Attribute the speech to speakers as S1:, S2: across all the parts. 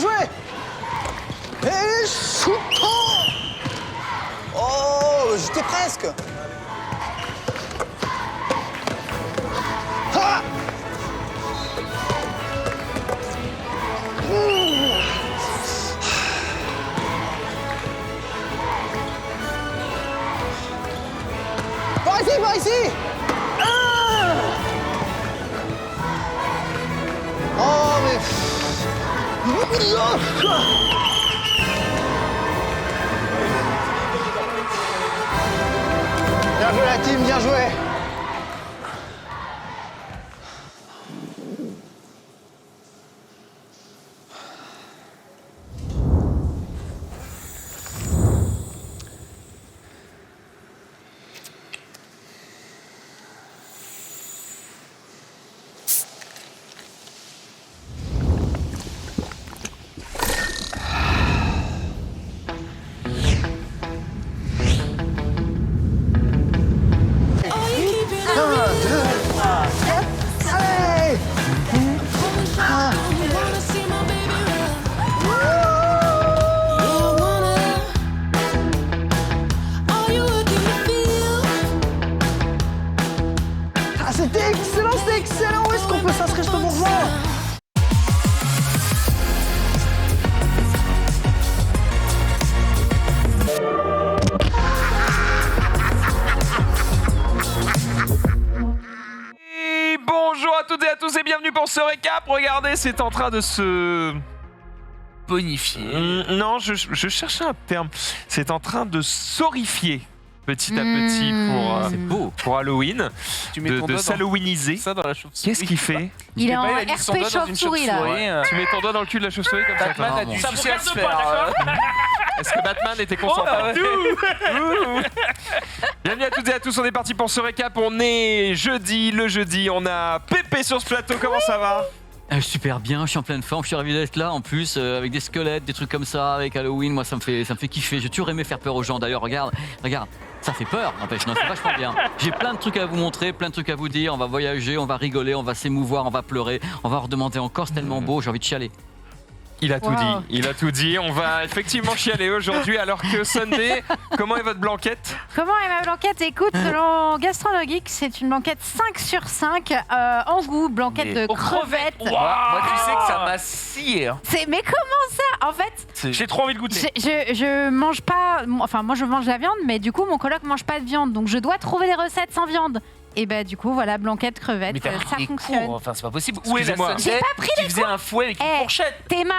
S1: joué. Et shoot. Oh, j'étais presque. Ah. Par ici. Ah. Oh, mais... Bien joué la team, bien joué. C'était excellent, où est-ce qu'on peut s'inscrire sur mon joueur?
S2: Et bonjour à toutes et à tous et bienvenue pour ce récap. Regardez, c'est en train de se...
S3: bonifier.
S2: Non, je cherchais un terme. C'est en train de sorifier petit à petit pour,
S3: C'est beau.
S2: pour Halloween,
S3: Tu mets
S2: de
S3: ton doigt
S2: s'halloweeniser.
S3: ça dans la chauve-souris.
S2: Qu'est-ce qu'il fait?
S4: Il est en
S3: a mis son
S4: RP
S3: doigt dans une
S4: chauve-souris là.
S3: chauve-souris,
S2: Tu mets ton doigt dans le cul de la chauve-souris comme ça?
S3: Batman a
S2: toi
S3: du
S5: Ça
S3: souci
S5: vous
S3: à
S5: perd
S3: se
S5: deux
S3: faire.
S5: points, d'accord.
S2: Est-ce que Batman était consentant? Bienvenue à toutes et à tous, on est parti pour ce récap. On est jeudi, le jeudi, on a Pépé sur ce plateau, comment ça va?
S6: Super bien, je suis en pleine forme, je suis ravi d'être là en plus avec des squelettes, des trucs comme ça, avec Halloween, moi ça me fait kiffer. J'ai toujours aimé faire peur aux gens d'ailleurs, regarde, ça fait peur, n'empêche, non, c'est vachement bien. J'ai plein de trucs à vous montrer, plein de trucs à vous dire, on va voyager, on va rigoler, on va s'émouvoir, on va pleurer, on va redemander encore, c'est tellement beau, j'ai envie de chialer.
S2: Il a tout dit, il a tout dit. On va effectivement chialer aujourd'hui alors que Sunday, comment est votre blanquette?
S4: Comment est ma blanquette? Écoute, selon Gastronogeek, c'est une blanquette 5 sur 5 en goût, blanquette de crevettes.
S3: Moi, tu sais que ça m'a scié. Hein.
S4: Mais comment ça? En fait,
S5: J'ai trop envie de goûter.
S4: je mange pas... Enfin, moi je mange la viande, mais du coup, mon coloc mange pas de viande. Donc je dois trouver des recettes sans viande. Et bah du coup, voilà, blanquette, crevettes,
S3: Mais t'as
S4: ça
S3: pris des
S4: fonctionne.
S3: cours, enfin c'est pas possible. Où est la
S2: Excusez-moi.
S3: Sunday?
S4: J'ai pas pris
S3: Tu faisais un fouet avec une fourchette.
S4: Théma,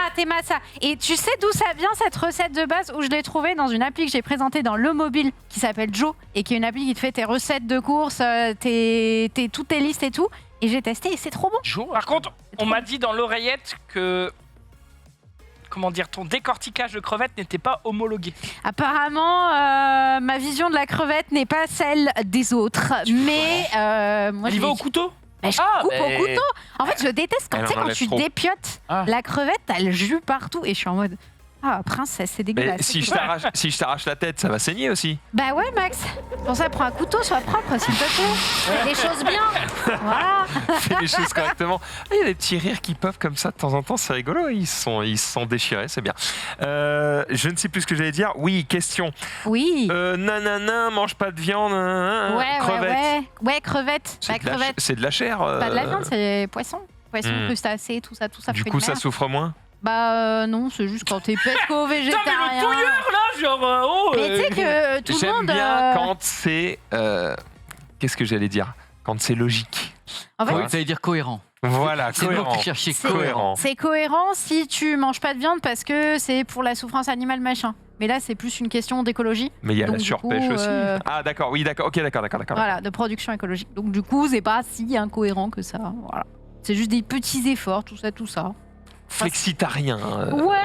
S4: ça. Et tu sais d'où ça vient cette recette de base où je l'ai trouvée dans une appli que j'ai présentée dans Le Mobile qui s'appelle Joe et qui est une appli qui te fait tes recettes de courses, toutes tes listes et tout. Et j'ai testé et c'est trop bon.
S5: Par contre, on m'a dit dans l'oreillette que... Comment dire, ton décortiquage de crevettes n'était pas homologué.
S4: Apparemment, ma vision de la crevette n'est pas celle des autres. Mais moi,
S5: Elle y va au couteau?
S4: je coupe au couteau. En fait, je déteste quand,
S2: Elle
S4: tu sais,
S2: en
S4: quand
S2: enlève
S4: tu
S2: trop.
S4: dépiotes la crevette, t'as le jus partout. Et je suis en mode, ah, princesse, c'est
S2: Mais
S4: dégueulasse.
S2: si je t'arrache la tête, ça va saigner aussi.
S4: Bah ouais, Max. Pour ça, prends un couteau, sois propre, s'il te plaît. Fais les choses bien. Voilà.
S2: Fais les choses correctement. Il y a des petits rires qui peuvent comme ça de temps en temps, c'est rigolo. Ils se sont déchirés, c'est bien. Je ne sais plus ce que j'allais dire. Oui, question.
S4: Oui.
S2: Nanana, mange pas de viande. Crevettes.
S4: Ouais, crevettes.
S2: C'est
S4: Bah,
S2: de la
S4: crevettes.
S2: c'est de la chair.
S4: Pas de la viande, c'est poisson. Poisson, crustacés, tout ça.
S2: Du
S4: fruits
S2: coup,
S4: de
S2: ça
S4: mer.
S2: souffre moins.
S4: Bah non, c'est juste quand t'es pesco
S5: Putain, mais
S4: végétarien.
S5: le touilleur là, genre...
S4: Mais tu sais que tout le
S2: J'aime
S4: monde.
S2: bien quand c'est... Qu'est-ce que j'allais dire? Quand c'est logique.
S4: En fait,
S6: Vous allez dire cohérent.
S2: Voilà,
S6: C'est le mot que
S2: cohérent.
S6: tu cherchais,
S4: C'est
S6: cohérent.
S4: c'est cohérent si tu manges pas de viande parce que c'est pour la souffrance animale machin. Mais là, c'est plus une question d'écologie.
S2: Mais il y a
S4: Donc,
S2: la
S4: du
S2: surpêche
S4: coup,
S2: aussi. Ah d'accord, oui d'accord, ok d'accord.
S4: Voilà, de production écologique. Donc du coup, c'est pas si incohérent que ça. Voilà. C'est juste des petits efforts, tout ça.
S2: Flexitarien.
S4: Ouais.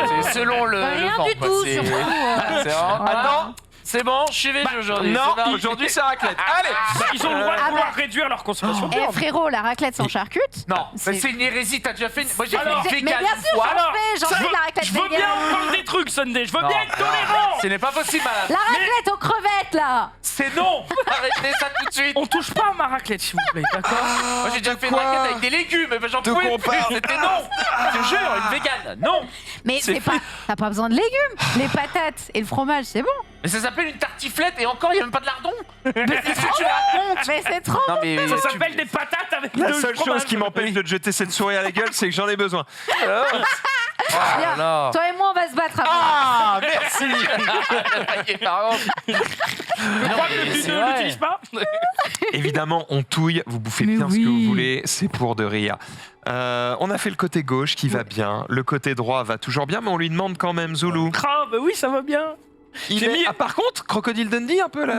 S3: C'est selon le
S4: Rien
S3: vent,
S4: du
S3: quoi.
S4: tout,
S3: C'est-
S4: surtout.
S3: c'est vraiment-
S4: Voilà.
S3: Attends, C'est bon, je suis végé aujourd'hui.
S2: Non,
S3: c'est marrant.
S2: aujourd'hui c'est raclette. Allez.
S5: Bah, ils ont le droit de
S4: Ah
S5: vouloir
S4: bah.
S5: réduire leur consommation de
S4: Eh
S5: viande.
S4: frérot, la raclette sans charcute.
S3: Non,
S4: C'est-
S3: mais c'est une hérésie, t'as déjà fait une... Moi j'ai fait
S5: Alors,
S3: une
S4: Mais
S3: vegan
S4: bien
S3: une
S4: sûr,
S3: fois.
S4: j'en fais de la raclette
S5: Je veux
S4: vegan.
S5: bien prendre des trucs, Sunday. Je veux
S3: Non.
S5: bien être tolérant.
S3: Ce n'est pas possible, madame.
S4: La raclette aux crevettes là.
S3: C'est non. Arrêtez ça tout de suite.
S5: On touche pas à ma raclette, s'il vous plaît, d'accord?
S3: Moi j'ai déjà fait une
S2: quoi
S3: raquette avec des légumes, mais j'en
S2: De
S3: pouvais
S2: quoi on
S3: plus.
S2: parle
S3: C'était non. Je te jure, une vegan, non.
S4: Mais c'est pas. T'as pas besoin de légumes. Les patates et le fromage, c'est bon.
S3: Mais ça s'appelle une tartiflette et encore il n'y a même pas de lardon. Qu'est-ce que tu racontes?
S4: Mais c'est trop.
S3: Non mais
S5: Ça s'appelle des patates avec
S2: La
S5: deux
S2: seule
S5: fromages.
S2: chose qui m'empêche de te jeter cette souris à la gueule, c'est que j'en ai besoin.
S3: Ah là.
S4: Toi et moi, on va se battre après.
S2: Ah, merci.
S3: Par contre.
S5: Je crois que
S3: mais
S5: tu
S3: c'est
S5: ne
S3: vrai.
S5: l'utilises pas.
S2: Évidemment, on touille, vous bouffez
S4: Mais
S2: bien ce que
S4: oui.
S2: vous voulez, c'est pour de rire. On a fait le côté gauche qui va bien, le côté droit va toujours bien, mais on lui demande quand même, Zoulou.
S5: Ah, bah oui, ça va bien. J'ai mis-
S2: Ah, par contre, Crocodile Dundee un peu là.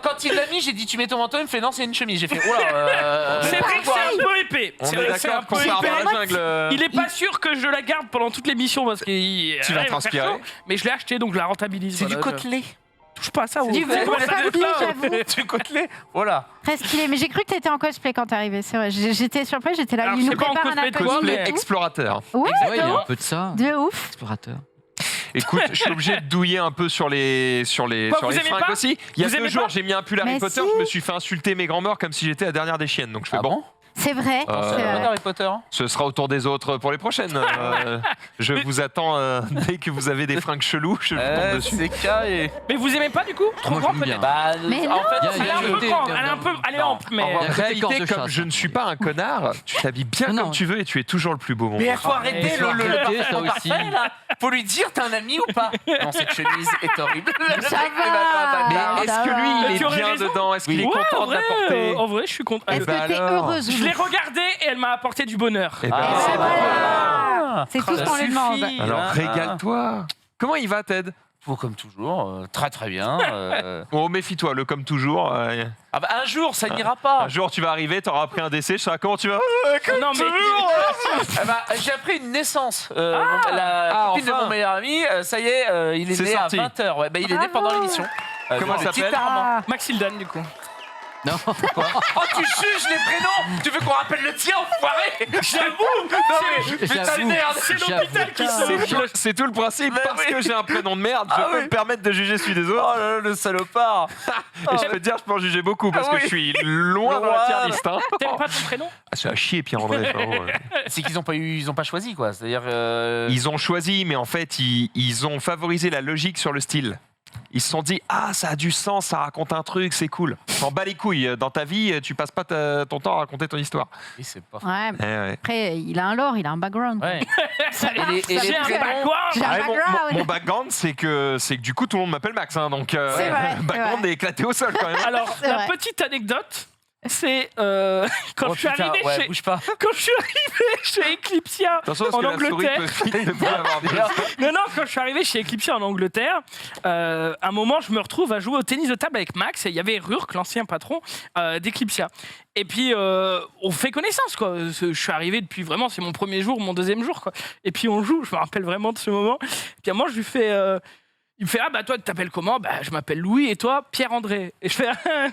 S3: Quand il l'a mis, j'ai dit tu mets ton manteau, il me fait non, c'est une chemise. J'ai fait oh là.
S5: C'est vrai que c'est un peu épais.
S2: On
S5: C'est
S2: est
S5: vrai que c'est un
S2: d'accord qu'on
S5: peu
S2: part
S5: épais.
S2: dans la jungle.
S5: Il est pas sûr que je la garde pendant toute l'émission parce qu'il
S2: Tu vas
S5: arrive à faire
S2: transpirer.
S5: chaud, mais je l'ai acheté donc je la rentabilise.
S3: C'est du
S5: voilà,
S3: côtelé.
S5: je touche pas à ça.
S4: Du
S5: vous savez
S4: vrai
S5: comment ça
S4: côtelé,
S5: doit être, là.
S4: j'avoue.
S3: Du côtelé. Voilà.
S4: Très stylé. Mais j'ai cru que t'étais en cosplay quand t'es arrivé. C'est vrai. J'étais surprise. J'étais là.
S5: Alors,
S4: Il nous
S5: c'est pas en
S4: prépare un
S5: cosplay de
S4: happening.
S5: quoi,
S2: Cosplay
S5: mais-
S2: explorateur.
S4: Ouais,
S6: Ouais, il y
S4: de
S6: a un
S4: ouf.
S6: peu de ça.
S4: De ouf.
S6: Explorateur.
S2: Écoute, je suis obligé de douiller un peu sur les
S5: Quoi, vous aimez
S2: fringues
S5: pas
S2: aussi. Il y a
S5: Vous
S2: 2
S5: aimez
S2: jours,
S5: pas
S2: j'ai mis un pull Harry
S4: Mais
S2: Potter,
S4: si.
S2: je me suis fait insulter mes grands-morts comme si j'étais la dernière des chiennes. Donc je fais
S3: Ah
S2: bon,
S4: C'est vrai.
S2: Euh,
S4: c'est vrai.
S3: Harry Potter.
S2: ce sera au tour des autres pour les prochaines. Je vous attends dès que vous avez des fringues cheloues, je vous tombe dessus.
S3: C'est carré.
S5: Mais vous aimez pas du coup? Trop
S6: Moi,
S5: grand
S6: j'aime bien.
S5: peut-être.
S3: Bah,
S4: Mais
S3: en
S4: non.
S3: fait,
S6: Il y a-
S5: Elle est un peu
S6: côté-
S5: grande, elle est un peu, elle est ample, mais.
S3: Au revoir.
S2: En
S6: Le côté corps
S2: réalité,
S6: de
S2: comme
S6: chat,
S2: je
S6: ça.
S2: ne suis pas un connard, tu t'habilles bien
S6: Non,
S2: comme
S6: non.
S2: tu veux et tu es toujours le plus beau, mon
S3: Mais il
S2: frère.
S3: faut arrêter
S6: il faut
S3: le
S6: arrêter,
S3: parfait,
S6: ça aussi.
S3: là. Faut lui dire t'es un ami ou pas. Non, cette chemise est horrible.
S4: Ça va.
S2: Mais est-ce que lui, il
S5: Tu
S2: est
S5: aurais
S2: bien
S5: raison.
S2: dedans? Est-ce qu'il est
S5: Ouais,
S2: content
S5: en
S2: de la
S5: vrai,
S2: porter?
S5: en vrai, je suis content.
S4: Est-ce
S2: bah
S4: que t'es
S2: alors.
S4: heureuse
S5: Je l'ai regardée et elle m'a apporté du bonheur.
S2: Eh ben,
S3: Ah,
S2: c'est
S3: c'est
S2: bon.
S4: Voilà. C'est tout ce qu'on lui demande.
S2: Alors régale-toi. Comment il va, Ted?
S3: Tout comme toujours, très très bien.
S2: Oh, méfie-toi, le comme toujours.
S3: Ah bah un jour, ça n'ira pas.
S2: Un jour, tu vas arriver, tu auras appris un décès, je sais pas comment tu vas.
S5: Non, mais.
S3: Ah bah, j'ai appris une naissance. La copine de
S2: enfin.
S3: mon meilleur ami, ça y est, il est
S2: C'est
S3: né
S2: sorti.
S3: à 20h. Ouais, bah, il est né
S4: Bravo.
S3: pendant l'émission.
S2: Comment
S3: le
S2: il
S3: petit
S2: s'appelle
S3: Armand.
S4: Ah.
S5: Maxildan, du coup.
S6: Non,
S3: Oh, tu juges les prénoms. Tu veux qu'on rappelle le tien, enfoiré.
S5: J'avoue.
S3: Putain de merde.
S5: C'est l'hôpital qui se.
S2: C'est tout le principe.
S3: Mais
S2: Parce
S3: oui.
S2: que j'ai un prénom de merde, je
S3: Ah
S2: peux
S3: oui.
S2: me permettre de juger celui des
S3: Oh
S2: autres.
S3: là là, le salopard.
S2: Et je peux te dire, je peux en juger beaucoup parce
S3: Ah
S2: que
S3: oui.
S2: je suis loin dans la tier list. Hein.
S5: T'aimes pas ton prénom?
S2: Ah, c'est à chier, Pierre-André. frérot.
S3: C'est qu'ils ont pas choisi quoi. C'est-à-dire.
S2: Ils ont choisi, mais en fait, ils ont favorisé la logique sur le style. Ils se sont dit, ah, ça a du sens, ça raconte un truc, c'est cool. T'en bats les couilles. Dans ta vie, tu passes pas ton temps à raconter ton histoire.
S3: Oui, c'est pas.
S4: Ouais.
S2: Eh ouais.
S4: Après, il a un lore, il a un background.
S3: Ouais.
S4: Ça
S3: Et
S4: marche,
S3: les- et
S4: ça
S3: les
S5: J'ai un
S4: marche.
S3: prénoms-
S5: background.
S4: J'ai un
S2: Ah,
S4: background.
S2: mon background, c'est que du coup, tout le monde m'appelle Max. Hein, donc,
S4: C'est vrai, c'est
S2: background
S4: vrai.
S2: est éclaté au sol quand même.
S5: Alors,
S4: C'est
S5: la
S4: vrai.
S5: petite anecdote, c'est quand
S3: Oh,
S5: je suis
S3: putain,
S5: arrivé
S3: ouais,
S5: chez.
S3: bouge pas.
S5: Quand je suis arrivé chez Eclipsia
S2: Attention, parce
S5: en
S2: que la souris
S5: Angleterre.
S2: peut vite ne plus avoir des
S5: Non, quand je suis arrivé chez Eclipsia en Angleterre, un moment, je me retrouve à jouer au tennis de table avec Max et il y avait Rurk, l'ancien patron d'Eclipsia. Et puis, on fait connaissance, quoi. Je suis arrivé depuis vraiment, c'est mon premier jour, mon deuxième jour, quoi. Et puis, on joue, je me rappelle vraiment de ce moment. Puis, à un moment, je lui fais. Il me fait ah bah toi tu t'appelles comment? Bah je m'appelle Louis et toi Pierre-André. Et je fais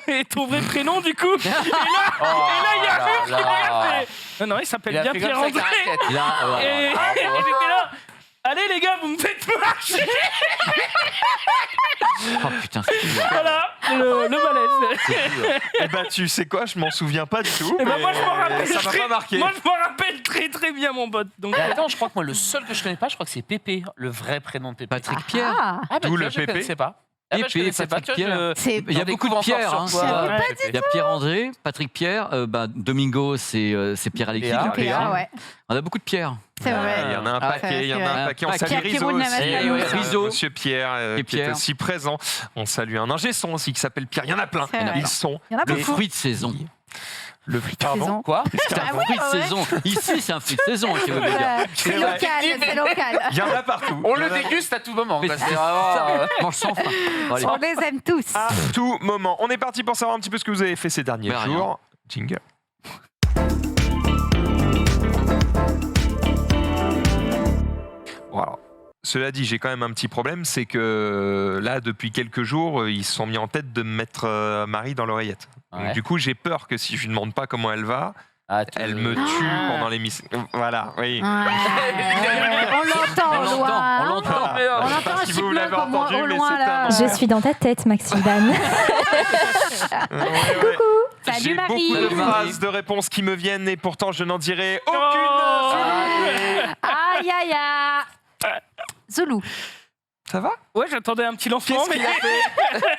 S5: et ton vrai prénom du coup? Et là il y a
S3: là
S5: Rurk qui
S3: là.
S5: regarde et non il s'appelle
S3: Il a
S5: bien
S3: fait comme ça avec
S5: Pierre-André.
S3: la raquette.
S6: il a-
S5: Et j'étais là. Allez les gars, vous me faites marcher.
S6: Oh putain, c'est dur.
S5: Voilà, le malaise.
S6: C'est dur.
S2: Eh ben, tu sais quoi, je m'en souviens pas du tout.
S5: Et ben
S2: mais
S5: moi je m'en rappelle.
S2: Ça m'a
S5: très-
S2: pas marqué.
S5: Moi je m'en rappelle très très bien mon pote. Donc
S3: Mais attends, je crois que moi, le seul que je connais pas, je crois que c'est Pépé, le vrai prénom de Pépé.
S6: Patrick Pierre.
S4: Ah,
S3: Ah, bah,
S2: D'où
S3: tu vois,
S2: le
S3: je
S2: Pépé.
S3: connaissais pas. Ah, bah, je
S6: Pépé,
S3: connaissais pas,
S6: Patrick
S3: tu vois,
S6: Pierre.
S4: c'est
S6: Il y a
S3: j'en
S6: beaucoup de
S3: découvre
S6: Pierre.
S3: encore
S6: Hein.
S3: sur toi.
S5: Ouais.
S3: Ouais,
S6: Il y a Pierre-André, Patrick Pierre, Domingo, c'est Pierre-Alexis.
S3: Léa.
S6: donc
S4: PA, ouais.
S6: On a beaucoup de Pierre.
S4: C'est
S2: Il
S4: vrai.
S2: y en a un
S6: Ah,
S2: paquet, il y en a un
S6: ouais.
S2: paquet. On
S6: Ah,
S2: salue
S4: Pierre qui
S2: Rizzo
S4: roule la
S2: aussi.
S4: Mascalo.
S6: Eh ouais,
S2: Rizzo.
S6: Rizzo.
S2: Monsieur Pierre,
S6: Et
S2: qui est
S6: Pierre.
S2: aussi présent. On salue un ingé son aussi qui s'appelle Pierre. Il y en a plein.
S4: C'est vrai.
S2: Ils sont
S4: Il y en a
S6: Le
S4: beaucoup.
S6: fruit de saison.
S2: le
S4: Saison.
S3: Quoi?
S6: C'est un
S4: Ah ouais,
S6: fruit de
S4: ouais.
S6: saison. Ici, c'est un fruit de saison, tu veux me dire.
S4: Ouais. C'est
S2: vrai.
S4: local, c'est local.
S2: Il y en a partout.
S3: On
S2: Il y
S3: le
S2: en a
S3: déguste à tout moment.
S6: Mais
S3: quoi.
S6: c'est
S3: C'est vraiment,
S6: ça. Mange sans faim. Bon, allez.
S4: On les aime tous.
S2: à tout moment. On est parti pour savoir un petit peu ce que vous avez fait ces derniers
S6: Mais rien.
S2: jours. Jingle. Voilà. Cela dit, j'ai quand même un petit problème, c'est que là, depuis quelques jours, ils se sont mis en tête de me mettre Marie dans l'oreillette. Donc,
S3: Ouais.
S2: du coup, j'ai peur que si je lui demande pas comment elle va, elle me tue pendant l'émission. Voilà, oui.
S4: Ouais, on l'entend au loin.
S6: On l'entend.
S4: On
S2: Je sais
S4: entend
S2: pas
S4: un
S2: si vous l'avez
S4: chipmunk
S2: entendu,
S4: au
S2: mais
S4: loin
S2: c'est
S4: là.
S2: un
S7: Je suis dans ta tête, Maxime.
S4: Salut
S2: J'ai
S4: Marie.
S2: beaucoup de
S6: Salut, Marie.
S2: phrases de réponses qui me viennent et pourtant je n'en dirai
S5: Oh,
S2: aucune.
S4: Aïe aïe aïe. Zoulou.
S2: Ça va?
S5: Ouais, j'attendais un petit lancement.
S2: Qu'est-ce qu'il a fait?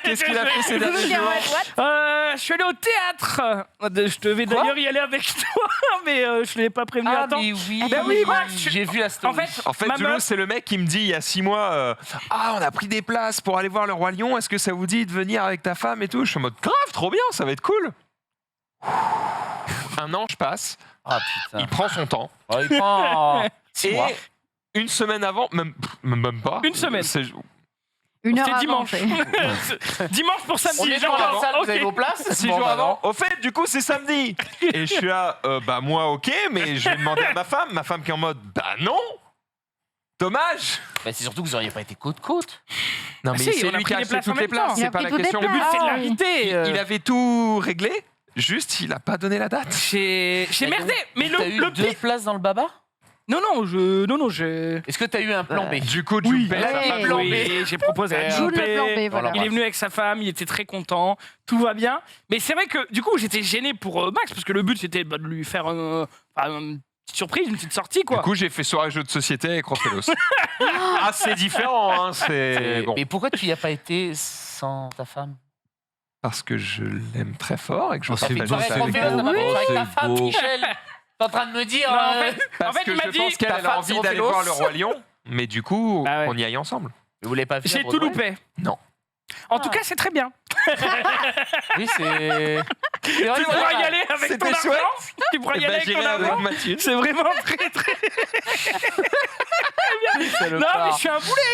S2: Qu'est-ce qu'il a fait ces derniers jours?
S5: Je suis allé au théâtre. Je devais d'ailleurs y aller avec toi, mais je ne l'ai pas prévenu à
S3: Ah,
S5: temps.
S3: mais oui,
S5: Ben oui, moi,
S3: j'ai vu la story.
S5: En
S2: En fait,
S5: ma
S2: Zulu,
S5: meuf-
S2: c'est le mec qui me dit il y a 6 mois Ah, on a pris des places pour aller voir le Roi Lion. Est-ce que ça vous dit de venir avec ta femme et tout? Je suis en mode grave, trop bien, ça va être cool. Un an, je passe.
S3: Ah putain.
S2: Il prend son temps.
S3: Oh, il prend 6
S2: Et
S3: mois.
S2: une semaine avant, même pas.
S5: Une semaine.
S4: Une heure
S5: C'était
S4: avant,
S5: dimanche.
S4: c'est-
S5: Dimanche pour samedi.
S3: On est dans
S5: d'accord,
S3: la salle, vous
S5: ok.
S3: avez vos places
S2: 6
S3: Bon,
S2: jours
S3: bah
S2: avant. Au fait, du coup, c'est samedi. Et je suis là, bah moi, ok, mais je vais demander à ma femme qui est en mode, bah non. Dommage.
S3: Bah, c'est surtout que vous auriez pas été côte-côte.
S2: Non,
S5: Ah
S2: mais
S5: si,
S2: c'est
S5: on a
S2: lui
S5: pris
S2: qui a
S5: les
S2: acheté
S5: places en
S2: toutes les
S5: même temps.
S2: places,
S4: Il a
S2: c'est pas
S4: pris
S2: la
S4: toutes les
S2: question.
S4: places.
S5: Le but, c'est de
S4: Ah oui.
S5: l'inviter.
S2: Il avait tout réglé, juste il a pas donné la date.
S5: J'ai merdé. Mais
S3: T'as eu
S5: le
S3: 2
S5: pire.
S3: places dans le baba?
S5: Non, je.
S3: Est-ce que t'as eu un plan B?
S2: Du coup,
S5: Oui,
S2: Juppé,
S4: Ouais.
S2: sa femme,
S5: plan B, j'ai proposé à
S4: Joue le
S5: Juppé.
S4: plan B, voilà.
S5: Il est venu avec sa femme, il était très content, tout va bien. Mais c'est vrai que du coup, j'étais gêné pour Max parce que le but c'était de lui faire une petite surprise, une petite sortie
S2: Du
S5: quoi.
S2: coup, j'ai fait soirée jeu de société avec Rofelos. Ah, c'est différent, hein, c'est bon.
S3: Mais pourquoi tu y as pas été sans ta femme?
S2: Parce que je l'aime très fort et que je
S6: Oh,
S2: veux pas
S6: c'est
S2: faire
S6: beau,
S2: de
S6: c'est
S2: ça avec
S6: beau.
S2: elle.
S3: T'as pas fait avec ta
S6: c'est
S3: femme,
S6: beau.
S3: Michel. T'es en train de me dire.
S5: Non, en fait,
S2: Parce que
S5: il m'a
S2: je
S5: dit.
S2: pense qu'elle
S3: ta
S2: a
S3: femme,
S2: envie
S3: c'est
S2: d'aller
S3: Rofelos.
S2: voir le Roi Lion, mais du coup,
S5: Ah ouais.
S2: on y aille ensemble.
S3: Vous voulez pas venir
S5: J'ai
S3: pour
S5: tout
S3: de vrai?
S5: loupé.
S2: Non.
S5: En tout cas, c'est très bien.
S3: Oui, c'est. C'est vrai
S5: Tu
S3: que
S5: pourras
S3: ça-
S5: y aller avec
S2: C'était
S5: ton argent.
S2: chouette.
S5: Tu pourras
S2: Eh
S5: y
S2: ben,
S5: aller avec ton
S2: j'irai avec
S5: argent.
S2: Mathieu.
S5: C'est vraiment très très.
S3: c'est le
S5: Non,
S3: part.
S5: mais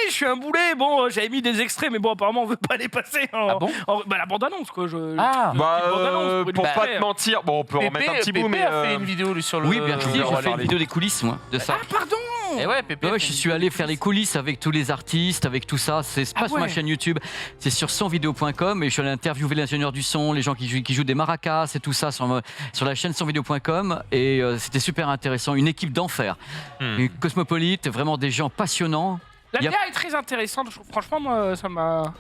S5: je suis un boulet. Bon, j'avais mis des extraits, mais bon, apparemment, on veut pas les passer.
S3: Ah bon?
S5: Bah, la bande-annonce, quoi.
S3: Ah.
S2: Bah,
S5: Petite bande-annonce
S2: pour
S5: une
S2: pas
S5: extrait.
S2: te mentir, bon, on peut remettre un petit bout, mais
S3: a fait une vidéo lui, sur le.
S6: Oui, bien sûr,
S2: on
S6: j'ai
S2: va
S6: fait
S2: parler.
S6: une vidéo des coulisses, moi, de ça.
S5: Ah, pardon.
S3: Et ouais, Pépé.
S6: Ouais, je suis allé faire les coulisses avec tous les artistes, avec tout ça. C'est pas sur ma
S5: ouais.
S6: chaîne YouTube, c'est sur sonvideo.com et je suis allé interviewer les ingénieurs du son, les gens qui jouent des maracas et tout ça sur la chaîne sonvideo.com et c'était super intéressant. Une équipe d'enfer, une cosmopolite, vraiment des gens passionnants.
S5: La
S6: Il y a-
S5: DA est très intéressante. Franchement, moi, ça m'a.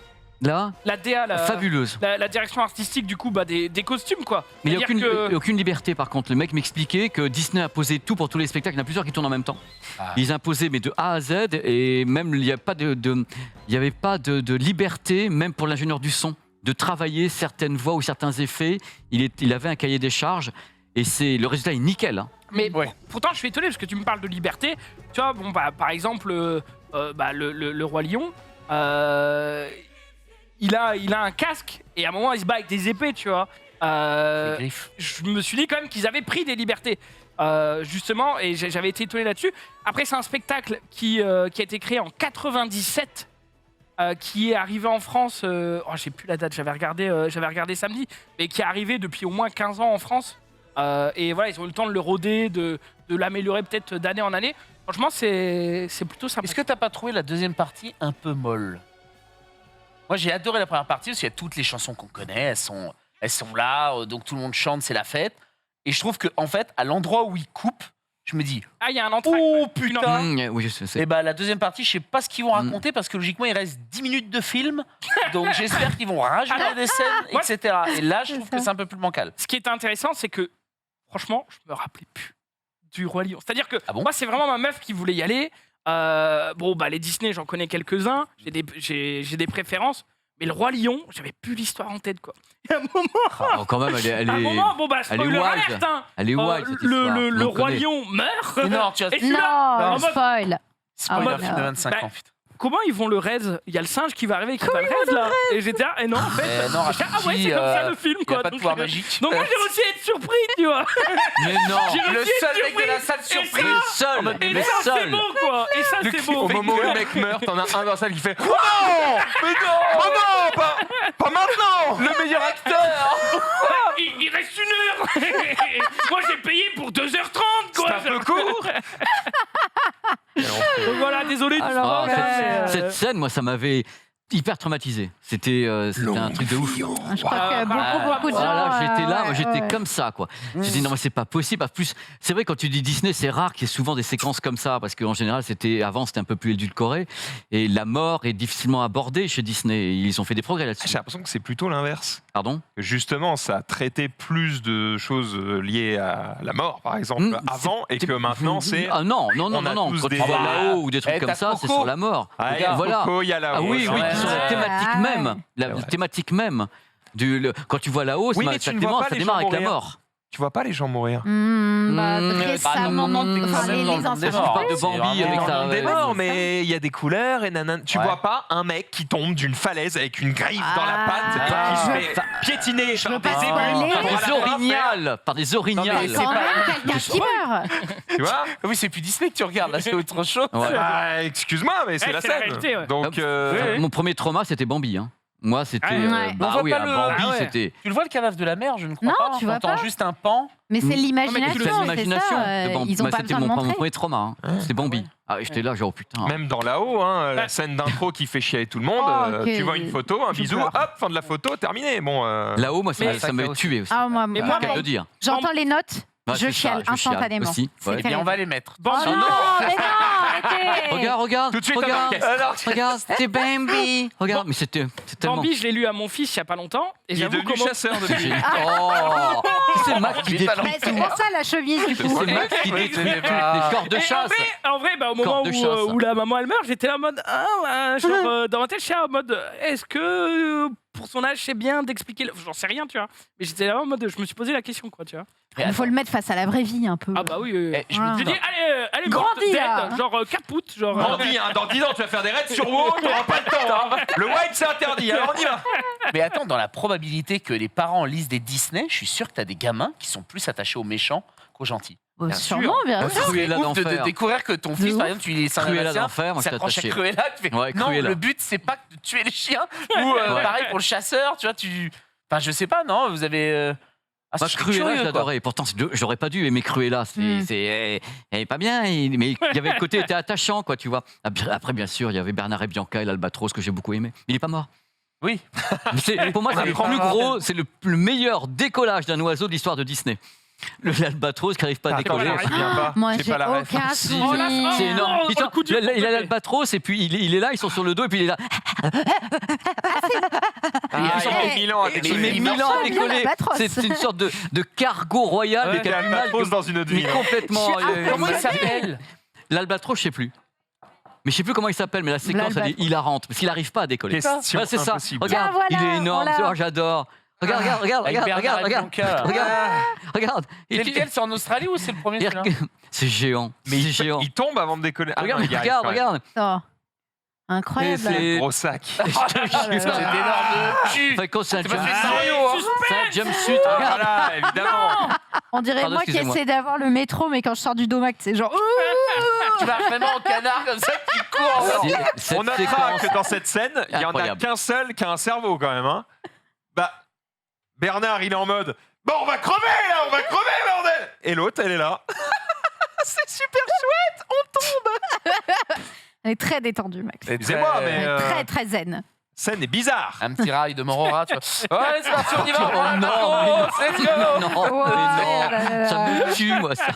S6: Là,
S5: La DA,
S6: fabuleuse.
S5: la direction artistique, du coup, bah, des costumes, quoi.
S6: Mais il n'y a
S5: C'est-à-dire
S6: aucune,
S5: que-
S6: aucune liberté par contre. Le mec m'expliquait que Disney a posé tout pour tous les spectacles. Il y en a plusieurs qui tournent en même temps.
S3: Ah.
S6: Ils imposaient mais de A à Z et même il n'y avait pas de liberté, même pour l'ingénieur du son, de travailler certaines voix ou certains effets. Il avait un cahier des charges et le résultat est nickel. Hein.
S5: Mais
S3: Ouais.
S5: pourtant, je suis étonné parce que tu me parles de liberté. Tu vois, bon, bah, par exemple, le Roi Lion, il a un casque et à un moment, il se bat avec des épées, tu vois.
S3: Les griffes.
S5: Je me suis dit quand même qu'ils avaient pris des libertés. Justement, et j'avais été étonné là-dessus. Après, c'est un spectacle qui a été créé en 97, qui est arrivé en France. J'ai plus la date, j'avais regardé samedi, mais qui est arrivé depuis au moins 15 ans en France. Et voilà, ils ont eu le temps de le rôder, de l'améliorer peut-être d'année en année. Franchement, c'est plutôt sympa.
S3: Est-ce que t'as pas trouvé la deuxième partie un peu molle? Moi, j'ai adoré la première partie parce qu'il y a toutes les chansons qu'on connaît, elles sont là, donc tout le monde chante, c'est la fête. Et je trouve que en fait, à l'endroit où ils coupent, je me dis,
S5: Ah, il y a un entracte.
S3: oh
S5: Une
S3: putain.
S6: Oui, je sais.
S3: Et bah la deuxième partie, je sais pas ce qu'ils vont raconter parce que logiquement il reste 10 minutes de film, donc j'espère qu'ils vont rajouter des scènes,
S5: Moi,
S3: etc. Et là, je trouve
S4: ça.
S3: que c'est un peu plus bancal.
S5: Ce qui est intéressant, c'est que, franchement, je me rappelais plus du Roi Lion. C'est-à-dire que
S3: Ah bon
S5: moi, c'est vraiment ma meuf qui voulait y aller. Les Disney, j'en connais quelques-uns. J'ai des préférences. Mais le Roi Lion, j'avais plus l'histoire en tête, quoi. Et à un moment,
S6: Oh, quand même, elle
S5: à un
S6: est,
S5: moment
S6: elle est
S5: spoiler
S6: wild.
S5: alert, hein.
S6: elle est wild, cette
S5: le
S6: histoire.
S5: le
S6: On
S5: Roi
S6: connaît.
S5: Lion meurt.
S3: Mais non, tu as
S5: Et celui-là,
S4: Non,
S5: en mode,
S4: spoil.
S3: spoiler
S4: Ah ouais,
S3: film de
S4: non.
S3: 25
S5: Bah,
S3: ans, putain.
S5: comment ils vont le raid? Il y a le singe qui va arriver, qui va le raid, là. Et j'étais là, et non, en fait.
S3: non,
S5: j'étais là, ah ouais, c'est comme ça le film,
S3: Il
S5: quoi.
S3: a pas de
S5: Donc,
S3: pouvoir
S5: je-
S3: magique.
S5: Donc moi, j'ai réussi à être surpris, tu vois.
S6: Mais non,
S5: J'ai
S3: Le
S5: réussi à être
S3: seul mec de la
S5: surpris.
S3: salle
S5: Et
S3: surpris.
S6: le seul,
S5: Et
S6: le
S5: ça, c'est
S6: seul.
S5: beau, quoi. Et ça, c'est beau.
S2: Au moment où le mec meurt, t'en as un dans la salle qui fait Oh non! Mais non! Oh non! Pas maintenant!
S3: Le meilleur acteur.
S5: Il reste 1 heure. Moi, j'ai payé pour 2h30, quoi.
S2: C'est un peu court!
S5: Donc voilà, désolé du
S4: Alors,
S5: spoil, hein, mais,
S6: Cette scène, moi, ça m'avait hyper traumatisé. C'était un truc de ouf.
S4: Je crois que beaucoup de gens.
S6: Voilà, j'étais là, moi,
S4: ouais,
S6: j'étais
S4: ouais.
S6: comme ça, quoi. J'ai dit non, mais c'est pas possible. En plus, c'est vrai, quand tu dis Disney, c'est rare qu'il y ait souvent des séquences comme ça, parce qu'en général, avant, c'était un peu plus édulcoré. Et la mort est difficilement abordée chez Disney. Ils ont fait des progrès
S2: J'ai
S6: là-dessus.
S2: l'impression que c'est plutôt l'inverse.
S6: Pardon?
S2: Que justement, ça a traité plus de choses liées à la mort, par exemple, avant, et que maintenant, c'est...
S6: Ah non.
S2: On a tous
S6: Quand
S2: des-
S6: tu vois là-haut ou des trucs
S3: Eh,
S6: comme
S3: t'as
S6: ça, c'est
S3: Coco.
S6: sur la mort.
S2: Ah,
S6: Regarde, voilà.
S2: Coco, il y a la
S6: Ah oui,
S2: ouais.
S6: qui sont la
S4: Ouais.
S6: thématique
S4: Ah ouais.
S6: même. La
S2: Ouais.
S6: thématique même. Quand tu vois là-haut,
S2: Oui, mais tu ne vois pas
S6: ça
S2: les
S6: démarre
S2: gens
S6: avec la
S2: mourir.
S6: mort.
S2: Tu vois pas les gens mourir.
S4: Récemment,
S3: non, t'es
S4: enfin,
S3: quand même
S4: les
S3: dans le monde des
S4: anciens.
S3: morts.
S6: Je parle de
S3: C'est
S6: Bambi
S3: vraiment
S6: avec
S3: dans
S6: sa...
S3: le monde des
S2: Non,
S4: c'est
S2: mais il y a des couleurs et nanan. Tu
S3: Ouais.
S2: vois pas un mec qui tombe d'une falaise avec une griffe dans la patte et qui se fait piétiner par
S4: pas
S2: des
S4: spoiler.
S2: ébus.
S6: Par
S2: Voilà,
S6: des orignales. Par des orignales.
S3: c'est
S4: Quand
S3: pas-
S4: même, quelqu'un qui meurt.
S2: Tu vois
S3: Oui, c'est plus Disney que tu regardes, là, c'est autre chose.
S6: Ouais.
S2: Bah, excuse-moi, mais c'est
S5: Ouais,
S2: la
S5: c'est la
S2: scène.
S5: réalité, ouais.
S2: Donc,
S6: Mon premier trauma, c'était Bambi. Hein. Moi, c'était...
S5: Ouais.
S4: Ouais.
S6: Bah
S3: On voit
S6: oui,
S3: pas
S6: à
S3: le-
S6: Bambi,
S5: Ah ouais.
S6: c'était...
S3: Tu le vois, le cadavre de la mer, je ne crois
S4: Non,
S3: pas.
S4: tu vois
S3: T'entends
S4: pas.
S3: juste un pan.
S4: Mais c'est
S5: Non, mais
S4: l'imagination,
S6: C'est
S4: c'est
S6: l'imagination
S4: ça.
S6: de Bambi.
S4: Ils ont
S6: Bah,
S4: pas
S6: c'était
S4: besoin de
S6: mon
S4: montrer.
S6: premier trauma. Hein. C'était Bambi. Ah, et j'étais là, genre, oh putain.
S2: même dans là-haut, hein, la scène d'intro qui fait chier tout le monde,
S4: Oh, ok.
S2: tu vois une photo, un bisou,
S4: pleure.
S2: hop, fin de la photo, terminé. Bon,
S6: Là-haut, moi, ça
S5: Mais-
S6: m'avait tué aussi.
S4: Ah, moi,
S5: Mais
S6: C'est
S5: moi,
S6: le cas de le dire.
S4: j'entends les notes,
S6: Ouais,
S4: je
S6: c'est ça,
S4: chiale
S6: je chiale
S4: instantanément.
S6: aussi,
S4: C'est
S6: ouais.
S3: Eh bien,
S4: terrible.
S3: on va les mettre.
S4: Oh non, mais non, arrêtez.
S6: Regarde,
S2: tout de suite,
S6: regarde,
S2: l'orchestre.
S6: regarde, c'était Bambi. Regarde, mais c'était tellement...
S5: Bambi, je l'ai lu à mon fils il y a pas longtemps. Et
S2: Il est
S5: j'avoue
S2: devenu
S5: comment...
S2: chasseur
S6: C'est
S2: depuis.
S6: génial. Oh, c'est Max qui détruit
S4: Mais c'est pour ça la chemise du coup.
S6: C'est Max qui
S3: Oui,
S6: détruit
S3: c'est
S6: tout,
S3: pas-
S6: les corps de
S5: Et
S6: chasse.
S5: en vrai, bah, au moment
S6: Corde de chasse.
S5: où la maman elle meurt, j'étais là en mode dans ma tête, je suis là en mode est-ce que pour son âge c'est bien d'expliquer j'en sais rien, tu vois. Mais j'étais là en mode je me suis posé la question quoi, tu vois.
S4: Il faut le mettre face à la vraie vie un peu.
S5: Ah bah oui.
S3: Eh, je me
S4: Ah.
S5: J'ai dit allez
S4: Grandis,
S5: morte,
S4: là.
S5: dead, genre caput, genre
S2: Grandis, hein, dans 10 ans, tu vas faire des raids sur WoW, t'auras pas le temps. Hein. Le white, c'est interdit, alors on y va.
S3: Mais attends, dans la probabilité que les parents lisent des Disney, je suis sûr que t'as des gamins qui sont plus attachés aux méchants qu'aux gentils.
S4: Sûrement, bien sûr.
S6: Cruella
S3: Ouf de
S6: d'enfer.
S3: découvrir que ton fils,
S4: De
S3: par
S4: ouf.
S3: exemple, tu lis les
S6: Cruella
S3: Saint-Sébastien,
S6: d'enfer, moi, je suis
S3: s'accroche à
S6: attaché.
S3: Cruella, tu fais
S6: Ouais,
S3: non,
S6: Cruella.
S3: le but c'est pas de tuer les chiens ou pareil pour le chasseur, tu vois, enfin je sais pas, non, vous avez ah,
S6: Moi,
S3: je serais
S6: Cruella,
S3: curieux,
S6: je
S3: quoi.
S6: l'adorais. Pourtant, j'aurais pas dû aimer Cruella. Elle est pas bien, mais il y avait le côté était attachant, quoi, tu vois. Après, bien sûr, il y avait Bernard et Bianca et l'Albatros que j'ai beaucoup aimé. Il est pas mort.
S3: Oui.
S6: Pour moi, c'est le plus gros, c'est le meilleur décollage d'un oiseau de l'histoire de Disney. L'Albatros qui n'arrive pas à décoller.
S2: Je me souviens pas.
S4: Moi,
S2: J'ai
S4: j'ai
S2: pas la ref.
S4: aucun
S6: Si,
S4: souvenir.
S6: c'est énorme.
S5: Oh, le coup de
S6: Il
S5: vieux,
S6: a l'Albatros et puis il est là, ils sont sur le dos et puis il est là.
S2: Ils ont mis 1000 ans à
S3: Mais
S6: Il met
S2: décoller.
S6: 1000 ans à
S4: bien
S6: décoller.
S4: l'Albatros.
S6: C'est une sorte de cargo royal, mais
S2: Ouais,
S6: qui a du mal
S2: Albatros dans une autre
S6: mais
S2: vie.
S6: complètement.
S3: Comment il s'appelle?
S6: L'Albatros, je sais plus. Mais je sais plus comment il s'appelle, mais la séquence, elle est
S4: L'Albatros.
S6: hilarante parce qu'il n'arrive pas à décoller.
S2: Question
S6: Ouais, c'est ça.
S2: impossible.
S6: Regarde,
S4: Tiens, voilà,
S6: il est énorme.
S4: voilà.
S6: Oh, j'adore. Regarde.
S3: Avec Bernard et Bianca.
S6: Regarde. Et
S3: C'est
S6: puis-
S3: lequel? C'est en Australie ou c'est le premier celui-là?
S6: C'est géant.
S2: Mais
S6: C'est géant.
S2: il tombe avant de décoller. Ah, non, il y arrive quand même.
S6: Regarde.
S4: Oh. Incroyable.
S6: Et c'est-
S2: Gros sac.
S3: C'est d'énormes cul.
S6: Enfin, quand c'est un
S3: C'est pas
S6: jumpsuit.
S3: fait Mario, hein.
S6: C'est un jumpsuit. Regarde.
S2: Voilà, évidemment.
S4: On dirait
S6: Pardon,
S4: moi qui
S6: excusez-moi.
S4: essaie d'avoir le métro, mais quand je sors du domac, c'est genre.
S3: Tu marches vraiment en canard comme ça, tu cours.
S6: Cette
S2: On notera
S6: séquence-
S2: que dans cette scène, il n'y en a
S6: Incroyable.
S2: qu'un seul qui a un cerveau quand même. Hein. Bah, Bernard, il est en mode bon, on va crever là, on va crever, bordel. Et l'autre, elle est là. C'est super chouette, on tombe.
S4: Elle est très détendue, Max.
S2: Excusez-moi, mais
S4: Elle est très, très zen.
S2: scène est bizarre.
S3: Un petit rail de Morora, tu vois. Ouais, allez, c'est parti, on y va.
S6: Oh non,
S3: let's go.
S6: Non,
S4: Oh,
S6: mais
S4: là,
S6: non,
S4: là,
S6: ça me tue, moi. Ça.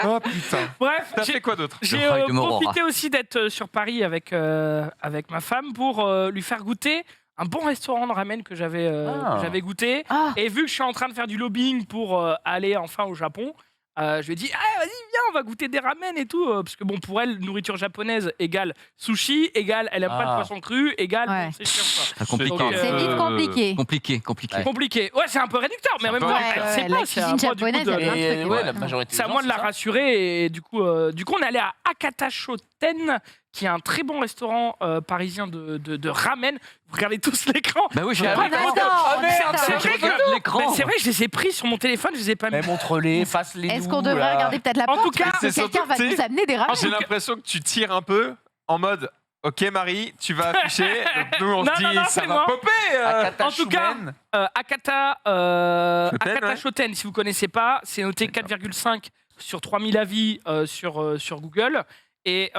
S2: Oh putain.
S5: Bref,
S2: T'as
S5: j'ai-
S2: fait quoi d'autre?
S5: J'ai
S6: Le rail de Morora.
S5: profité aussi d'être sur Paris avec ma femme pour lui faire goûter un bon restaurant de ramen que j'avais goûté.
S4: Ah.
S5: Et vu que je suis en train de faire du lobbying pour aller enfin au Japon, je lui ai dit vas-y, viens, on va goûter des ramen et tout. Parce que bon, pour elle, nourriture japonaise égale sushi, égale elle aime pas le poisson cru, égale
S4: Ouais.
S5: bon, c'est sûr. Quoi.
S6: Ah, compliqué.
S5: Donc,
S4: C'est vite compliqué.
S6: Compliqué.
S5: Compliqué. Ouais, c'est un peu réducteur, mais en même temps,
S4: Ouais,
S5: elle
S4: ouais,
S5: sait
S4: la
S5: pas. c'est à
S4: cuisine
S5: moi, du coup,
S4: japonaise,
S5: de-
S4: elle a plein de
S3: Et
S4: trucs,
S3: ouais,
S4: ouais.
S3: la majorité des
S5: C'est à
S3: gens,
S5: moi de la
S3: ça.
S5: rassurer et du coup, on est allé à Akata Shoten, qui est un très bon restaurant parisien de ramen. Vous regardez tous l'écran.
S6: Bah oui, je
S3: Ah,
S4: On
S6: regarde
S3: mais
S4: adore,
S3: Ah, merde,
S4: on
S5: c'est
S4: adore.
S5: vrai que-
S6: regarde l'écran.
S5: Mais c'est vrai, je les ai pris sur mon téléphone, je les ai pas mis.
S3: Mais montre-les, fasse-les.
S4: Est-ce qu'on devrait regarder peut-être la
S5: En
S4: porte
S5: tout cas,
S4: parce que
S2: c'est
S4: quelqu'un
S2: surtout
S4: va
S2: que
S4: nous
S2: tu sais-
S4: amener des ramen.
S2: J'ai l'impression que tu tires un peu en mode ok Marie, tu vas afficher. Donc nous on
S5: Non,
S2: se dit
S5: non, non,
S2: ça
S5: c'est
S2: va
S5: moi.
S2: popper.
S5: En tout cas, Akata,
S2: Shoten,
S5: Akata
S2: ouais.
S5: Shoten, si vous connaissez pas, c'est noté 4,5 sur 3000 avis sur Google. Et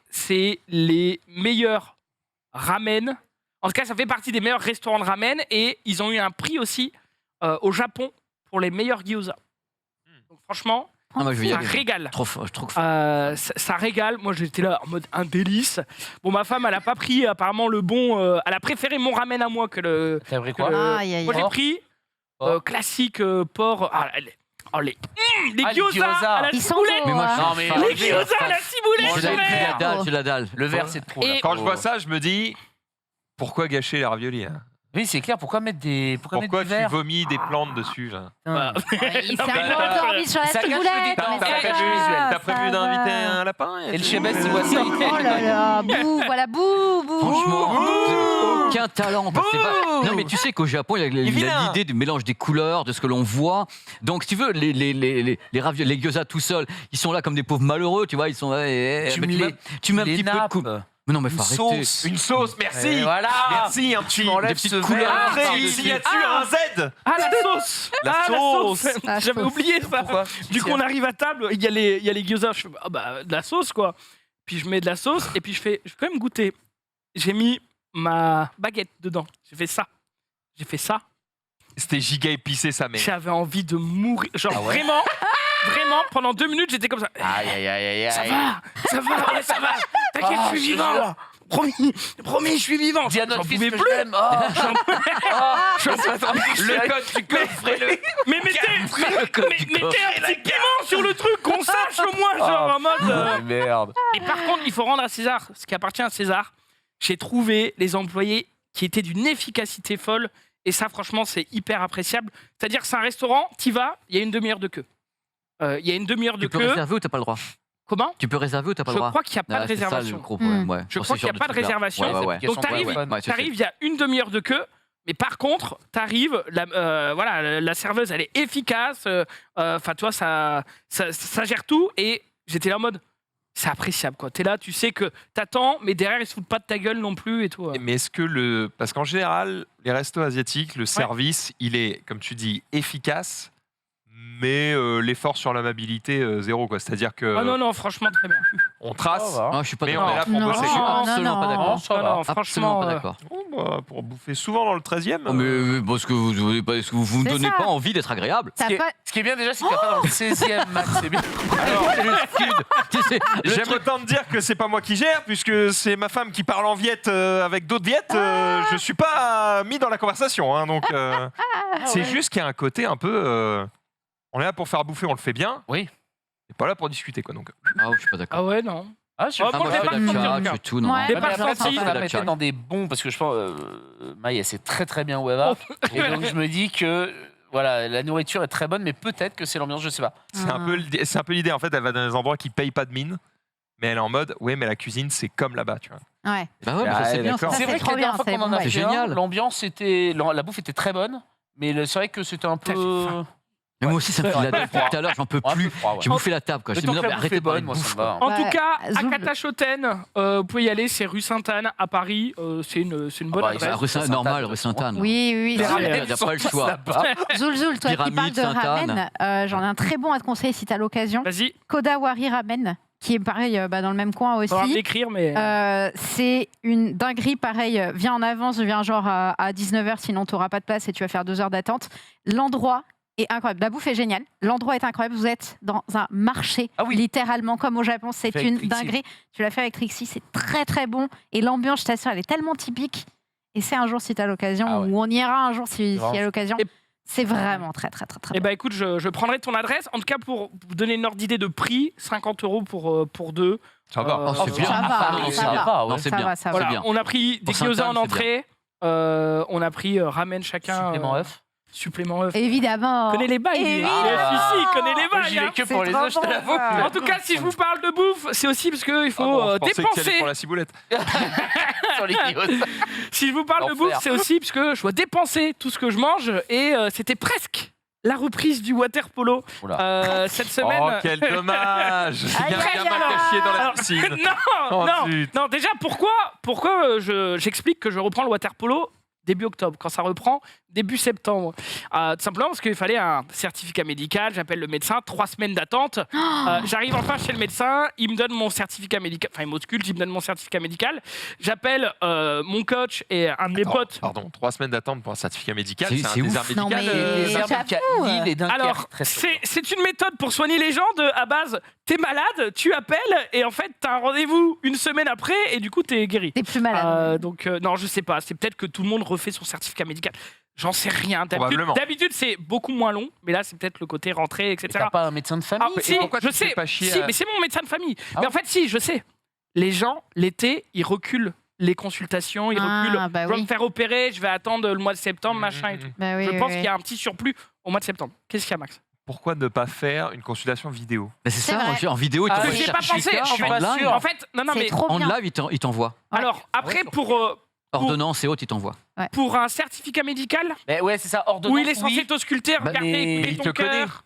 S5: c'est les meilleurs ramen. En tout cas, ça fait partie des meilleurs restaurants de ramen. Et ils ont eu un prix aussi au Japon pour les meilleurs gyoza. Donc franchement,
S6: Ah, moi, je vais y
S5: ça
S6: aller.
S5: régale.
S6: Trop fort, je trouve.
S5: Ça régale. Moi, j'étais là en mode un délice. Bon, ma femme, elle a pas pris apparemment le bon. Elle a préféré mon ramen à moi que le.
S3: T'as pris
S5: que
S3: quoi
S5: le-
S4: Aïe, aïe,
S5: Moi, j'ai
S3: Porc.
S5: pris
S3: Porc.
S5: classique porc. Les
S3: les
S5: gyoza
S3: gyoza.
S5: à la
S4: Ils sont
S5: ciboulette.
S4: beaux,
S6: Mais moi, je
S4: hein.
S3: Non, mais
S6: fan.
S5: Les gyoza à la ciboulette.
S6: J'ai
S3: J'ai
S5: frère.
S3: la
S6: j'ai la dalle.
S3: Le verre, c'est trop.
S5: Et-
S3: là.
S2: Quand je vois ça, je me dis pourquoi gâcher les raviolis hein
S3: Oui, c'est clair. Pourquoi mettre du
S2: Pourquoi tu
S3: verre
S2: vomis des plantes dessus là
S5: Bah,
S4: Il
S5: non,
S4: s'est
S5: mais-
S4: un peu endormi sur la
S3: Ça gâche le
S4: ciboulette.
S3: décor.
S4: mais
S3: T'as
S4: ça
S3: prévu-
S4: va,
S2: T'as prévu
S4: ça
S2: d'inviter
S4: va.
S2: un lapin
S3: Et le chébès, tu vois ça.
S4: Oh là là, bouh, voilà, bouh, bouh.
S6: Franchement,
S2: Bouh.
S6: aucun talent. Parce que c'est pas- Non, mais tu sais qu'au Japon, il y a
S2: vilain.
S6: l'idée du mélange des couleurs, de ce que l'on voit. Donc, si tu veux, les raviolis, les gyoza tout seuls, ils sont là comme des pauvres malheureux, tu vois. Ils sont là.
S3: Tu
S6: mais
S3: mets
S6: tu mets un
S3: les
S6: petit peu de
S3: nappes,
S6: coupe. Mais non, mais
S3: une
S6: faut arrêter.
S3: sauce.
S2: Une sauce, merci
S3: Et voilà.
S2: Merci, un petit
S3: m'enlèves
S6: des petites
S3: ce
S6: couleurs.
S3: verre.
S2: Après,
S3: par-dessus.
S2: il y a dessus un Z
S5: Ah, la sauce.
S2: La
S5: Ah,
S2: sauce.
S4: La
S5: J'avais
S4: sauce.
S5: oublié ça.
S3: Pourquoi
S5: Du coup, on arrive à table, il y a les gyoza, je fais de la sauce quoi. Puis je mets de la sauce et puis je vais quand même goûter. J'ai mis ma baguette dedans. J'ai fait ça.
S2: C'était giga épicé sa mère.
S5: J'avais envie de mourir. Genre
S3: Ah ouais
S5: vraiment, pendant 2 minutes, j'étais comme ça.
S3: Aïe, aïe, aïe, aïe.
S5: Ça va, ouais, ça va. T'inquiète,
S3: Ah,
S5: je suis
S3: je te
S5: vivant.
S3: jure.
S5: Promis, je suis vivant.
S3: Dis à
S5: J'en
S3: notre fils
S5: pouvais
S3: que
S5: plus.
S3: je l'aime.
S2: Le code du coffre
S5: Mais mettez un petit piment sur le truc, qu'on sache au moins, genre en mode.
S3: Merde.
S5: Et par contre, il faut rendre à César ce qui appartient à César. J'ai trouvé les employés qui étaient d'une efficacité folle. Et ça, franchement, c'est hyper appréciable. C'est-à-dire que c'est un restaurant, t'y vas, il y a une demi-heure de queue. Il y a une demi-heure de
S6: Tu peux
S5: queue.
S6: réserver ou t'as pas le droit?
S5: Comment?
S6: Tu peux réserver ou t'as pas
S5: Je
S6: le droit?
S5: crois qu'il n'y a pas
S6: Ah,
S5: de
S6: c'est ça,
S5: réservation.
S6: le gros problème, ouais.
S5: Je
S6: Pour
S5: crois
S6: ces
S5: qu'il n'y a
S6: genres
S5: pas de
S6: trucs-là.
S5: réservation.
S6: Ouais, ouais, ouais.
S5: Donc t'arrives,
S6: je sais.
S5: il y a une demi-heure de queue. Mais par contre, t'arrives, la serveuse, elle est efficace. Enfin, toi, ça gère tout. Et j'étais là en mode, c'est appréciable, quoi. T'es là, tu sais que t'attends, mais derrière, ils se foutent pas de ta gueule non plus et tout.
S2: Mais est-ce que parce qu'en général, les restos asiatiques, le service, il est, comme tu dis, efficace, mais l'effort sur l'amabilité, zéro, quoi. C'est-à-dire que
S5: Ah non, franchement, très bien.
S2: on trace,
S6: Ah, je suis pas
S2: mais
S6: d'accord.
S2: on est là pour
S4: Non.
S2: bosser.
S6: Je suis
S4: Non,
S6: absolument
S4: non,
S6: pas
S4: non.
S6: d'accord.
S3: ça va.
S5: Non,
S6: Absolument
S5: franchement,
S6: pas d'accord.
S2: Oh, bah, pour bouffer souvent dans le 13e.
S6: Oh, mais parce que vous me
S4: C'est
S6: donnez
S4: ça.
S6: pas envie d'être agréable.
S4: T'as pas-
S3: Ce qui est bien déjà, c'est qu'il n'y a pas dans le 16e, Max. C'est bien.
S6: C'est le sud. Tu sais, le
S2: J'aime
S6: truc-
S2: autant te dire que c'est pas moi qui gère, puisque c'est ma femme qui parle en viette avec d'autres viettes. Je suis pas mis dans la conversation, hein, donc c'est juste qu'il y a un côté un peu. On est là pour faire bouffer, on le fait bien.
S3: Oui.
S2: On n'est pas là pour discuter, quoi. Donc.
S6: Ah, je suis pas d'accord.
S5: Ah ouais, non.
S3: Ah, je
S5: Ah,
S6: Ah,
S5: moi,
S6: moi,
S5: j'ai
S6: je
S5: pas
S6: fais
S5: ressenti, en
S6: la
S5: tout cas.
S6: chat, tout, non.
S4: Ouais.
S5: J'ai
S3: Ouais,
S5: pas
S3: mais après,
S5: ressenti.
S3: si on la
S6: La
S3: mettait
S6: chat.
S3: dans des bons, parce que je pense, Maï, elle sait très très bien où elle va. Et donc je me dis que voilà, la nourriture est très bonne, mais peut-être que c'est l'ambiance, je sais pas.
S2: C'est un peu l'idée. En fait, elle va dans des endroits qui payent pas de mine, mais elle est en mode, ouais, mais la cuisine, c'est comme là-bas, tu vois.
S4: Ouais.
S6: Bah ouais, mais ça,
S2: Ah,
S6: c'est bien.
S2: d'accord.
S6: ça.
S3: C'est
S4: c'est
S3: vrai que
S4: trop
S3: la dernière
S4: bien,
S3: fois
S4: c'est
S3: qu'on en
S4: bon.
S3: a
S6: C'est
S3: fait un,
S6: génial.
S3: l'ambiance était, la bouffe était très bonne, mais c'est vrai que c'était un peu.
S5: Putain, j'ai faim.
S6: Mais moi aussi, ça me fait
S3: Ouais,
S6: la dalle.
S3: froid.
S6: Tout à l'heure, j'en peux
S3: Un peu
S6: plus.
S3: froid, ouais.
S6: J'ai bouffé la table, quoi.
S3: Mais
S6: Je
S3: tant
S6: me
S3: que
S6: dis,
S3: la
S6: non, mais
S3: bouffe est
S6: arrêtez de parler
S3: bonne,
S6: de
S3: moi ça
S6: bouffe.
S3: me va.
S5: En
S4: Bah,
S5: tout cas, à
S4: Zoul-
S5: Katachoten, vous pouvez y aller, c'est rue Sainte-Anne à Paris. C'est une bonne
S3: bah,
S5: adresse.
S6: Rue Sainte- normal, rue Sainte-Anne.
S4: Oui, oui,
S6: T'as
S4: oui.
S6: pas le choix.
S4: Zoul, toi qui
S6: Pyramide,
S4: parles de
S6: Sainte-Anne.
S4: ramen, j'en ai un très bon à te conseiller si t'as l'occasion.
S5: Vas-y,
S4: Kodawari Ramen, qui est pareil dans le même coin
S5: on va me
S4: aussi.
S5: l'écrire, mais.
S4: C'est une dinguerie, pareil. Viens en avance, viens genre à 19h, sinon tu n'auras pas de place et tu vas faire 2 heures d'attente. L'endroit est incroyable. La bouffe est géniale. L'endroit est incroyable. Vous êtes dans un marché,
S3: Ah oui.
S4: littéralement, comme au Japon. C'est
S3: Fait avec
S4: une
S3: Trixie.
S4: dinguerie. Tu l'as fait avec Trixie, c'est très très bon. Et l'ambiance, je t'assure, elle est tellement typique. Et c'est un jour si tu as l'occasion,
S3: Ah ouais.
S4: ou on ira un jour si
S3: Vraiment.
S4: y a l'occasion.
S5: Et-
S4: C'est vraiment très très très très
S5: Eh
S4: bon.
S5: ben écoute, je prendrai ton adresse. En tout cas, pour vous donner une ordre d'idée de prix, 50 € pour deux.
S2: Ça va.
S6: Oh, c'est bien.
S4: Ça va,
S6: Ah, non,
S4: ça va.
S6: Non, c'est
S4: Ça
S6: bien.
S4: va, ça va.
S5: Voilà,
S6: bien.
S5: on a pris des
S6: Pour
S5: gyoza en
S6: Sainte-Anne, c'est
S5: entrée. On a pris ramen chacun.
S3: Supplément œuf.
S5: Supplément œuf.
S4: Évidemment.
S5: Connais les bails, lui.
S4: Évidemment.
S5: Ici, connais les
S3: Moi, j'y
S5: bails.
S3: vais
S5: hein.
S3: que pour
S4: C'est
S3: les
S4: trop
S3: œufs, je te
S4: bon,
S3: l'avoue.
S4: ça.
S5: En tout cas, si je vous parle de bouffe, c'est aussi parce qu'il faut
S2: Je pensais que tu allais
S5: dépenser.
S2: pour la ciboulette.
S3: Sur les gyoza.
S5: Si je vous parle de
S3: L'enfer.
S5: bouffe, c'est aussi parce que je dois dépenser tout ce que je mange et c'était presque la reprise du water polo cette semaine.
S2: Oh, quel dommage. Il y a un
S4: Aïe,
S2: gamin
S4: aïe,
S2: caché dans la
S5: Alors,
S2: piscine.
S5: non,
S2: Oh,
S5: non,
S2: zut.
S5: non. Déjà, pourquoi j'explique que je reprends le water polo? début octobre. Quand ça reprend, début septembre. Tout simplement parce qu'il fallait un certificat médical. J'appelle le médecin, 3 semaines d'attente. J'arrive enfin chez le médecin, il me donne mon certificat médical. Enfin, il m'ausculte, il me donne mon certificat médical. J'appelle mon coach et un de mes potes.
S2: Pardon, 3 semaines d'attente pour un certificat médical,
S6: C'est
S2: c'est un
S6: ouf.
S2: désert
S4: Non,
S2: médical.
S4: mais-
S3: Les
S4: j'avoue.
S3: arbres Lille et Dunkerque,
S5: Alors,
S3: très souvent.
S5: c'est une méthode pour soigner les gens à base, t'es malade, tu appelles et en fait, t'as un rendez-vous une semaine après et du coup, t'es guéri.
S4: T'es plus malade.
S5: Donc, non, je sais pas. C'est peut-être que tout le monde refait son certificat médical. J'en sais rien.
S2: Probablement.
S5: D'habitude, c'est beaucoup moins long, mais là, c'est peut-être le côté rentrée,
S3: Mais
S5: etc.
S3: t'as pas un médecin de famille
S5: Ah, si,
S2: pourquoi
S5: je
S2: tu te fais
S5: sais.
S2: pas chier
S5: Si,
S2: à-
S5: mais c'est mon médecin de famille.
S3: Ah
S5: mais
S3: ouais.
S5: en fait, si, je sais. Les gens, l'été, ils reculent les consultations, ils reculent.
S4: Bah
S5: Je vais
S4: oui.
S5: me faire opérer, je vais attendre le mois de septembre, machin et tout.
S4: Bah oui,
S5: Je
S4: oui,
S5: pense
S4: oui.
S5: qu'il y a un petit surplus au mois de septembre. Qu'est-ce qu'il y a, Max?
S2: Pourquoi ne pas faire une consultation vidéo?
S6: Bah, c'est
S4: C'est
S6: ça,
S4: vrai.
S6: en vidéo, ils
S3: Ah,
S6: t'envoient
S5: J'y ai
S6: le
S5: pas pensé,
S6: certificat
S5: je suis
S3: pas
S6: online.
S3: sûr.
S5: En fait, non,
S4: C'est
S5: mais
S4: trop
S6: En
S4: bien.
S6: live, ils t'envoient.
S5: alors après,
S6: Ordonnance et autres, ils t'envoient.
S5: pour un certificat médical
S3: Ouais, c'est ça, ordonnance.
S5: où il est censé
S3: oui.
S5: t'ausculter,
S3: Bah,
S5: regarder,
S3: mais
S5: écouter
S2: il
S5: ton
S2: te connaît.
S5: cœur.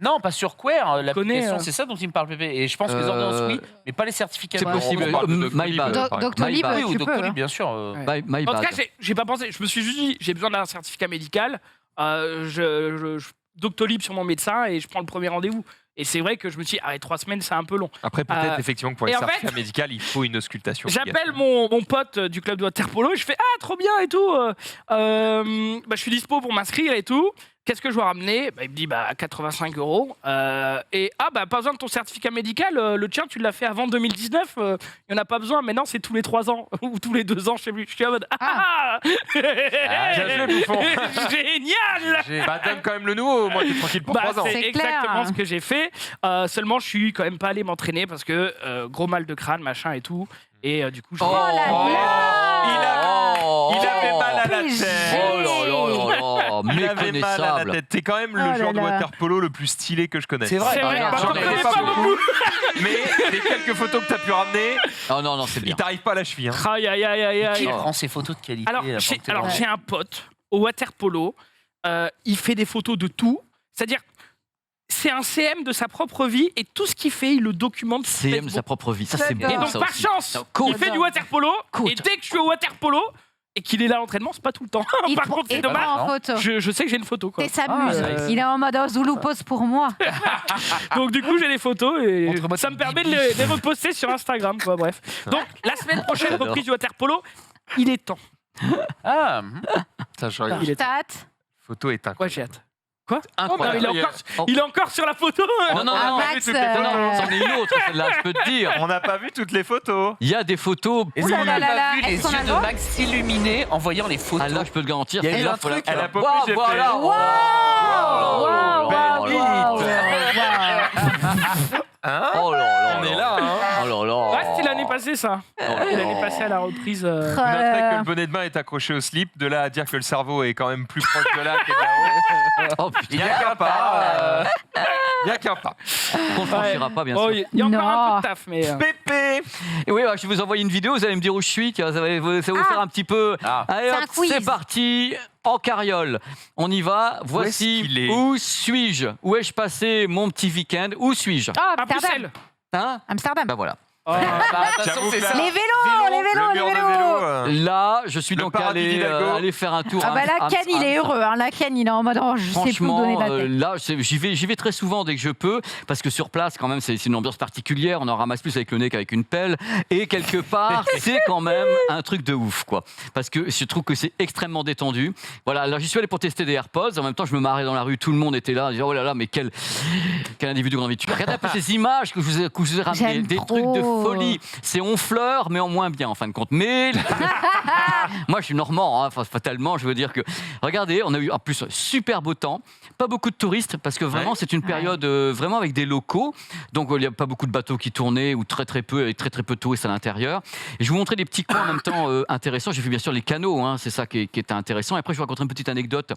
S3: Non, pas sur Quare, l'application,
S5: Connais,
S3: c'est ça dont il me parle, Pépé. Et je pense que les ordonnances, oui, mais pas les certificats.
S6: C'est
S3: Ouais.
S6: possible.
S2: On parle de
S6: My
S2: Doctolib,
S6: bad.
S2: par exemple.
S4: Doctolib,
S6: My
S3: Oui, ou
S4: tu peux.
S3: Doctolib,
S4: hein.
S3: bien sûr.
S5: Ouais.
S6: My
S5: En tout
S6: bad.
S5: cas, j'ai pas pensé. Je me suis juste dit, j'ai besoin d'un certificat médical. Je Doctolib sur mon médecin et je prends le premier rendez-vous. Et c'est vrai que je me suis dit, 3 semaines, c'est un peu long.
S2: Après, peut-être effectivement que pour les
S5: et en fait,
S2: certificats médicaux, il faut une auscultation.
S5: J'appelle mon pote du club de water polo et je fais trop bien et tout. Je suis dispo pour m'inscrire et tout. Qu'est-ce que je dois ramener? Il me dit 85 €. Et pas besoin de ton certificat médical. Le tien, tu l'as fait avant 2019. Il n'y en a pas besoin. Maintenant, c'est tous les 3 ans ou tous les 2 ans. Je sais plus. Je suis en mode
S2: Bien joué, bouffon.
S5: Génial.
S2: Bah, donne quand même le nouveau, moi, t'es tranquille pour 3 ans.
S5: C'est
S4: C'est
S5: exactement
S4: clair.
S5: ce que j'ai fait. Seulement, je suis quand même pas allé m'entraîner parce que gros mal de crâne, machin et tout. Et du coup, je
S4: Oh là là.
S2: Il avait mal à la
S4: PG.
S2: tête.
S6: Oh là là là,
S2: Il avait mal à la
S6: méconnaissable.
S2: tête. T'es quand même
S4: Oh là
S2: le joueur de
S4: là.
S2: water polo le plus stylé que je connaisse.
S3: C'est vrai.
S5: C'est vrai,
S6: regarde,
S5: bah,
S6: j'en
S5: t'en
S6: ai
S5: connais
S2: pas
S5: pas
S2: beaucoup.
S5: beaucoup.
S2: Mais les quelques photos que t'as pu ramener,
S6: Oh non, non, c'est
S2: il
S6: bien.
S2: t'arrive pas à la cheville. Hein.
S5: Aïe, aïe, aïe, aïe,
S3: Qui
S5: aïe.
S3: prend ses photos de qualité
S5: Alors, j'ai un pote au water polo. Il fait des photos de tout. C'est-à-dire, c'est un CM de sa propre vie et tout ce qu'il fait, il le documente. sur
S6: CM de
S5: Facebook.
S6: sa propre vie. Ça, c'est
S4: J'adore.
S5: Et
S6: bon,
S5: donc,
S6: ça
S5: par
S6: aussi.
S5: chance,
S6: Non, coach.
S5: il fait du water polo.
S6: Coach.
S5: Et dès que je suis au water polo et qu'il est là à l'entraînement, c'est pas tout le temps.
S4: Il
S5: Par
S4: te
S5: contre, c'est
S4: il te
S5: dommage.
S4: prend en photo.
S5: Je sais que j'ai une photo. Quoi.
S4: Et s'amuse.
S5: Ah,
S4: Il est en mode Zulu pose pour moi.
S5: Donc du coup j'ai les photos et
S3: Montre-moi
S5: ça
S3: ton
S5: me permet de les reposter sur Instagram quoi, bref. Donc la semaine prochaine
S6: J'adore.
S5: reprise du water polo, il est temps.
S3: Ah,
S2: Ça, je regarde.
S5: Il est temps.
S4: Stat.
S2: Photo est
S5: Quoi j'ai hâte. Quoi
S6: Incroyable.
S5: Oh, non, il est encore sur la photo.
S6: Non, non,
S4: Ah,
S6: non,
S4: Max,
S6: non, non, c'en est une autre, celle-là, je peux te dire.
S2: On n'a pas vu toutes les photos.
S6: Il y a des photos.
S3: est-ce
S4: Ouh là
S3: qu'on
S4: là
S3: a
S4: là
S3: pas
S4: là,
S3: vu les
S4: est-ce qu'on a
S3: yeux
S4: le
S3: de
S4: droit
S3: Max s'illuminer en voyant les photos?
S6: Ah là, je peux te garantir.
S3: Il y a eu
S6: celle-là,
S3: un
S6: faut la-
S3: truc,
S2: Elle a pas pu,
S6: Waouh,
S2: j'ai
S6: voilà.
S2: fait.
S6: Waouh,
S4: Waouh,
S6: waouh,
S2: belle
S6: waouh,
S2: bite. Hein
S6: Oh là là.
S2: On est là, hein.
S6: Oh là là.
S5: Ouais, c'était l'année passée ça. C'était l'année passée à la reprise.
S2: On noterait que le bonnet de bain est accroché au slip. De là à dire que le cerveau est quand même plus proche de là que de là-haut.
S6: Oh
S2: Il
S6: putain,
S2: n'y a qu'un pas. Il n'y a qu'un pas.
S6: on ne franchira pas, bien
S5: Oh,
S6: sûr.
S5: il y a encore un
S4: Non.
S5: peu de taf mais.
S2: Pépé.
S6: Et oui, je vais vous envoyer une vidéo, vous allez me dire où je suis, ça va vous faire un petit peu.
S3: Ah.
S6: Allez,
S4: C'est
S6: hop,
S4: un quiz.
S6: c'est parti, en carriole. On y va, voici
S2: qu'il est
S6: où suis-je? Où ai-je passé mon petit week-end? Où suis-je?
S4: Oh,
S5: À
S4: Amsterdam.
S5: Bruxelles.
S6: Hein?
S4: Amsterdam.
S6: Bah voilà.
S5: Oh,
S2: J'avoue
S3: c'est
S2: que
S3: ça.
S2: là,
S4: Les vélos, les vélos,
S2: le
S4: les
S2: mur de
S4: vélos.
S2: vélo.
S6: Là, je suis
S2: Le
S6: donc
S2: paradis
S6: allé,
S2: d'Hidalgo.
S6: aller faire un tour.
S4: Ah bah là,
S6: à
S4: Ken, il est
S6: Amsterdam.
S4: heureux. Hein. Là, Ken, il est en mode je sais plus où donner
S6: Franchement,
S4: de la tête.
S6: là, j'y vais très souvent dès que je peux, parce que sur place, quand même, c'est une ambiance particulière. On en ramasse plus avec le nez qu'avec une pelle. Et quelque part, c'est quand même un truc de ouf, quoi. Parce que je trouve que c'est extrêmement détendu. Voilà, alors j'y suis allé pour tester des AirPods. En même temps, je me marrais dans la rue. Tout le monde était là. Je disais, oh là là, mais quel individu grand vécu. Regardez un peu ces images que je vous ai ramenées.
S4: J'aime
S6: Des
S4: trop.
S6: trucs de folie. C'est onfleur, mais en moins bien, en fin de compte. Mais moi, je suis normand, hein, fatalement. Je veux dire que, regardez, on a eu en plus super beau temps. Pas beaucoup de touristes, parce que vraiment,
S2: Ouais.
S6: c'est une période vraiment avec des locaux. Donc, il n'y a pas beaucoup de bateaux qui tournaient, ou très peu, avec très peu de touristes à l'intérieur. Et je vais vous montrer des petits coins en même temps intéressants. J'ai vu bien sûr les canaux, hein, c'est ça qui était intéressant. Et après, je vais vous raconter une petite anecdote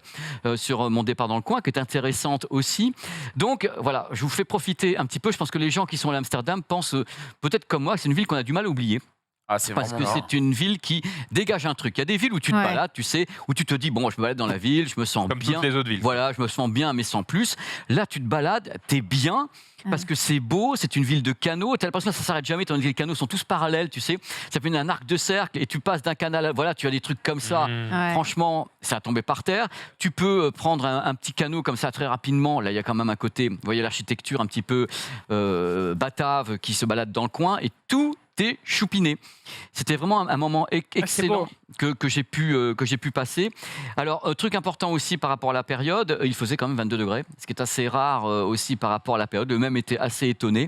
S6: sur mon départ dans le coin, qui est intéressante aussi. Donc, voilà, je vous fais profiter un petit peu. Je pense que les gens qui sont à Amsterdam pensent, peut-être comme moi, que c'est une ville qu'on a du mal à oublier.
S3: Ah, c'est
S6: Parce
S3: vraiment
S6: que
S3: marrant.
S6: c'est une ville qui dégage un truc. Il y a des villes où tu te
S4: Ouais.
S6: balades, tu sais, où tu te dis, bon, je me balade dans la ville, je me sens
S2: Comme
S6: bien.
S2: toutes les autres villes.
S6: Voilà, je me sens bien, mais sans plus. Là, tu te balades, t'es bien, parce que c'est beau, c'est une ville de canaux. T'as l'impression que ça s'arrête jamais, tandis que les canaux sont tous parallèles, tu sais. Ça fait un arc de cercle et tu passes d'un canal à... Voilà, tu as des trucs comme ça.
S2: Mmh.
S4: Ouais.
S6: Franchement, ça a tombé par terre. Tu peux prendre un petit canot comme ça très rapidement. Là, il y a quand même un côté, vous voyez l'architecture un petit peu batave qui se balade dans le coin et tout est choupiné. C'était vraiment un moment excellent que j'ai pu passer. Alors, truc important aussi par rapport à la période, il faisait quand même 22 degrés, ce qui est assez rare aussi par rapport à la période. Eux-mêmes étaient assez étonnés.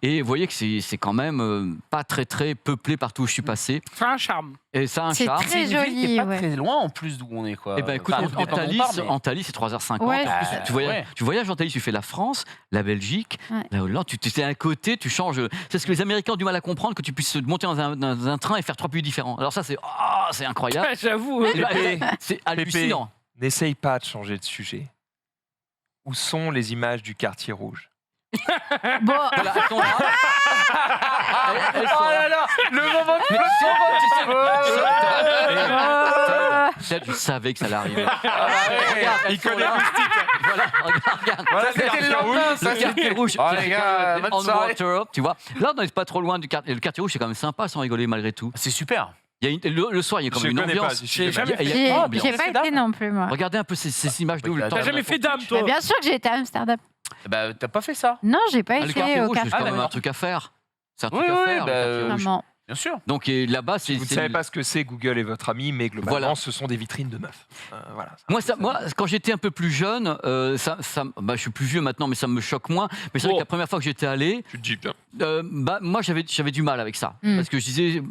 S6: Et vous voyez que c'est quand même pas très très peuplé partout où je suis passé.
S5: C'est un charme.
S6: Et ça a un
S4: C'est
S6: charme.
S4: très
S3: C'est une ville qui est
S4: joli,
S3: pas
S4: ouais.
S3: très loin en plus d'où on est, quoi.
S6: Eh ben écoute,
S3: Enfin,
S6: en
S3: dépend d'où on
S6: Thalys,
S3: part, mais-
S6: en Thalys, c'est 3h50.
S4: Ouais,
S6: En plus,
S3: c'est ça.
S6: tu voyages en Thalys, tu fais la France, la Belgique,
S4: Ouais.
S6: la Hollande, tu es à un côté, tu changes. C'est ce que les Américains ont du mal à comprendre, que tu puisses monter dans un train et faire 3 pays différents. Alors ça, c'est incroyable.
S5: Ouais, j'avoue.
S6: Et bah, c'est hallucinant.
S2: N'essaye pas de changer de sujet. Où sont les images du quartier rouge?
S4: Bon,
S6: Voilà, elles sont là. Elles sont
S3: Oh
S6: là.
S3: là là, le moment de
S6: Mais tu sais, je savais que ça allait arriver. Regarde, elles sont là. Voilà, regarde.
S2: Voilà,
S3: c'était
S2: quartier
S3: le
S2: rouge.
S3: lendemain, ça,
S6: Le quartier rouge,
S3: Oh,
S6: c'est
S3: les gars, bonne
S6: on
S3: soirée.
S6: water, tu vois. Là, on n'est pas trop loin du quartier. Le quartier rouge, c'est quand même sympa, sans rigoler malgré tout.
S3: C'est super.
S6: Il y a le soir, il y a quand
S2: Je
S6: même une
S2: connais pas,
S6: ambiance.
S2: je sais
S5: jamais
S6: Il y a
S4: j'ai
S6: une ambiance.
S4: j'ai pas été non plus, moi.
S6: Regardez un peu ces images d'où le temps.
S5: T'as jamais fait d'âme, toi.
S4: Mais bien sûr que j'ai été à Amsterdam.
S3: Bah, t'as pas fait ça.
S4: Non, j'ai pas
S6: Ah, le
S4: été
S6: quartier
S4: au
S6: rouge, c'est
S4: quartier
S6: quand même
S3: d'accord.
S6: un truc à faire. C'est un
S3: Oui,
S6: truc à
S3: oui,
S6: faire,
S3: bah,
S6: le quartier rouge.
S4: Vraiment.
S3: Bien sûr.
S6: Donc là-bas, c'est...
S2: Vous ne savez pas ce que c'est, Google est votre ami, mais globalement,
S6: Voilà.
S2: ce sont des vitrines de meufs. Voilà.
S6: Moi, quand j'étais un peu plus jeune, je suis plus vieux maintenant, mais ça me choque moins. Mais c'est vrai
S5: Oh.
S6: que la première fois que j'étais allé,
S2: Tu te dis bien.
S6: moi, j'avais du mal avec ça.
S4: Mm.
S6: Parce que je disais,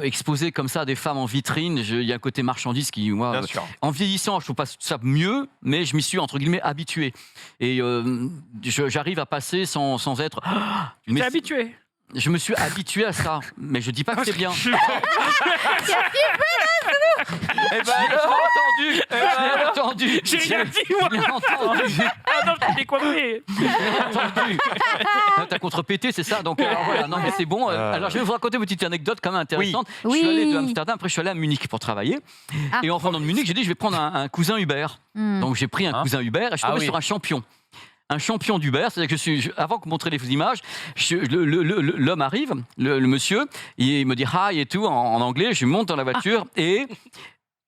S6: exposer comme ça des femmes en vitrine, il y a un côté marchandise qui, moi,
S2: Bien sûr.
S6: en vieillissant, je trouve pas ça mieux, mais je m'y suis, entre guillemets, habitué. Et j'arrive à passer sans être...
S5: T'es habitué.
S6: Je me suis habitué à ça, mais je dis pas que c'est bien.
S3: Eh ben,
S6: Je l'ai entendu.
S5: J'ai rien dit, moi.
S6: Je l'ai entendu.
S5: Ah non, je t'ai compris.
S6: Je l'ai entendu. T'as contrepété, c'est ça. Donc voilà, non mais c'est bon. Alors je vais vous raconter une petite anecdote quand même intéressante. Je suis
S4: Oui.
S6: allé de Amsterdam, après je suis allé à Munich pour travailler.
S4: Ah.
S6: Et en rentrant de Munich, j'ai dit je vais prendre un cousin Uber.
S4: Hmm.
S6: Donc j'ai pris un
S3: Hein
S6: cousin Uber et je suis
S3: Ah
S6: tombé
S3: oui.
S6: sur un champion. Un champion d'Uber, c'est-à-dire que avant de montrer les images, l'homme arrive, le monsieur, il me dit hi et tout en anglais, je monte dans la voiture et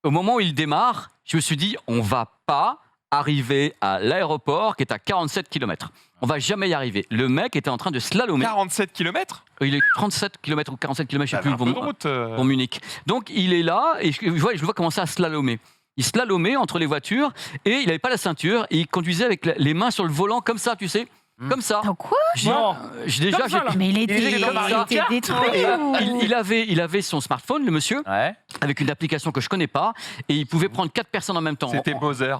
S6: au moment où il démarre, je me suis dit on va pas arriver à l'aéroport qui est à 47 km. On va jamais y arriver. Le mec était en train de slalomer.
S2: 47 km?
S6: Il est 37 km ou 47 km, je sais plus,
S2: un peu de route.
S6: pour Munich. Donc il est là et je le vois commencer à slalomer. Il slalomait entre les voitures et il n'avait pas la ceinture et il conduisait avec les mains sur le volant comme ça, tu sais, comme ça.
S4: Attends, quoi
S5: Non.
S6: Déjà,
S5: Comme ça, là.
S4: Mais il
S3: était
S4: était,
S3: comme Mario
S4: il était
S3: Kart.
S4: détruit.
S6: et
S4: ou-
S6: il avait son smartphone, le monsieur,
S3: Ouais.
S6: avec une application que je connais pas, et il pouvait prendre 4 personnes en même temps.
S2: C'était Bowser.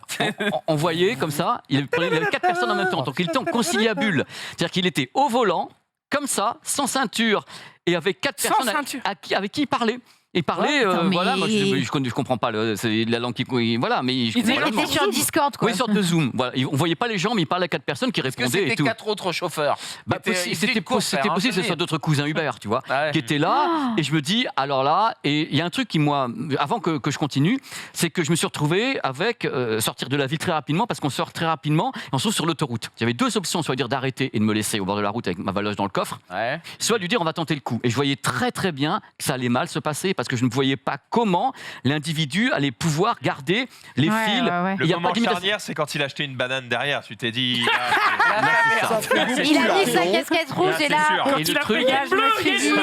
S6: On voyait comme ça, il avait 4 personnes en même temps, donc il était en conciliabule. C'est-à-dire qu'il était au volant, comme ça, sans ceinture, et avec 4
S5: Sans
S6: personnes
S5: ceinture.
S6: avec qui il parlait. Et parlait,
S4: Attends, mais-
S6: voilà, moi je comprends pas, c'est la langue qui. Voilà, mais je
S5: Il
S4: Mais
S6: voilà,
S4: il était sur Discord, quoi.
S6: oui, une sorte de Zoom. Voilà. On voyait pas les gens, mais il parlait à 4 personnes qui
S3: Est-ce que
S6: répondaient et
S3: c'était
S6: tout.
S3: 4 autres chauffeurs
S6: Bah,
S3: C'était- ils faisaient une course,
S6: c'était
S3: hein,
S6: possible que ce
S3: tenez.
S6: soit d'autres cousins Uber, tu vois,
S3: Ouais.
S6: qui étaient là. Et je me dis, alors là, et il y a un truc qui, moi, avant que je continue, c'est que je me suis retrouvé avec sortir de la ville très rapidement, parce qu'on sort très rapidement, et on se trouve sur l'autoroute. J'avais 2 options, soit dire d'arrêter et de me laisser au bord de la route avec ma valoche dans le coffre,
S3: Ouais.
S6: soit de lui dire on va tenter le coup. Et je voyais très très bien que ça allait mal se passer, parce que je ne voyais pas comment l'individu allait pouvoir garder les
S4: Ouais,
S6: fils.
S4: ouais, ouais.
S2: Le
S6: Il y a
S2: moment
S6: pas d'imitation.
S2: charnière, c'est quand il a acheté une banane derrière. Tu t'es dit.
S4: Il a mis sa casquette rouge
S2: Là,
S4: et
S2: c'est
S4: là.
S2: sûr.
S6: Et
S5: Il
S6: le
S5: a
S6: truc,
S5: fait
S4: Là, je me suis dit.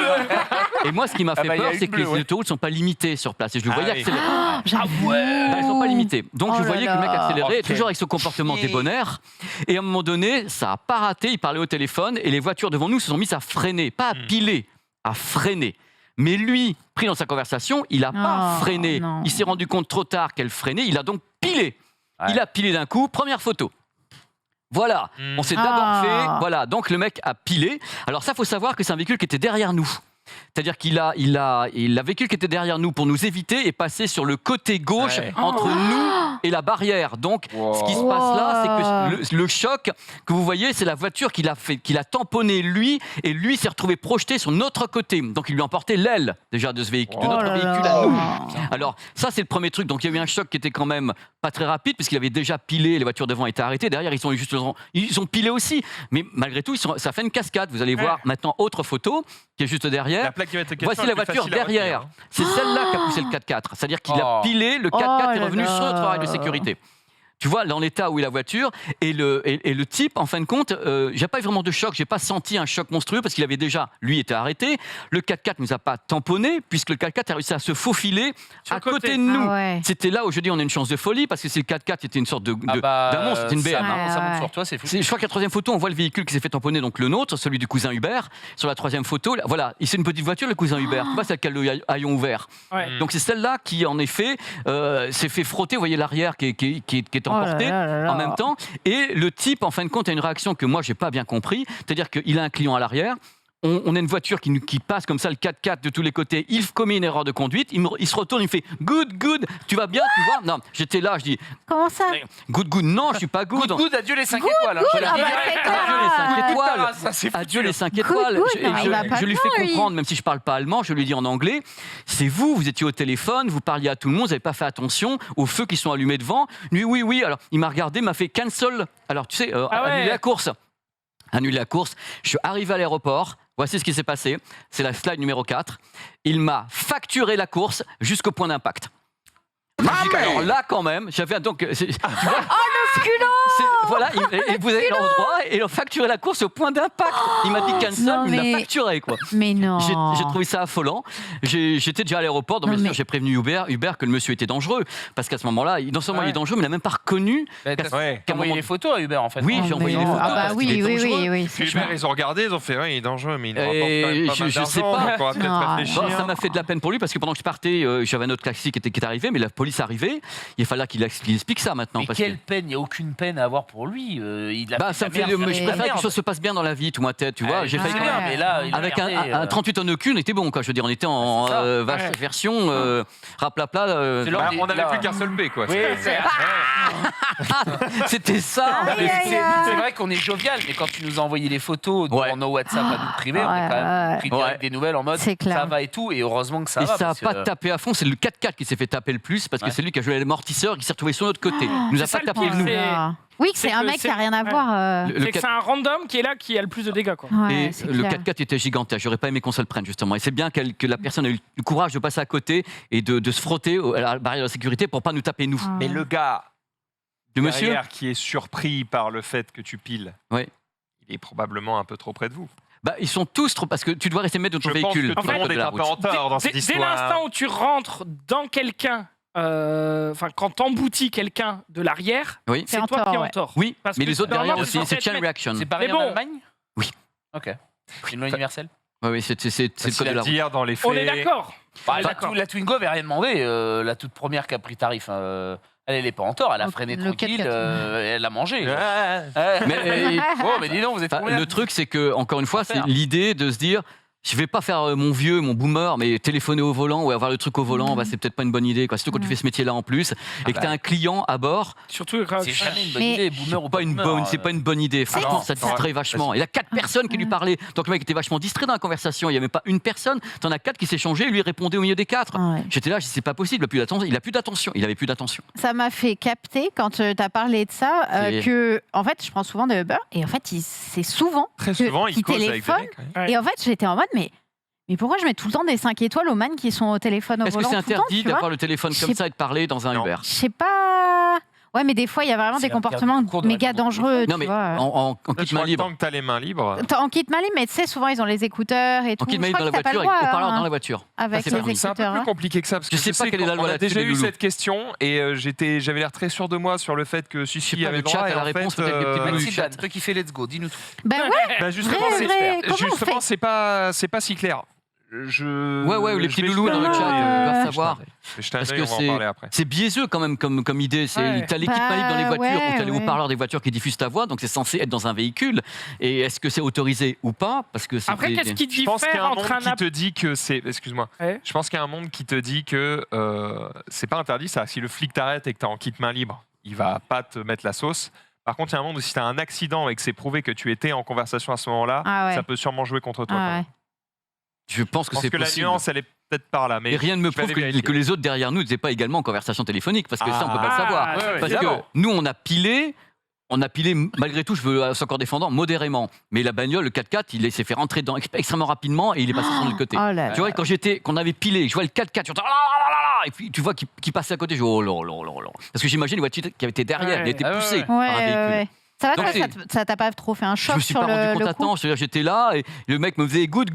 S6: et moi, ce qui m'a fait
S3: bah, il y a
S6: peur,
S3: une
S6: c'est que
S3: bleue,
S6: les
S3: ouais.
S6: autoroutes ne sont pas limitées sur place. Et je le
S2: Ah
S6: voyais
S2: oui.
S6: accélérer.
S4: J'avoue.
S6: Elles ne sont pas limitées. Donc
S4: Oh
S6: je
S4: là
S6: voyais que le mec
S4: là.
S6: accélérait,
S2: Ok.
S6: toujours avec ce comportement débonnaire. Et à un moment donné, ça n'a pas raté. Il parlait au téléphone et les voitures devant nous se sont mises à freiner, pas à piler, à freiner. Mais lui, pris dans sa conversation, il n'a pas
S4: Oh,
S6: freiné.
S4: non.
S6: Il s'est rendu compte trop tard qu'elle freinait. Il a donc pilé.
S3: Ouais.
S6: Il a pilé d'un coup. Première photo. Voilà, on s'est d'abord
S4: Ah.
S6: fait. Voilà, donc le mec a pilé. Alors ça, faut savoir que c'est un véhicule qui était derrière nous. C'est-à-dire qu'il a le véhicule qui était derrière nous pour nous éviter est passé sur le côté gauche entre nous et la barrière. Donc, ce qui se passe là, c'est que le choc que vous voyez, c'est la voiture qu'il a tamponné lui, et lui s'est retrouvé projeté sur notre côté. Donc, il lui a emporté l'aile déjà de ce véhicule, de notre véhicule à nous. Alors, ça, c'est le premier truc. Donc, il y a eu un choc qui était quand même pas très rapide, puisqu'il avait déjà pilé, les voitures devant étaient arrêtées. Derrière, ils ont pilé aussi. Mais malgré tout, ça fait une cascade. Vous allez voir maintenant autre photo qui est juste derrière.
S2: La plaque
S6: Voici la voiture derrière. C'est celle-là qui a poussé le 4x4. C'est-à-dire qu'il a pilé, le 4x4 est revenu sur notre rail de sécurité. Tu vois, dans l'état où est la voiture, et le type, en fin de compte, j'ai pas eu vraiment de choc, j'ai pas senti un choc monstrueux parce qu'il avait déjà, lui, été arrêté. Le 4x4 nous a pas tamponné, puisque le 4x4 a réussi à se faufiler à côté de nous. C'était là où je dis on a une chance de folie, parce que si le 4x4 était une sorte d'un monstre, c'était une BM.
S3: Ça monte sur toi, c'est fou.
S6: Je crois qu'à la troisième photo, on voit le véhicule qui s'est fait tamponner, donc le nôtre, celui du cousin Hubert. Sur la troisième photo, voilà, c'est une petite voiture, le cousin Hubert. Tu vois, celle qui a le haillon ouvert. Donc c'est celle-là qui, en effet, s'est fait frotter. Vous voyez l'arrière qui est emporté. En même temps, et le type, en fin de compte, a une réaction que moi, j'ai pas bien compris. C'est-à-dire qu'il a un client à l'arrière. On a une voiture qui passe comme ça, le 4x4 de tous les côtés. Il commet une erreur de conduite. Il se retourne, il me fait good, tu vas bien, tu vois. Non, j'étais là, je dis.
S4: Comment ça?
S6: Good, non, je suis pas good.
S3: Good, adieu les 5 étoiles.
S6: Adieu les 5 étoiles. Je lui fais comprendre, même si je parle pas allemand, je lui dis en anglais. C'est vous étiez au téléphone, vous parliez à tout le monde, vous n'avez pas fait attention aux feux qui sont allumés devant. Lui, oui. Alors, il m'a regardé, m'a fait cancel. Alors, tu sais, annuler la course. Annuler la course. Je suis arrivé à l'aéroport. Voici ce qui s'est passé. C'est la slide numéro 4. Il m'a facturé la course jusqu'au point d'impact. Alors là, quand même, j'avais donc. Tu vois,
S4: le culot!
S6: Voilà, et vous avez l'endroit et il a facturé la course au point d'impact. Il m'a dit cancel, il l'a facturé, quoi.
S4: Mais non.
S6: J'ai trouvé ça affolant. J'étais déjà à l'aéroport, donc bien sûr, j'ai prévenu Hubert que le monsieur était dangereux. Parce qu'à ce moment-là, non seulement il est dangereux, mais il n'a même pas reconnu.
S3: T'as envoyé les photos à Hubert, en fait.
S6: Oui, j'ai envoyé les photos.
S4: Ah, bah oui.
S2: Hubert, ils ont regardé, ils ont fait, il est dangereux, mais il nous rapporte
S6: je sais pas.
S2: On va peut-être réfléchir.
S6: Ça m'a fait de la peine pour lui parce que pendant que je partais, j'avais un autre taxi qui est arrivé, mais la police arrivait. Il fallait qu'il explique ça maintenant.
S3: Mais quelle peine? Il n'y a aucune peine à avoir pour lui.
S6: Ça me fait. Je préfère que les choses se passent bien dans la vie, tout ma tête, tu vois. J'ai failli quand même.
S3: Mais là,
S6: avec un 38 tonnes de cul, on était bon, quoi. Je veux dire, on était en vaste version raplapla.
S2: On n'avait plus qu'un seul B, quoi.
S6: C'était ça.
S3: C'est vrai qu'on est jovial, mais quand tu nous as envoyé les photos dans nos WhatsApp à nous privés, on a quand même pris direct des nouvelles en mode ça va et tout, et heureusement que ça va.
S6: Et ça n'a pas tapé à fond, c'est le 4x4 qui s'est fait taper le plus, parce que c'est lui qui a joué l'amortisseur, qui s'est retrouvé sur notre côté. Il nous a pas tapé le nous.
S4: Oui, que c'est un mec qui n'a rien à voir.
S5: C'est que c'est un random qui est là qui a le plus de dégâts, quoi.
S6: Et le 4x4 était gigantesque. J'aurais pas aimé qu'on se le prenne, justement. Et c'est bien que la personne a eu le courage de passer à côté et de se frotter à la barrière de sécurité pour pas nous taper nous.
S2: Mais le gars
S6: monsieur
S2: qui est surpris par le fait que tu piles, il est probablement un peu trop près de vous.
S6: Ils sont tous trop... Parce que tu dois rester maître de ton véhicule.
S2: Je pense que tout le monde est un peu en tort dans cette histoire.
S5: Dès l'instant où tu rentres dans quelqu'un, quand t'emboutis quelqu'un de l'arrière, c'est toi qui es en tort.
S6: Oui,
S5: parce
S6: mais
S5: que
S6: les autres derrière aussi, c'est chain reaction.
S3: C'est pareil en Allemagne?
S6: Oui.
S3: Ok. C'est une loi universelle?
S6: Oui, c'est le code de la route.
S2: Dans les faits.
S5: On est d'accord.
S3: La Twingo avait rien demandé, la toute première qui a pris tarif. Elle n'est pas en tort, elle a freiné tranquille, elle a mangé. Mais dis donc, vous êtes combien?
S6: Le truc, c'est que, encore une fois, c'est l'idée de se dire je vais pas faire mon vieux, mon boomer, mais téléphoner au volant ou avoir le truc au volant, c'est peut-être pas une bonne idée. Surtout quand tu fais ce métier-là en plus et que tu as un client à bord.
S5: Surtout,
S3: c'est jamais une bonne idée, boomer ou pas
S6: c'est pas une bonne idée. Franchement, ça distrait vachement. Il y a 4 personnes qui lui parlaient. Donc le mec était vachement distrait dans la conversation. Il n'y avait pas une personne. T'en as 4 qui s'échangeaient et lui répondait au milieu des 4. J'étais là, je dis c'est pas possible. Il a plus d'attention. Il avait plus d'attention.
S4: Ça m'a fait capter quand tu as parlé de ça que, en fait, je prends souvent de Uber et en fait, c'est souvent
S2: très souvent il
S4: téléphone. Et en fait, j'étais en mode mais pourquoi je mets tout le temps des 5 étoiles aux man qui sont au téléphone au volant?
S6: Est-ce que c'est interdit d'avoir le téléphone comme ça et de parler dans un Uber?
S4: Je sais pas. Ouais, mais des fois, il y a vraiment des comportements méga dangereux.
S6: Non, mais en kit main libre.
S2: Tant que t'as les mains libres.
S4: En kit main libre, mais tu sais, souvent, ils ont les écouteurs et tout.
S6: En kit main libre dans la voiture, avec haut-parleur dans la voiture.
S4: Avec les écouteurs.
S2: C'est un peu plus compliqué que ça. Parce que
S6: je sais pas quelle est la loi.
S2: On a déjà eu cette question et j'avais l'air très sûr de moi sur le fait que Sushi avait droit à la réponse.
S3: Maxime, toi qui fais Let's Go, dis-nous tout.
S4: Ben ouais.
S2: Justement, c'est pas si clair.
S6: Ouais, les petits loulous dans le chat doivent savoir. Parce que
S2: on va en parler après.
S6: c'est biaiseux quand même comme idée. T'as l'équipe Malibre dans les voitures, ou t'as les haut-parleurs des voitures qui diffusent ta voix, donc c'est censé être dans un véhicule. Et est-ce que c'est autorisé ou pas? Parce que
S5: Après, qu'est-ce qui
S2: Je pense qu'il y
S5: diffère
S2: a un
S5: entre
S2: monde
S5: un
S2: qui te dit que c'est. Excuse-moi.
S5: Ouais.
S2: Je pense qu'il y a un monde qui te dit que c'est pas interdit ça. Si le flic t'arrête et que t'es en kit main libre, il va pas te mettre la sauce. Par contre, il y a un monde où si t'as un accident et que c'est prouvé que tu étais en conversation à ce moment-là, ça peut sûrement jouer contre toi. quand même.
S6: Je pense que c'est
S2: que
S6: possible.
S2: la nuance, elle est peut-être par là. Mais
S6: et rien ne me prouve que les autres derrière nous n'étaient pas également en conversation téléphonique, parce que ça, on peut pas le savoir. Parce que nous, on a pilé, malgré tout, je veux encore défendant, modérément. Mais la bagnole, le 4x4, il s'est fait rentrer dedans extrêmement rapidement et il est passé sur l'autre côté. Tu vois, quand on avait pilé, je vois le 4x4, je entends et puis tu vois qu'il passait à côté, je dis oh là. Parce que j'imagine les voitures qui avaient été derrière, elles étaient poussées par un véhicule.
S4: Ça va,
S6: Donc,
S4: ça t'a pas trop fait un choc sur le coup?
S6: Je me suis pas rendu compte à temps, c'est-à-dire j'étais là et le mec me faisait good,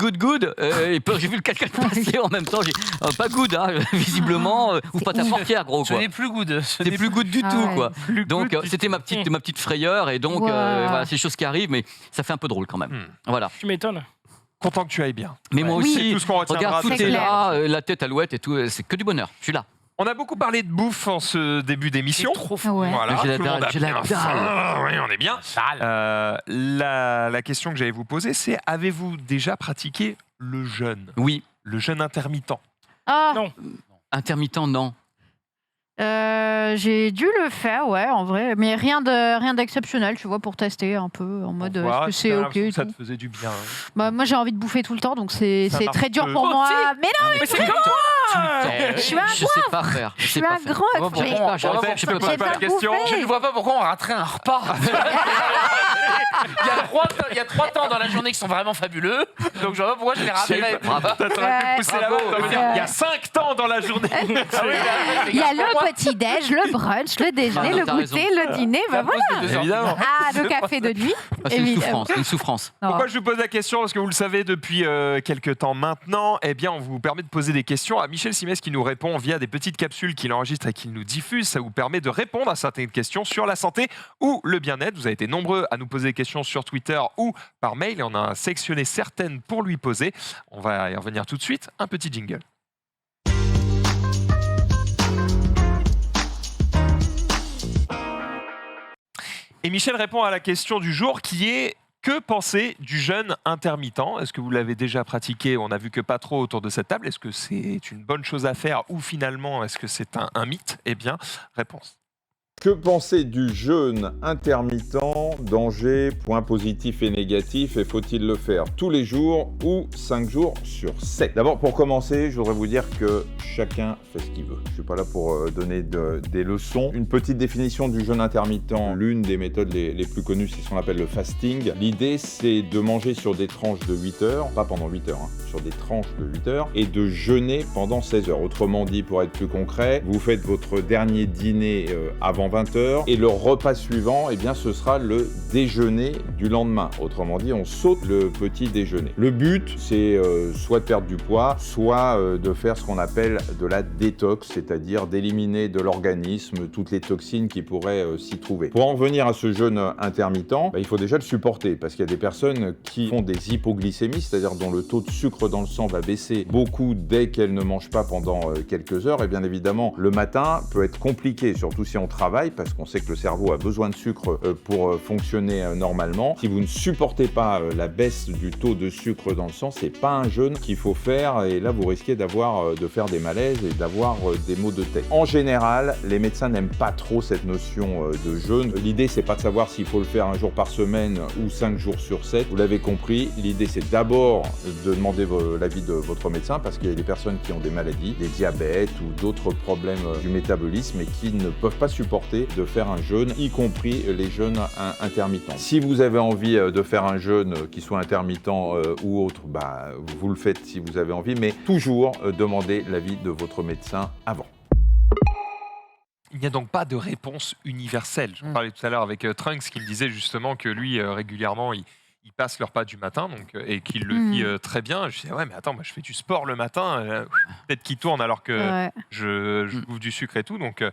S6: et puis j'ai vu le 4x4 passer en même temps, j'ai pas good, hein, visiblement, ou pas ta portière, gros.
S3: Ce n'est plus good.
S6: C'était plus good du tout, quoi. Donc c'était ma petite frayeur, et donc voilà, c'est des choses qui arrivent, mais ça fait un peu drôle quand même. Voilà.
S5: Tu m'étonnes.
S2: Content que tu ailles bien.
S6: Mais moi aussi,
S2: C'est tout ce qu'on retiendra.
S6: regarde, tout est là, la tête alouette et tout, c'est que du bonheur. Je suis là.
S2: On a beaucoup parlé de bouffe en ce début d'émission.
S3: Trop fou.
S2: Voilà,
S6: J'ai la
S2: tout le monde a
S6: dalle, j'ai la
S2: bien
S6: dalle.
S2: faim. Oui, on est bien. La question que j'allais vous poser, c'est avez-vous déjà pratiqué le jeûne?
S6: Oui.
S2: Le jeûne intermittent?
S5: Non.
S6: Intermittent, non.
S4: J'ai dû le faire, ouais, en vrai, mais rien d'exceptionnel, tu vois, pour tester un peu en mode est-ce que c'est ok et
S2: Ça
S4: tout.
S2: te faisait du bien.
S4: Bah, moi j'ai envie de bouffer tout le temps, donc c'est
S2: marche
S4: très dur
S2: peu.
S4: pour moi. Mais non,
S5: Mais c'est comme toi.
S4: je suis un
S6: Je sais pas faire.
S4: je suis un grand.
S6: Je sais pas, j'arrive pas, je peux pas.
S4: J'ai pas
S2: question.
S4: bouffé.
S3: Je ne vois pas pourquoi on raterait un repas. Il y a 3 temps dans la journée qui sont vraiment fabuleux. Donc je vois pas pourquoi je les raterais.
S2: T'aurais pu pousser la barre, t'aurais pu dire, il y a 5 temps dans la journée.
S4: Il y a le petit-déj, le brunch, le déjeuner, le
S6: t'as raison.
S4: goûter, le dîner, bah voilà.
S2: Évidemment.
S4: Ah, le café de nuit.
S6: C'est une
S4: évidemment.
S6: souffrance.
S2: Pourquoi je vous pose la question? Parce que vous le savez depuis quelques temps maintenant, eh bien, on vous permet de poser des questions à Michel Simès qui nous répond via des petites capsules qu'il enregistre et qu'il nous diffuse. Ça vous permet de répondre à certaines questions sur la santé ou le bien-être. Vous avez été nombreux à nous poser des questions sur Twitter ou par mail et on a sélectionné certaines pour lui poser. On va y revenir tout de suite. Un petit jingle. Et Michel répond à la question du jour qui est que penser du jeûne intermittent? Est-ce que vous l'avez déjà pratiqué? On a vu que pas trop autour de cette table. Est-ce que c'est une bonne chose à faire ou finalement est-ce que c'est un mythe? Eh bien, réponse.
S8: Que penser du jeûne intermittent? Danger, points positifs et négatifs, et faut-il le faire tous les jours ou 5 jours sur 7? D'abord, pour commencer, je voudrais vous dire que chacun fait ce qu'il veut. Je ne suis pas là pour donner des leçons. Une petite définition du jeûne intermittent, l'une des méthodes les plus connues, c'est ce qu'on appelle le fasting. L'idée, c'est de manger sur des tranches de 8 heures, pas pendant 8 heures, sur des tranches de 8 heures, et de jeûner pendant 16 heures. Autrement dit, pour être plus concret, vous faites votre dernier dîner avant 20 heures et le repas suivant, eh bien, ce sera le déjeuner du lendemain. Autrement dit, on saute le petit déjeuner. Le but, c'est soit de perdre du poids, soit de faire ce qu'on appelle de la détox, c'est-à-dire d'éliminer de l'organisme toutes les toxines qui pourraient s'y trouver. Pour en venir à ce jeûne intermittent, il faut déjà le supporter parce qu'il y a des personnes qui font des hypoglycémies, c'est-à-dire dont le taux de sucre dans le sang va baisser beaucoup dès qu'elles ne mangent pas pendant quelques heures. Et bien évidemment, le matin peut être compliqué, surtout si on travaille, parce qu'on sait que le cerveau a besoin de sucre pour fonctionner normalement. Si vous ne supportez pas la baisse du taux de sucre dans le sang, c'est pas un jeûne qu'il faut faire, et là vous risquez de faire des malaises et d'avoir des maux de tête. En général, les médecins n'aiment pas trop cette notion de jeûne. L'idée, c'est pas de savoir s'il faut le faire un jour par semaine ou 5 jours sur 7. Vous l'avez compris, l'idée c'est d'abord de demander l'avis de votre médecin, parce qu'il y a des personnes qui ont des maladies, des diabètes ou d'autres problèmes du métabolisme et qui ne peuvent pas supporter de faire un jeûne, y compris les jeûnes intermittents. Si vous avez envie de faire un jeûne qui soit intermittent ou autre, vous le faites si vous avez envie, mais toujours demandez l'avis de votre médecin avant.
S2: Il n'y a donc pas de réponse universelle. J'en parlais tout à l'heure avec Trunks qui me disait justement que lui, régulièrement, il passe le repas du matin et qu'il le vit très bien. Je disais, ouais, mais attends, moi, je fais du sport le matin, peut-être qu'il tourne alors que je bouffe du sucre et tout. Donc,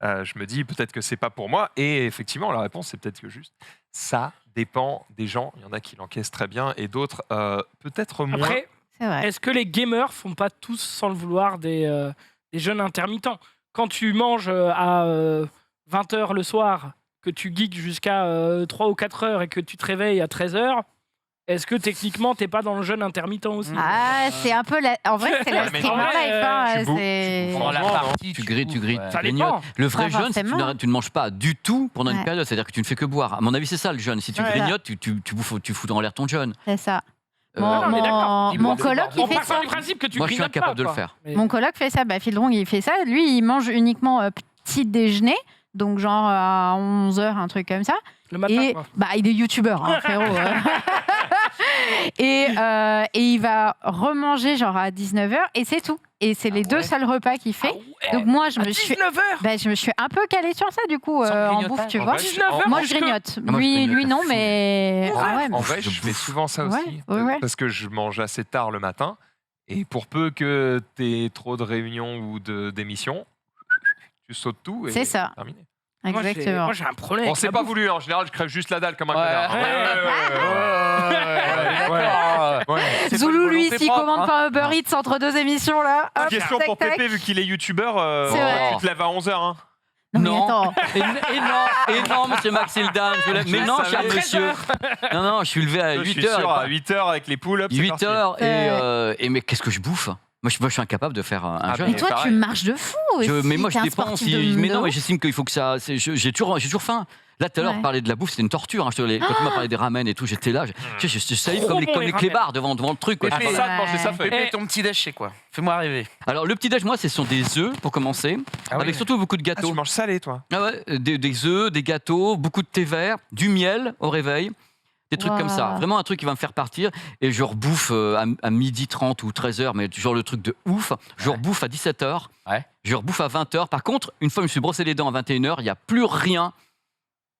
S2: je me dis peut-être que c'est pas pour moi. Et effectivement, la réponse, c'est peut-être que juste ça dépend des gens. Il y en a qui l'encaissent très bien et d'autres peut-être moins.
S5: Après,
S4: C'est vrai.
S5: est-ce que les gamers font pas tous, sans le vouloir, des jeûnes intermittents? Quand tu manges à 20h le soir, que tu geeks jusqu'à 3 ou 4 heures et que tu te réveilles à 13h, est-ce que techniquement t'es pas dans le jeûne intermittent aussi?
S4: Ah, c'est un peu en vrai, c'est la
S2: mais
S4: streamer
S2: non,
S4: life. hein,
S2: tu bouffes,
S4: c'est-
S2: tu bouffes.
S3: Dans la
S2: Franchement,
S3: partie,
S6: Tu grilles,
S3: ouais.
S5: Ça
S6: tu
S5: dépend.
S6: grignotes. Le vrai
S4: Pas
S6: jeûne, c'est que
S4: forcément.
S6: tu ne manges pas du tout pendant une
S4: Ouais.
S6: période, c'est-à-dire que tu ne fais que boire. À mon avis, c'est ça le jeûne. Si tu
S5: Ouais.
S6: grignotes, tu fous en l'air ton jeûne.
S4: C'est ça.
S6: Euh,
S4: Mon,
S5: non, mais d'accord.
S4: mon coloc,
S5: On
S4: il fait
S5: part
S4: ça.
S5: du principe que tu
S6: Moi, je suis
S5: grignotes
S6: incapable
S5: pas,
S6: de le
S5: quoi.
S6: faire.
S5: Mais-
S4: Mon coloc fait ça. Phildrong, il fait ça. Lui, il mange uniquement petit déjeuner. Donc, genre à 11h, un truc comme ça.
S5: Le matin,
S4: Et
S5: quoi.
S4: il est youtubeur, hein, frérot. et il va remanger genre à 19h et c'est tout. Et c'est les deux seuls repas qu'il fait.
S5: Ah ouais.
S4: Donc moi, je
S5: À
S4: me suis
S5: 19h
S4: je me suis un peu calée sur ça du coup
S3: Sans
S4: en
S3: grignotage.
S4: bouffe, tu
S2: En
S4: vois.
S2: vrai,
S5: 19h
S4: Moi, je
S5: jusque-
S4: grignote.
S6: moi, je grignote
S4: Lui non,
S6: à fond.
S4: mais ah ouais,
S2: En vrai,
S6: je
S2: je fais
S6: bouffe.
S2: souvent ça
S4: Ouais,
S2: aussi.
S4: ouais.
S2: Parce que je mange assez tard le matin. Et pour peu que tu aies trop de réunions ou d'émissions, tu sautes tout et
S4: C'est ça.
S2: terminé.
S4: exactement.
S5: Moi, j'ai un problème.
S2: Bon,
S5: avec
S2: c'est
S5: la
S2: pas
S5: bouffe.
S2: voulu, en général, je crève juste la dalle comme un
S3: Ouais.
S2: connard. Ouais.
S3: C'est
S4: Zoulou,
S3: pas une
S4: lui,
S3: volonté
S4: s'il
S3: propre,
S4: commande
S3: hein.
S4: pas Uber Eats entre deux émissions là, hop,
S2: Question
S4: tac,
S2: pour
S4: tac.
S2: Pépé, vu qu'il est youtubeur,
S4: C'est vrai.
S2: tu te lèves à 11h. Hein.
S4: Non, mais
S6: Non.
S4: attends.
S6: Et non, monsieur Maxildan. Mais
S2: Je
S6: non,
S2: savais.
S6: cher monsieur. Non, je suis levé à
S2: Je suis
S6: 8h.
S2: sûr, à 8h avec les pull-ups.
S6: 8h et mais qu'est-ce que je bouffe? Moi, je suis incapable de faire un
S2: Ah,
S6: jeûne.
S4: Mais toi, tu
S2: pareil.
S4: marches de fou.
S6: Mais moi, je
S4: t'es un
S6: dépends.
S4: sportif
S6: Mais
S4: de
S6: non,
S4: ouf.
S6: mais j'estime qu'il faut que ça. J'ai toujours faim. Là, tout à l'heure,
S4: Ouais.
S6: parler de la bouffe, c'était une torture. Hein. Quand tu m'as parlé des ramen et tout, j'étais là. Je salive
S5: Trop
S6: comme
S5: bon, les
S6: les
S5: ramen.
S6: clébards devant le truc. Quoi.
S3: Pépé,
S6: Je-
S2: ça de manger ça fait.
S3: Pépé, ton petit déj, c'est quoi? Fais-moi rêver.
S6: Alors, le petit-déj, moi, ce sont des œufs pour commencer,
S2: Ah oui.
S6: avec surtout beaucoup de
S2: Ah,
S6: gâteaux.
S2: tu manges salé, toi.
S6: Ah ouais, des œufs, des gâteaux, beaucoup de thé vert, du miel au réveil, des trucs comme ça.
S4: Wow.
S6: Vraiment un truc qui va me faire partir. Et je rebouffe à midi 30 ou 13h, mais genre le truc de ouf. Je rebouffe à 17h.
S3: Ouais.
S6: Je rebouffe à 20h. Par contre, une fois que je me suis brossé les dents à 21h, il n'y a plus rien.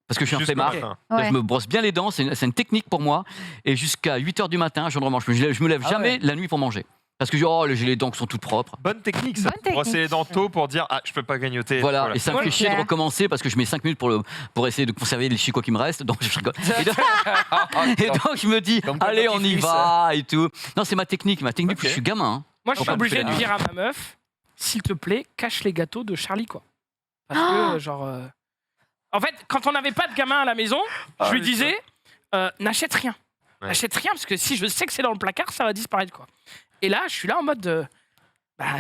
S6: Parce que je suis un
S2: Juste le
S6: flemmard.
S2: matin.
S4: Ouais.
S6: Je me brosse bien les dents, c'est une technique pour moi. Et jusqu'à 8h du matin, je ne remange plus. Je me lève
S3: Ah
S6: jamais
S3: ouais.
S6: la nuit pour manger. Parce que j'ai les dents qui sont toutes propres.
S2: Bonne technique, ça.
S4: Bonne technique.
S2: Brosser les dents tôt pour dire je peux pas grignoter.
S6: Voilà, et ça me
S5: Moi,
S6: fait chier de
S4: clair.
S6: recommencer parce que je mets 5 minutes pour essayer de conserver les chicots qui me restent. Donc je rigole. Et donc je me dis,
S3: Comme quoi,
S6: allez,
S3: quand
S6: on
S3: il
S6: y
S3: glisse.
S6: va et tout. Non, c'est ma technique
S2: Ok.
S6: depuis que je suis gamin. hein.
S5: Moi, je suis
S6: Enfin,
S5: obligé
S6: tu
S5: de
S6: fais
S5: dire à ma meuf, s'il te plaît, cache les gâteaux de Charlie, quoi. Parce que, genre. En fait, quand on n'avait pas de gamin à la maison, je lui disais, n'achète rien.
S2: Ouais.
S5: N'achète rien, parce que si je sais que c'est dans le placard, ça va disparaître, quoi. Et là, je suis là en mode.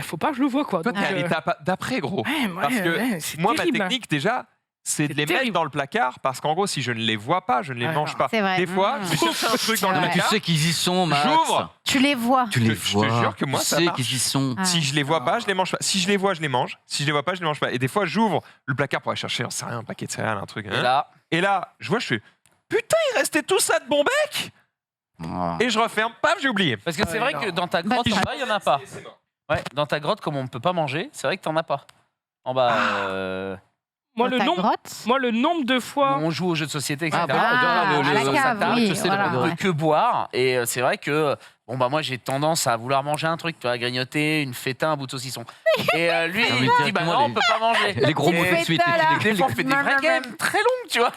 S5: Faut pas que je le vois, quoi.
S2: Toi,
S5: Donc,
S2: t'es à l'étape d'après, gros.
S5: ouais,
S2: Parce que
S5: c'est
S2: moi,
S5: terrible.
S2: ma technique, déjà, c'est de
S5: C'est
S2: les mettre
S5: terrible.
S2: dans le placard parce qu'en gros, si je ne les vois pas, je ne les
S5: Ouais,
S2: mange
S5: non.
S2: pas.
S4: C'est vrai.
S2: Des fois, je vais chercher un truc dans le
S4: Ouais.
S6: Mais tu
S2: placard.
S6: sais qu'ils y sont, Max.
S2: J'ouvre.
S4: Tu les vois.
S6: Tu les
S2: Je te
S6: vois.
S2: jure que moi,
S6: tu
S2: ça
S6: sais
S2: marche.
S6: qu'ils y sont.
S4: Ah.
S2: Si je les vois pas, je les mange pas. Si je les vois, je les mange. Si je les vois pas, je les mange pas. Et des fois, j'ouvre le placard pour aller chercher, j'en sais rien, un paquet de céréales, un truc.
S3: Et
S2: hein.
S3: là,
S2: Et là, je vois, je fais putain, il restait tout ça de bon bec.
S6: Ah.
S2: Et je referme, paf, j'ai oublié.
S3: parce que c'est
S5: Ouais,
S3: vrai
S5: non.
S3: que dans ta
S4: Bah,
S3: grotte,
S4: tu-
S3: en bas, il y en a pas. Ouais, dans ta grotte, comme on ne peut pas manger, c'est vrai que t'en as pas. En bas,
S5: Moi,
S4: Dans
S5: le
S4: ta
S5: nombre,
S4: grotte.
S5: moi, le nombre de
S3: où
S5: fois.
S3: on joue aux jeux de société, etc.
S6: Ah, voilà,
S4: Ah,
S6: le-
S4: à la
S6: le-
S4: cave,
S3: ça
S4: oui.
S6: je sais,
S4: voilà,
S6: le-
S3: On
S4: ouais.
S3: peut que boire. Et c'est vrai que moi, j'ai tendance à vouloir manger un truc, tu vois, grignoter une fêta, un bout de saucisson. Et lui,
S6: Non, mais
S3: il dit, bah
S6: directement,
S3: non, on
S6: les-
S3: peut pas manger.
S6: Les gros
S3: Et
S6: mots tout de suite.
S4: feta, là.
S3: Des fois, on fait des vraies games très longues, tu vois.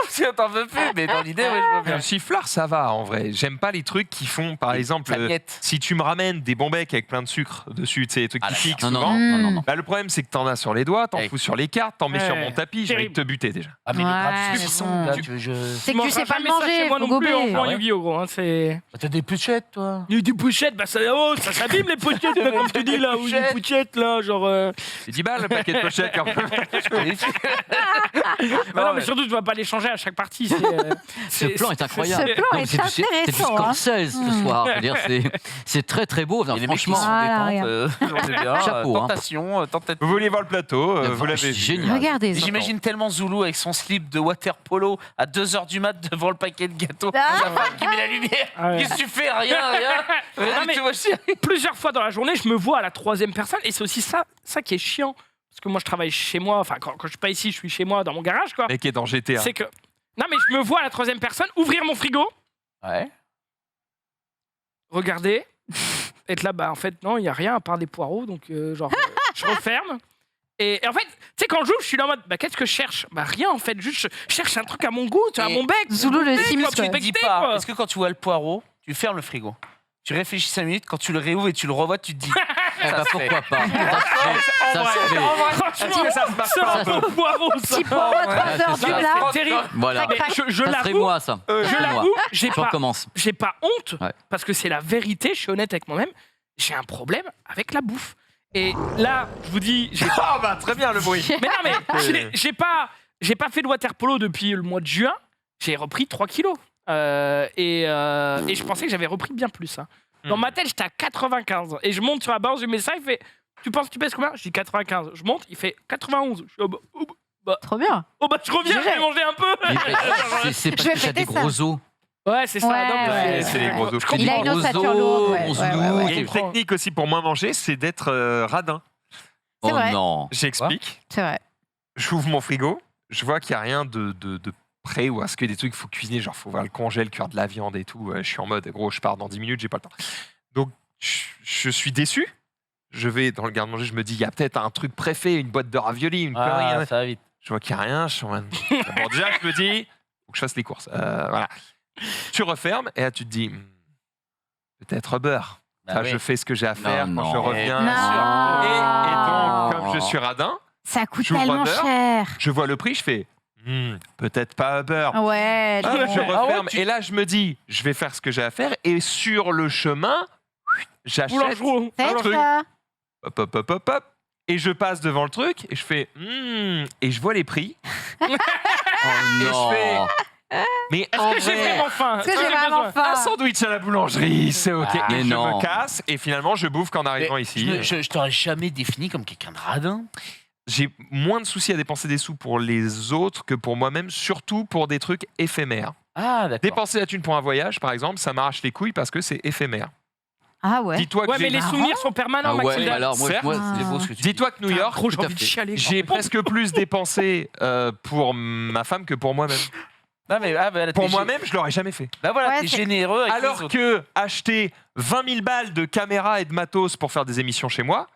S3: C'est t'en veux plus, mais dans l'idée, ouais, je vois bien.
S2: Le sifflard, ça va en vrai. J'aime pas les trucs qui font, par exemple,
S3: Ça miette.
S2: si tu me ramènes des bons becs avec plein de sucre dessus, tu sais, les trucs
S3: Ah
S2: qui
S3: là
S2: fixent
S6: Non, non,
S2: souvent.
S6: non, non, non.
S2: Bah, le problème, c'est que t'en as sur les doigts, t'en
S3: Ouais.
S2: fous sur les cartes, t'en mets
S5: Ouais.
S2: sur mon tapis, j'ai envie de
S5: Terrible.
S2: te buter déjà.
S3: Ah, mais le
S4: Ouais,
S3: gras
S4: mais
S3: de cuisson,
S4: bon.
S3: là, tu veux,
S4: C'est que tu sais pas le
S5: Mangeras jamais ça
S4: manger,
S5: chez moi
S4: faut
S5: non plus en
S4: gober.
S5: jouant
S3: Ah ouais.
S5: Yu-Gi-Oh, gros. Hein, c'est.
S3: T'as des pochettes, toi.
S5: Il y a des pochettes, bah ça, ça s'abîme les pochettes, là, comme tu dis là, ou des pochettes là, genre.
S2: C'est 10 balles le paquet de pochettes quand même.
S5: Bah non, mais surtout, tu vas pas les changer à chaque partie.
S6: Ce plan est incroyable.
S4: Ce plan
S6: Non, mais
S4: est
S6: c'est du
S4: intéressant, hein.
S6: Scorsese ce soir. Je veux dire, c'est très très beau. Non,
S3: Et les mecs qui
S6: franchement,
S3: sont
S4: Voilà,
S3: détente, c'est bien.
S6: Chapeau, hein.
S3: Tentation, tentative.
S2: Vous vouliez voir le plateau,
S6: Non,
S2: vous l'avez
S6: c'est
S2: vu.
S6: génial.
S4: Regardez. ça.
S3: J'imagine tellement Zoulou avec son slip de water polo à 2h du mat devant le paquet de gâteaux.
S4: Ah.
S3: Sa femme qui met la lumière.
S5: Ah ouais.
S3: Qu'est-ce que tu fais? Rien.
S5: Non, mais-
S3: Tu vois, chérie.
S5: Plusieurs fois dans la journée, je me vois à la troisième personne, et c'est aussi ça qui est chiant. Parce que moi, je travaille chez moi, enfin, quand je suis pas ici, je suis chez moi dans mon garage, quoi.
S2: Le mec est dans GTA.
S5: C'est que. Non, mais je me vois à la troisième personne ouvrir mon frigo,
S3: Ouais.
S5: regarder, être là, bah en fait, non, il n'y a rien à part des poireaux, donc je referme. Et en fait, tu sais, quand je joue, je suis là en mode, bah qu'est-ce que je cherche? Bah rien en fait, juste je cherche un truc à mon goût, tu vois, à
S3: Et
S5: mon bec.
S4: Zoulou le
S5: Bec,
S4: Sims,
S5: quoi,
S4: quoi.
S5: petit
S3: Dis
S5: becté,
S3: pas,
S5: quoi.
S3: est-ce que quand tu vois le poireau, tu fermes le frigo? tu réfléchis 5 minutes, quand tu le réouvres et tu le revois, tu te dis.
S6: Pourquoi pas
S5: En vrai, franchement, ça se passe au poireau, ça.
S4: Petit poireau à 3 heures du
S5: C'est
S4: là.
S5: terrible.
S6: Voilà.
S5: Mais je
S6: Ça serait
S5: l'avoue,
S6: moi, ça.
S5: je l'avoue,
S6: Je recommence.
S5: j'ai pas honte,
S6: Ouais.
S5: parce que c'est la vérité, je suis honnête avec moi-même, j'ai un problème avec la bouffe. Et là, je vous dis, j'ai
S2: Ah bah très bien le bruit.
S5: Mais non, mais j'ai pas fait de water polo depuis le mois de juin. J'ai repris 3 kilos. Et je pensais que j'avais repris bien plus. Hein. Dans ma tête, j'étais à 95. Et je monte sur la balance, je mets ça, il fait tu penses que tu pèses combien? Je dis 95. Je monte, il fait 91. Je suis
S4: Trop bien.
S5: je reviens, je vais manger un peu.
S6: C'est parce
S4: Je vais
S6: que t'as des
S4: fêter ça.
S6: gros os.
S5: Ouais, c'est ça.
S4: Ouais,
S5: non, mais
S4: ouais,
S2: c'est les gros os.
S5: Je
S4: Il a
S5: comprends.
S4: une ossature lourde. Ouais,
S6: Onze
S4: ouais, ouais,
S6: loups,
S4: ouais.
S2: Il y a une technique aussi pour moins manger, c'est d'être radin.
S4: C'est
S6: Oh
S4: vrai.
S6: non.
S2: J'explique.
S4: C'est vrai.
S2: J'ouvre mon frigo, je vois qu'il n'y a rien de prêt ou est-ce que des trucs qu'il faut cuisiner, genre faut voir le congèle, cuire de la viande et tout. Je suis en mode gros, je pars dans 10 minutes, j'ai pas le temps. Donc je suis déçu. Je vais dans le garde-manger, je me dis il y a peut-être un truc préfet, une boîte de raviolis, une connerie.
S3: Ah,
S2: hein.
S3: ça va vite.
S2: Je vois qu'il n'y a rien. Je suis en mode... Bon, déjà, je me dis, faut que je fasse les courses. Voilà. Tu refermes et là, tu te dis, peut-être beurre.
S3: Bah
S2: Enfin,
S3: oui.
S2: je fais ce que j'ai à faire
S6: Non,
S2: quand je
S6: non.
S2: reviens.
S4: Non.
S2: Et donc, comme je suis radin,
S4: Ça coûte
S2: J'ouvre
S4: tellement
S2: beurre.
S4: cher.
S2: je vois le prix, je fais, peut-être pas beurre.
S4: Ouais.
S2: Hop, je
S5: Ah ouais,
S2: referme. Et là, je me dis, je vais faire ce que j'ai à faire. Et sur le chemin, j'achète.
S5: Boulangerie.
S4: Peut-être.
S2: truc. Hop, hop, hop, hop, hop. Et je passe devant le truc et je fais, et je vois les prix.
S6: Oh
S2: Et
S6: non.
S2: je fais, mais
S5: Est-ce
S2: en
S5: que j'ai
S2: vrai,
S5: vraiment faim?
S4: Est-ce que
S5: Est-ce
S4: j'ai
S5: j'ai
S4: vraiment
S5: besoin
S2: un
S4: faim?
S2: sandwich à la boulangerie, c'est ok.
S3: Ah,
S2: et
S6: mais
S2: je
S6: non.
S2: me casse et finalement je bouffe qu'en arrivant ici.
S3: Je t'aurais jamais défini comme quelqu'un de radin.
S2: J'ai moins de soucis à dépenser des sous pour les autres que pour moi-même, surtout pour des trucs éphémères.
S3: Ah, d'accord.
S2: Dépenser la thune pour un voyage, par exemple, ça m'arrache les couilles parce que c'est éphémère.
S4: Ah ouais.
S2: Dis-toi que
S5: Ouais, mais les souvenirs sont permanents,
S6: Ah ouais,
S5: Maxime.
S6: alors moi,
S2: Certes.
S3: C'est beau ce que tu dis.
S2: Dis-toi que New York,
S5: Gros, j'ai
S6: tout à
S5: envie de
S6: fait.
S5: chialer.
S2: j'ai presque plus dépensé pour ma femme que pour moi-même.
S3: Non, mais, là,
S2: Pour
S3: t'es
S2: moi-même, je l'aurais jamais fait.
S3: Bah voilà,
S4: Ouais,
S3: t'es
S4: c'est-
S3: généreux avec les
S2: Alors
S3: autres.
S2: que acheter 20 000 balles de caméras et de matos pour faire des émissions chez moi,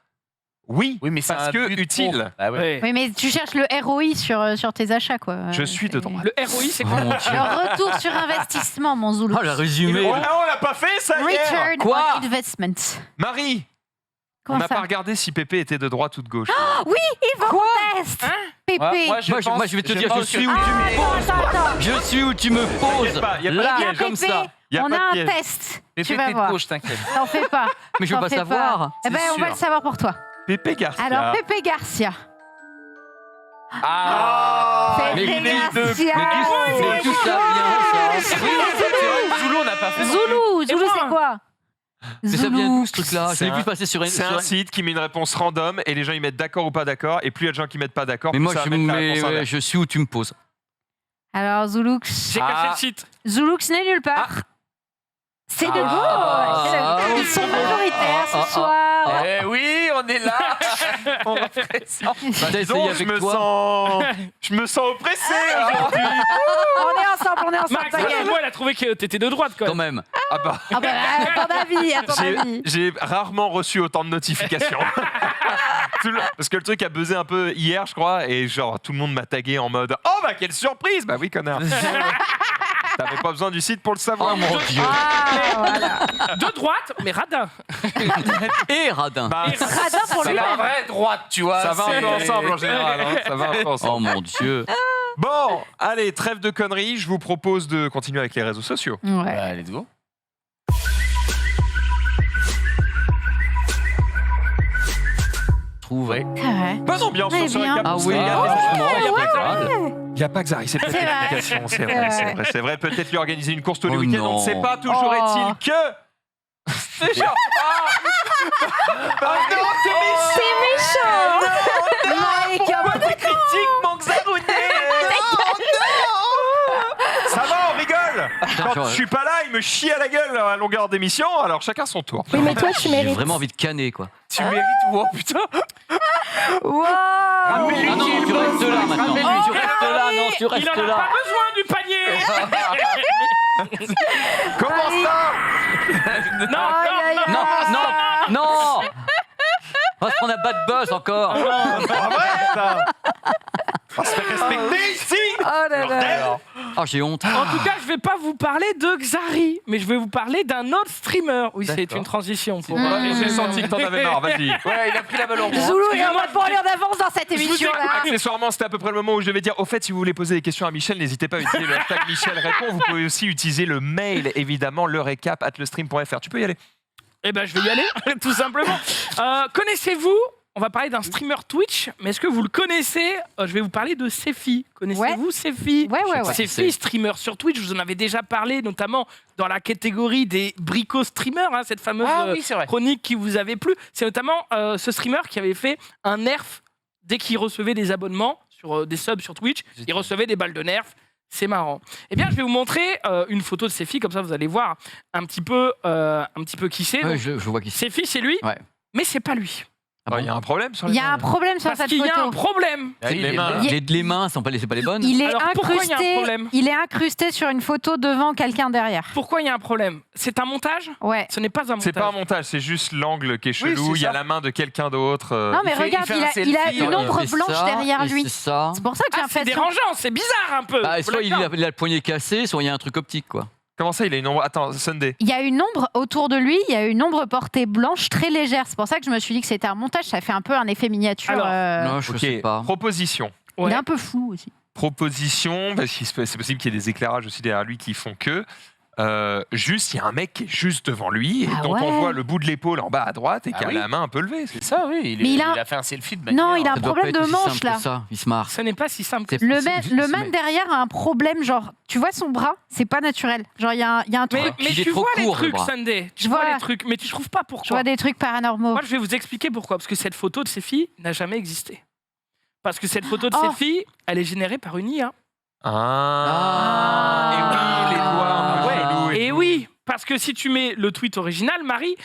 S2: oui,
S3: Oui, mais c'est
S2: parce
S3: un
S2: que
S3: but
S2: utile.
S3: pro. Ah ouais.
S5: Ouais.
S4: Oui, mais tu cherches le ROI sur tes achats, quoi.
S2: Je suis
S4: C'est-
S2: dedans.
S5: Le ROI, c'est
S6: Oh
S5: quoi?
S6: mon Dieu.
S4: Le retour sur investissement, mon Zoulou.
S6: Oh, le résumé.
S2: Oh, on l'a pas fait ça hier.
S4: Return
S6: Quoi
S4: on investment.
S2: Marie, on
S4: Comment
S2: n'a
S4: ça
S2: pas regardé si Pépé était de droite ou de gauche.
S4: Il faut qu'on teste. Pépé.
S3: Moi,
S6: Moi, je vais te dire, je suis où
S4: Ah,
S6: tu me poses.
S4: attends.
S6: Je suis où tu me poses.
S2: pas, y a pas de
S6: Là,
S4: Eh bien,
S6: comme
S4: Pépé,
S6: ça.
S2: Y a
S4: on
S2: pas
S4: a
S2: de
S4: un
S2: piège.
S4: test.
S3: Mais
S4: Tu vas
S3: Pépé de
S4: voir.
S3: gauche, t'inquiète.
S4: T'en fais pas.
S6: Mais je veux
S4: T'en
S6: pas
S4: fais
S6: savoir.
S4: Eh ben,
S3: C'est
S4: on va
S3: sûr.
S4: le savoir pour toi.
S2: Pépé Garcia.
S4: Alors, Pépé Garcia.
S3: Ah
S4: Pépé
S6: mais
S4: Garcia.
S6: Mais tout ça vient, ça.
S3: Zoulou, on n'a pas fait.
S4: Zoulou, Zoulou,
S5: moi
S4: c'est quoi?
S6: Mais ça vient d'où ce truc-là Je
S2: C'est
S6: l'ai vu
S2: un-
S6: passer sur une.
S2: C'est
S6: sur
S2: un
S6: un-
S2: site qui met une réponse random et les gens ils mettent d'accord ou pas d'accord. Et plus il y a de gens qui mettent pas d'accord,
S6: Mais
S2: plus
S6: moi,
S2: ça
S6: je,
S2: va mettre la
S6: mais,
S2: réponse
S6: ouais,
S2: inverse.
S6: je suis où tu me poses.
S4: Alors, Zoulou.
S5: J'ai caché le site.
S4: Zoulou n'est nulle part. C'est de gauche. Ils sont majoritaires
S6: ah,
S4: ce soir.
S3: Eh oui, on est là. On représente.
S6: T'as
S2: Dis
S6: essayé
S2: donc,
S6: avec toi
S2: je me sens oppressé aujourd'hui.
S4: On est ensemble,
S5: Max,
S4: t'inquiète.
S5: moi, elle a trouvé que t'étais de droite,
S6: Quand
S5: quoi.
S6: même.
S2: Ah bah,
S4: Ah bah, à ton avis.
S2: j'ai rarement reçu autant de notifications. Parce que le truc a buzzé un peu hier, je crois, et genre tout le monde m'a tagué en mode oh bah quelle surprise. Bah oui connard. T'avais pas besoin du site pour le savoir.
S6: Oh mon Dieu.
S4: Ah, voilà.
S5: De droite, mais radin.
S6: Et radin.
S2: Bah,
S4: Radin pour
S3: C'est
S4: lui.
S3: pas vrai, droite, tu vois.
S2: ça va un peu
S3: c'est-
S2: ensemble en général. Hein. Ça va un peu ensemble.
S6: Oh mon Dieu.
S2: Bon, allez, trêve de conneries. Je vous propose de continuer avec les réseaux sociaux.
S4: Ouais.
S3: Bah, let's go.
S6: Trouve.
S3: Ouais.
S4: C'est vrai.
S2: Bonne ambiance
S4: Très
S2: sur
S4: bien.
S2: Recap.
S6: Ah oui,
S3: Ah,
S6: franchement,
S5: ouais,
S6: il y a
S5: ouais.
S6: pas de mal.
S2: Il n'y a pas que Zari, c'est peut-être
S4: C'est vrai.
S2: l'application, c'est
S4: C'est
S2: vrai,
S4: vrai.
S2: c'est vrai, c'est vrai. Peut-être lui organiser une course tous les
S6: Oh
S2: week-ends, on ne
S6: non.
S2: sait pas. Toujours
S4: Oh.
S2: est-il que... C'est genre... Ah non,
S4: C'est méchant. Mike,
S2: pourquoi tu critiques Manque Zarounet? Ça va, on rigole. Quand je suis pas là, il me chie à la gueule à longueur d'émission, alors chacun son tour.
S7: Oui, mais toi, tu
S6: J'ai
S7: mérites.
S6: vraiment envie de canner, quoi.
S2: Tu mérites, oh putain.
S4: Wow.
S6: Ah non, tu restes là maintenant. Tu restes là, non, tu
S5: Il
S6: restes
S5: en a
S6: là.
S5: pas besoin du panier.
S2: Comment ça?
S5: Non,
S4: Aïe, aïe,
S5: non, non.
S6: Non, non, non. On va se prendre un bad buzz encore.
S2: Pas vrai, ça. On se fait respecter ici.
S4: Oh là là.
S6: Oh, j'ai honte.
S5: En tout cas, je vais pas vous parler de Xari, mais je vais vous parler d'un autre streamer. Oui, c'est
S2: D'accord.
S5: une transition. Pour
S2: J'ai senti que t'en avais marre, vas-y.
S3: Ouais, il a pris la balle en main.
S4: Zoulou, il est en mode pour aller en avance dans cette
S2: Je vous
S4: émission
S2: écoute.
S4: là.
S2: Accessoirement, c'était à peu près le moment où je vais dire au fait, si vous voulez poser des questions à Michel, n'hésitez pas à utiliser le hashtag Michel répond. Vous pouvez aussi utiliser le mail, évidemment, lerecap@lestream.fr. Tu peux y aller.
S5: Eh ben, je vais y aller, tout simplement. Connaissez-vous, on va parler d'un streamer Twitch, mais est-ce que vous le connaissez? Je vais vous parler de Sefi. Connaissez-vous Sefi?
S4: Ouais.
S5: Sefi, streamer sur Twitch, je vous en avais déjà parlé, notamment dans la catégorie des bricots streamers, hein, cette fameuse
S3: Oui, c'est vrai.
S5: chronique qui vous avait plu. C'est notamment ce streamer qui avait fait un nerf dès qu'il recevait des abonnements, sur des subs sur Twitch, il recevait des balles de nerf. C'est marrant. Eh bien, je vais vous montrer une photo de Sefi, comme ça vous allez voir un petit peu qui c'est.
S6: Ouais,
S5: Donc,
S6: je vois qui c'est.
S5: Sefi, c'est lui,
S6: Ouais.
S5: mais c'est pas lui.
S2: Il y a un problème sur
S4: Il
S2: les
S4: y a un problème sur
S5: Parce
S4: cette
S5: qu'il y a un
S4: photo.
S5: problème.
S2: Les mains.
S6: Les mains, c'est pas les bonnes.
S4: Il est
S5: Alors, pourquoi il y a un
S4: incrusté.
S5: problème
S4: Il est incrusté sur une photo devant quelqu'un derrière.
S5: Pourquoi il y a un problème? C'est un montage?
S4: Ouais.
S5: Ce n'est pas un montage.
S2: C'est pas un montage, c'est juste l'angle qui est chelou.
S3: c'est
S2: Il y a
S3: ça.
S2: la main de quelqu'un d'autre.
S4: Non mais
S3: il fait-
S4: regarde,
S3: il fait un
S4: il a
S3: selfie,
S4: une
S3: ouais.
S4: ombre
S6: Il fait
S4: blanche
S6: ça,
S4: derrière
S6: et
S4: lui.
S6: C'est ça.
S4: C'est pour ça que j'ai
S5: Ah, c'est
S4: l'impression.
S5: dérangeant, c'est bizarre un peu.
S6: Bah, soit il a
S5: D'accord.
S6: le poignet cassé, soit il y a un truc optique, quoi.
S2: Comment ça, il a une ombre? Attends, Sunday.
S4: Il y a une ombre autour de lui, il y a une ombre portée blanche très légère. C'est pour ça que je me suis dit que c'était un montage, ça fait un peu un effet miniature.
S5: Alors,
S6: Non, je
S2: Ok,
S6: sais pas.
S2: proposition.
S4: Il
S5: Ouais.
S4: est un peu flou aussi.
S2: Proposition, parce que c'est possible qu'il y ait des éclairages aussi derrière lui qui font que. Juste, il y a un mec qui est juste devant lui, et
S4: Ah
S2: dont
S4: ouais.
S2: on voit le bout de l'épaule en bas à droite et qui a
S3: oui.
S2: la main un peu levée.
S3: C'est ça, oui.
S4: Mais il a-
S3: il a fait un selfie de manière...
S4: Non, il a un
S6: Ça doit
S4: problème
S6: pas être
S4: de
S6: aussi
S4: manche
S6: simple
S4: là.
S6: que ça. Il se marre.
S5: Ce n'est pas si simple que ça.
S6: C'est-
S4: Le man derrière a un problème, genre, tu vois son bras, c'est pas naturel. Genre, il y a un truc.
S5: Mais
S6: Il est
S5: tu
S6: trop
S5: vois les
S6: court, le
S5: trucs,
S6: bras.
S5: Sunday. Tu
S4: Je
S5: vois
S4: vois.
S5: les trucs, mais tu trouves pas
S4: Je
S5: pourquoi.
S4: vois des trucs paranormaux.
S5: Moi, je vais vous expliquer pourquoi. Parce que cette photo de Sefi n'a jamais existé. Parce que cette photo de
S4: Oh.
S5: Sefi, elle est générée par une IA.
S2: Ah, et oui, les doigts un peu chelous
S5: Et
S2: tout.
S5: oui, parce que si tu mets le tweet original, Marie,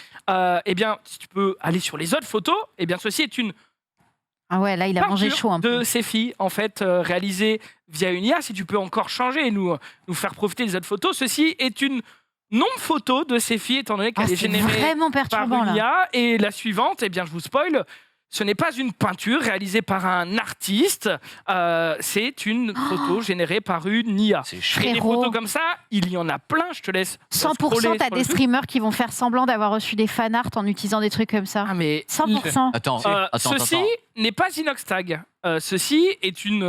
S5: eh bien, si tu peux aller sur les autres photos, eh bien, ceci est une
S4: Ah ouais, là, il a mangé
S5: peinture
S4: chaud un peu.
S5: de Sefi, en fait, réalisée via une IA. Si tu peux encore changer et nous faire profiter des autres photos, ceci est une non-photo de Sefi, étant donné
S4: Ah,
S5: qu'elle est
S4: c'est
S5: générée
S4: vraiment
S5: par
S4: perturbant
S5: une
S4: là.
S5: IA. Et la suivante, eh bien, je vous spoil, ce n'est pas une peinture réalisée par un artiste, c'est une photo générée par une IA.
S3: C'est
S5: Et
S3: chaud.
S5: des
S4: Frérot.
S5: photos comme ça, il y en a plein, je te laisse.
S4: 100% t'as
S5: scroller sur
S4: des
S5: le truc.
S4: streamers qui vont faire semblant d'avoir reçu des fanarts en utilisant des trucs comme ça.
S5: Ah, mais
S4: 100%.
S6: Attends,
S5: ceci n'est pas Inoxtag. Ceci est une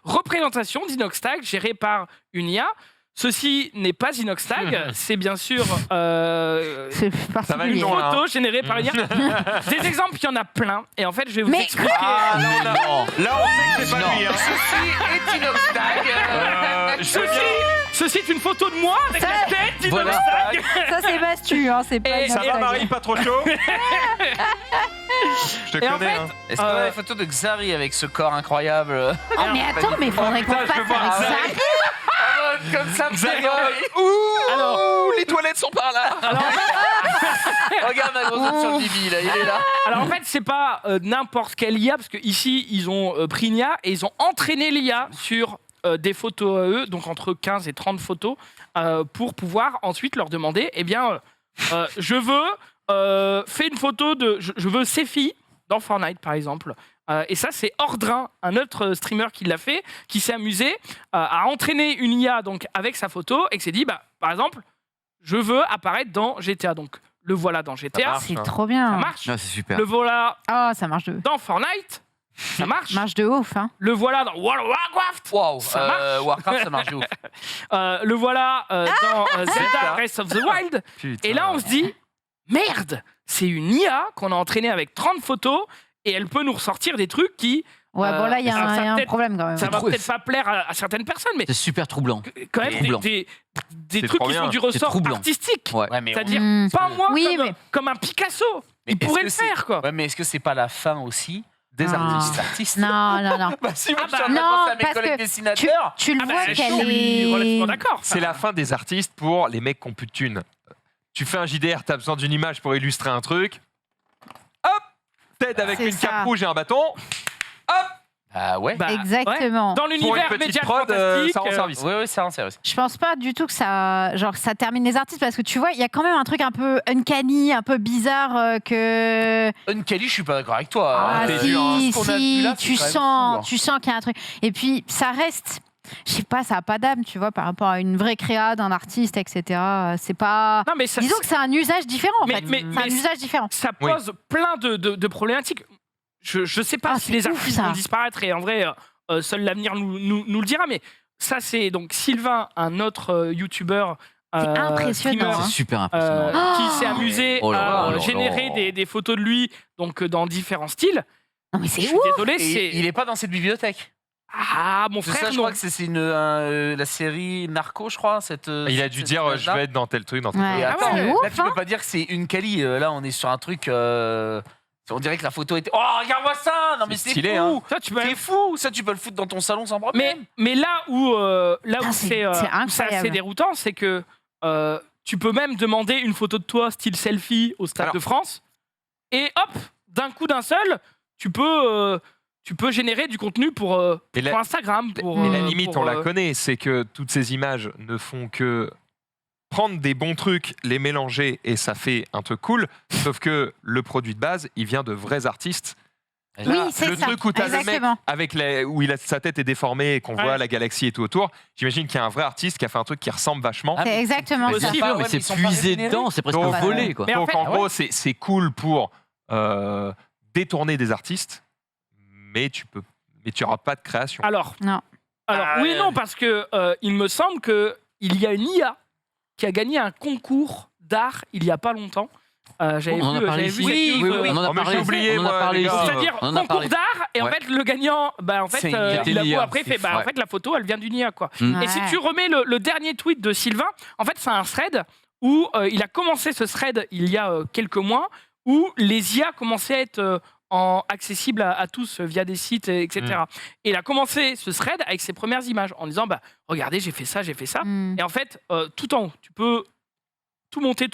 S5: représentation d'Inoxtag gérée par une IA. Ceci n'est pas Inoxtag, c'est bien sûr
S4: C'est
S2: Ça va
S4: particulier.
S2: être
S5: une
S2: long, là,
S5: photo générée par une IA. Des exemples, il y en a plein. Et en fait, je vais vous
S4: Mais-
S5: expliquer.
S2: Ah,
S6: Non.
S2: là, on sait que c'est pas
S6: Non.
S2: lui. Hein.
S3: Ceci est Inoxtag.
S5: Ceci est une photo de moi avec
S4: Ça-
S5: la tête
S6: Voilà.
S5: d'Inoxtag.
S4: Ça, c'est Bastu, hein, c'est pas
S5: Et-
S4: une
S2: Ça va,
S4: blague.
S2: Marie, pas trop chaud? Je te
S5: Et en
S2: connais.
S5: fait,
S2: hein.
S3: Est-ce qu'on a la photo de Xari avec ce corps incroyable?
S4: Ah, mais attends, mais faudrait qu'on
S2: putain, je
S4: fasse
S2: veux voir
S4: avec
S2: ça.
S4: ça.
S3: Comme ça,
S2: Xari,
S3: Xari.
S2: ouh,
S5: Alors-
S2: les toilettes sont par là.
S3: Regarde ma grosse sur le bibi, là, il est là.
S5: Alors en fait, c'est pas n'importe quelle IA, parce qu'ici, ils ont pris une IA et ils ont entraîné l'IA sur des photos à eux, donc entre 15 et 30 photos, pour pouvoir ensuite leur demander, eh bien, je veux, fais une photo de... Je veux Sefi dans Fortnite, par exemple. Et ça, c'est Ordrin, un autre streamer qui l'a fait, qui s'est amusé à entraîner une IA donc, avec sa photo et qui s'est dit, bah, par exemple, je veux apparaître dans GTA. Donc, le voilà dans GTA,
S2: marche.
S4: C'est trop
S5: ça
S4: bien.
S5: marche.
S6: Ah, c'est super.
S5: Le voilà
S4: Oh, ça marche de
S5: dans Fortnite, ça marche.
S4: marche de ouf. Hein.
S5: Le voilà dans World of Warcraft,
S3: Waouh,
S5: Ça marche.
S3: Warcraft, ça marche de ouf.
S5: le voilà dans Zelda Breath of the Wild.
S2: Putain.
S5: Et là, on se dit, merde, c'est une IA qu'on a entraînée avec 30 photos et elle peut nous ressortir des trucs qui,
S4: Ouais, bon, là, il y a
S5: ça
S4: un
S5: peut-être-
S4: problème quand même.
S5: ça va
S6: trop-
S5: peut-être pas plaire à certaines personnes, mais
S6: C'est super troublant.
S5: quand même
S6: troublant.
S5: des
S2: C'est
S5: trucs
S2: trop
S5: qui
S2: bien.
S5: sont du
S6: C'est
S5: ressort
S6: troublant.
S5: artistique.
S6: Ouais.
S3: Ouais, mais
S5: C'est-à-dire,
S4: Hmm.
S5: pas moi
S4: Oui,
S5: comme,
S4: mais-
S5: comme un Picasso.
S3: Mais
S5: Il
S3: est-ce
S5: pourrait
S3: que
S5: le
S3: c'est-
S5: faire, quoi.
S3: Ouais, mais est-ce que c'est pas la fin aussi des
S4: Non.
S3: artistes
S4: Non, non, non.
S2: Bah, si, moi,
S5: Ah bah,
S2: je suis en train de
S4: non,
S3: penser à mes
S4: parce
S3: collègues
S4: que
S3: dessinateurs.
S4: Tu le
S5: Ah bah,
S4: vois
S5: je
S4: qu'elle
S5: suis relativement
S4: est.
S5: d'accord.
S2: C'est la fin des artistes pour les mecs qui ont plus de thunes. Tu fais un JDR, t'as besoin d'une image pour illustrer un truc. Hop, tête avec
S4: C'est
S2: une
S4: ça.
S2: cape rouge et un bâton. Hop,
S3: Ah ouais.
S5: Bah,
S4: Exactement.
S5: ouais. Dans
S2: pour
S5: l'univers
S2: une petite
S5: média
S2: prod,
S5: fantastique,
S2: ça rend service.
S3: Ouais, ça rend service.
S4: Je pense pas du tout que ça, genre, ça termine les artistes parce que tu vois, il y a quand même un truc un peu uncanny, un peu bizarre que.
S3: Uncanny, je suis pas d'accord avec toi.
S4: Ah,
S2: t'es
S4: si,
S2: dur, hein.
S3: Ce qu'on a vu
S4: si,
S3: là,
S4: tu
S3: c'est quand même
S4: sens,
S3: fou, hein.
S4: tu sens qu'il y a un truc. Et puis ça reste. je sais pas, ça a pas d'âme, tu vois, par rapport à une vraie créa d'un artiste, etc. C'est pas.
S5: Non, mais ça,
S4: Disons que c'est un usage différent, en
S5: Mais-
S4: fait.
S5: mais-
S4: C'est un
S5: mais-
S4: usage différent.
S5: ça pose plein de problématiques. Je sais pas
S4: Ah,
S5: si
S4: c'est
S5: les
S4: ouf,
S5: artistes
S4: ça.
S5: vont disparaître et en vrai, seul l'avenir nous le dira. Mais ça, c'est donc Sylvain, un autre youtubeur.
S4: impressionnant,
S5: streamer,
S4: hein.
S6: C'est super impressionnant.
S5: qui s'est amusé
S6: Oh là là
S5: à
S6: là là
S5: générer
S6: là.
S5: des photos de lui donc dans différents styles.
S4: Non, mais
S5: Je
S4: c'est
S5: suis
S4: ouf.
S5: désolé,
S3: Et
S5: c'est
S3: il est pas dans cette bibliothèque.
S5: ah mon
S3: C'est ça,
S5: frère
S3: je
S5: non.
S3: crois que c'est la série Narco, je crois.
S2: Il a dû dire je vais être dans tel truc, dans tel
S4: Ouais.
S2: truc.
S3: Et
S4: Ah
S3: attends,
S4: ouais,
S3: là,
S4: ouf,
S3: tu
S4: hein.
S3: peux pas dire que c'est une quali. Là, on est sur un truc. On dirait que la photo était. Oh, regarde-moi ça. Non, mais
S2: C'est
S3: c'est
S2: stylé,
S3: fou.
S2: hein.
S5: Ça, tu peux-
S3: C'est fou. Ça, tu peux le foutre dans ton salon sans problème.
S5: Mais là où
S4: Ah, c'est
S5: où c'est assez
S4: incroyable.
S5: déroutant, c'est que tu peux même demander une photo de toi style selfie au Stade
S2: Alors-
S5: de France et hop, d'un coup d'un seul, tu peux générer du contenu pour
S2: Mais la-
S5: Instagram.
S2: Mais la limite, on la connaît, c'est que toutes ces images ne font que prendre des bons trucs, les mélanger et ça fait un truc cool. Sauf que le produit de base, il vient de vrais artistes.
S4: Oui, c'est
S2: le
S4: ça.
S2: truc où t'as le mec
S4: Exactement.
S2: avec où sa tête est déformée et qu'on
S5: Ouais.
S2: voit la galaxie et tout autour, j'imagine qu'il y a un vrai artiste qui a fait un truc qui ressemble vachement.
S3: Ah,
S4: C'est exactement
S3: mais
S4: ça.
S3: sont
S6: Bien
S3: pas-
S6: sûr, mais
S3: ouais,
S6: c'est
S3: ils sont pas
S6: puisé
S3: régénérés.
S6: dedans, c'est presque
S2: Donc,
S6: volé, quoi.
S5: Mais en
S2: Donc
S5: fait-
S2: en gros, c'est cool pour détourner des artistes, mais tu n'auras pas de création.
S5: Alors,
S4: Non.
S5: oui, non, parce que il me semble qu'il y a une IA qui a gagné un concours d'art il y a pas longtemps. J'avais
S6: On en a
S5: vu,
S6: parlé
S5: j'avais vu
S6: ici.
S5: cette news,
S6: On en a
S2: Oh, mais
S6: parlé.
S2: j'ai oublié,
S6: On en a
S2: moi,
S6: parlé
S2: les
S6: ici.
S2: gars.
S5: C'est-à-dire
S6: On en a
S5: concours
S6: parlé.
S5: d'art et en
S2: Ouais.
S5: fait le gagnant, bah, en fait,
S3: C'est une IA.
S5: il avoue
S6: IA,
S5: après,
S6: c'est
S5: fait, bah,
S6: fou.
S5: en fait la photo elle vient d'une IA quoi.
S6: Mm.
S5: Et si
S4: Ouais.
S5: tu remets le dernier tweet de Sylvain, en fait c'est un thread où il a commencé ce thread il y a quelques mois où les IA commençaient à être accessibles à tous via des sites, etc. Et il a commencé ce thread avec ses premières images en disant bah regardez j'ai fait ça.
S4: Hmm.
S5: Et en fait tout en haut tu peux tout monter.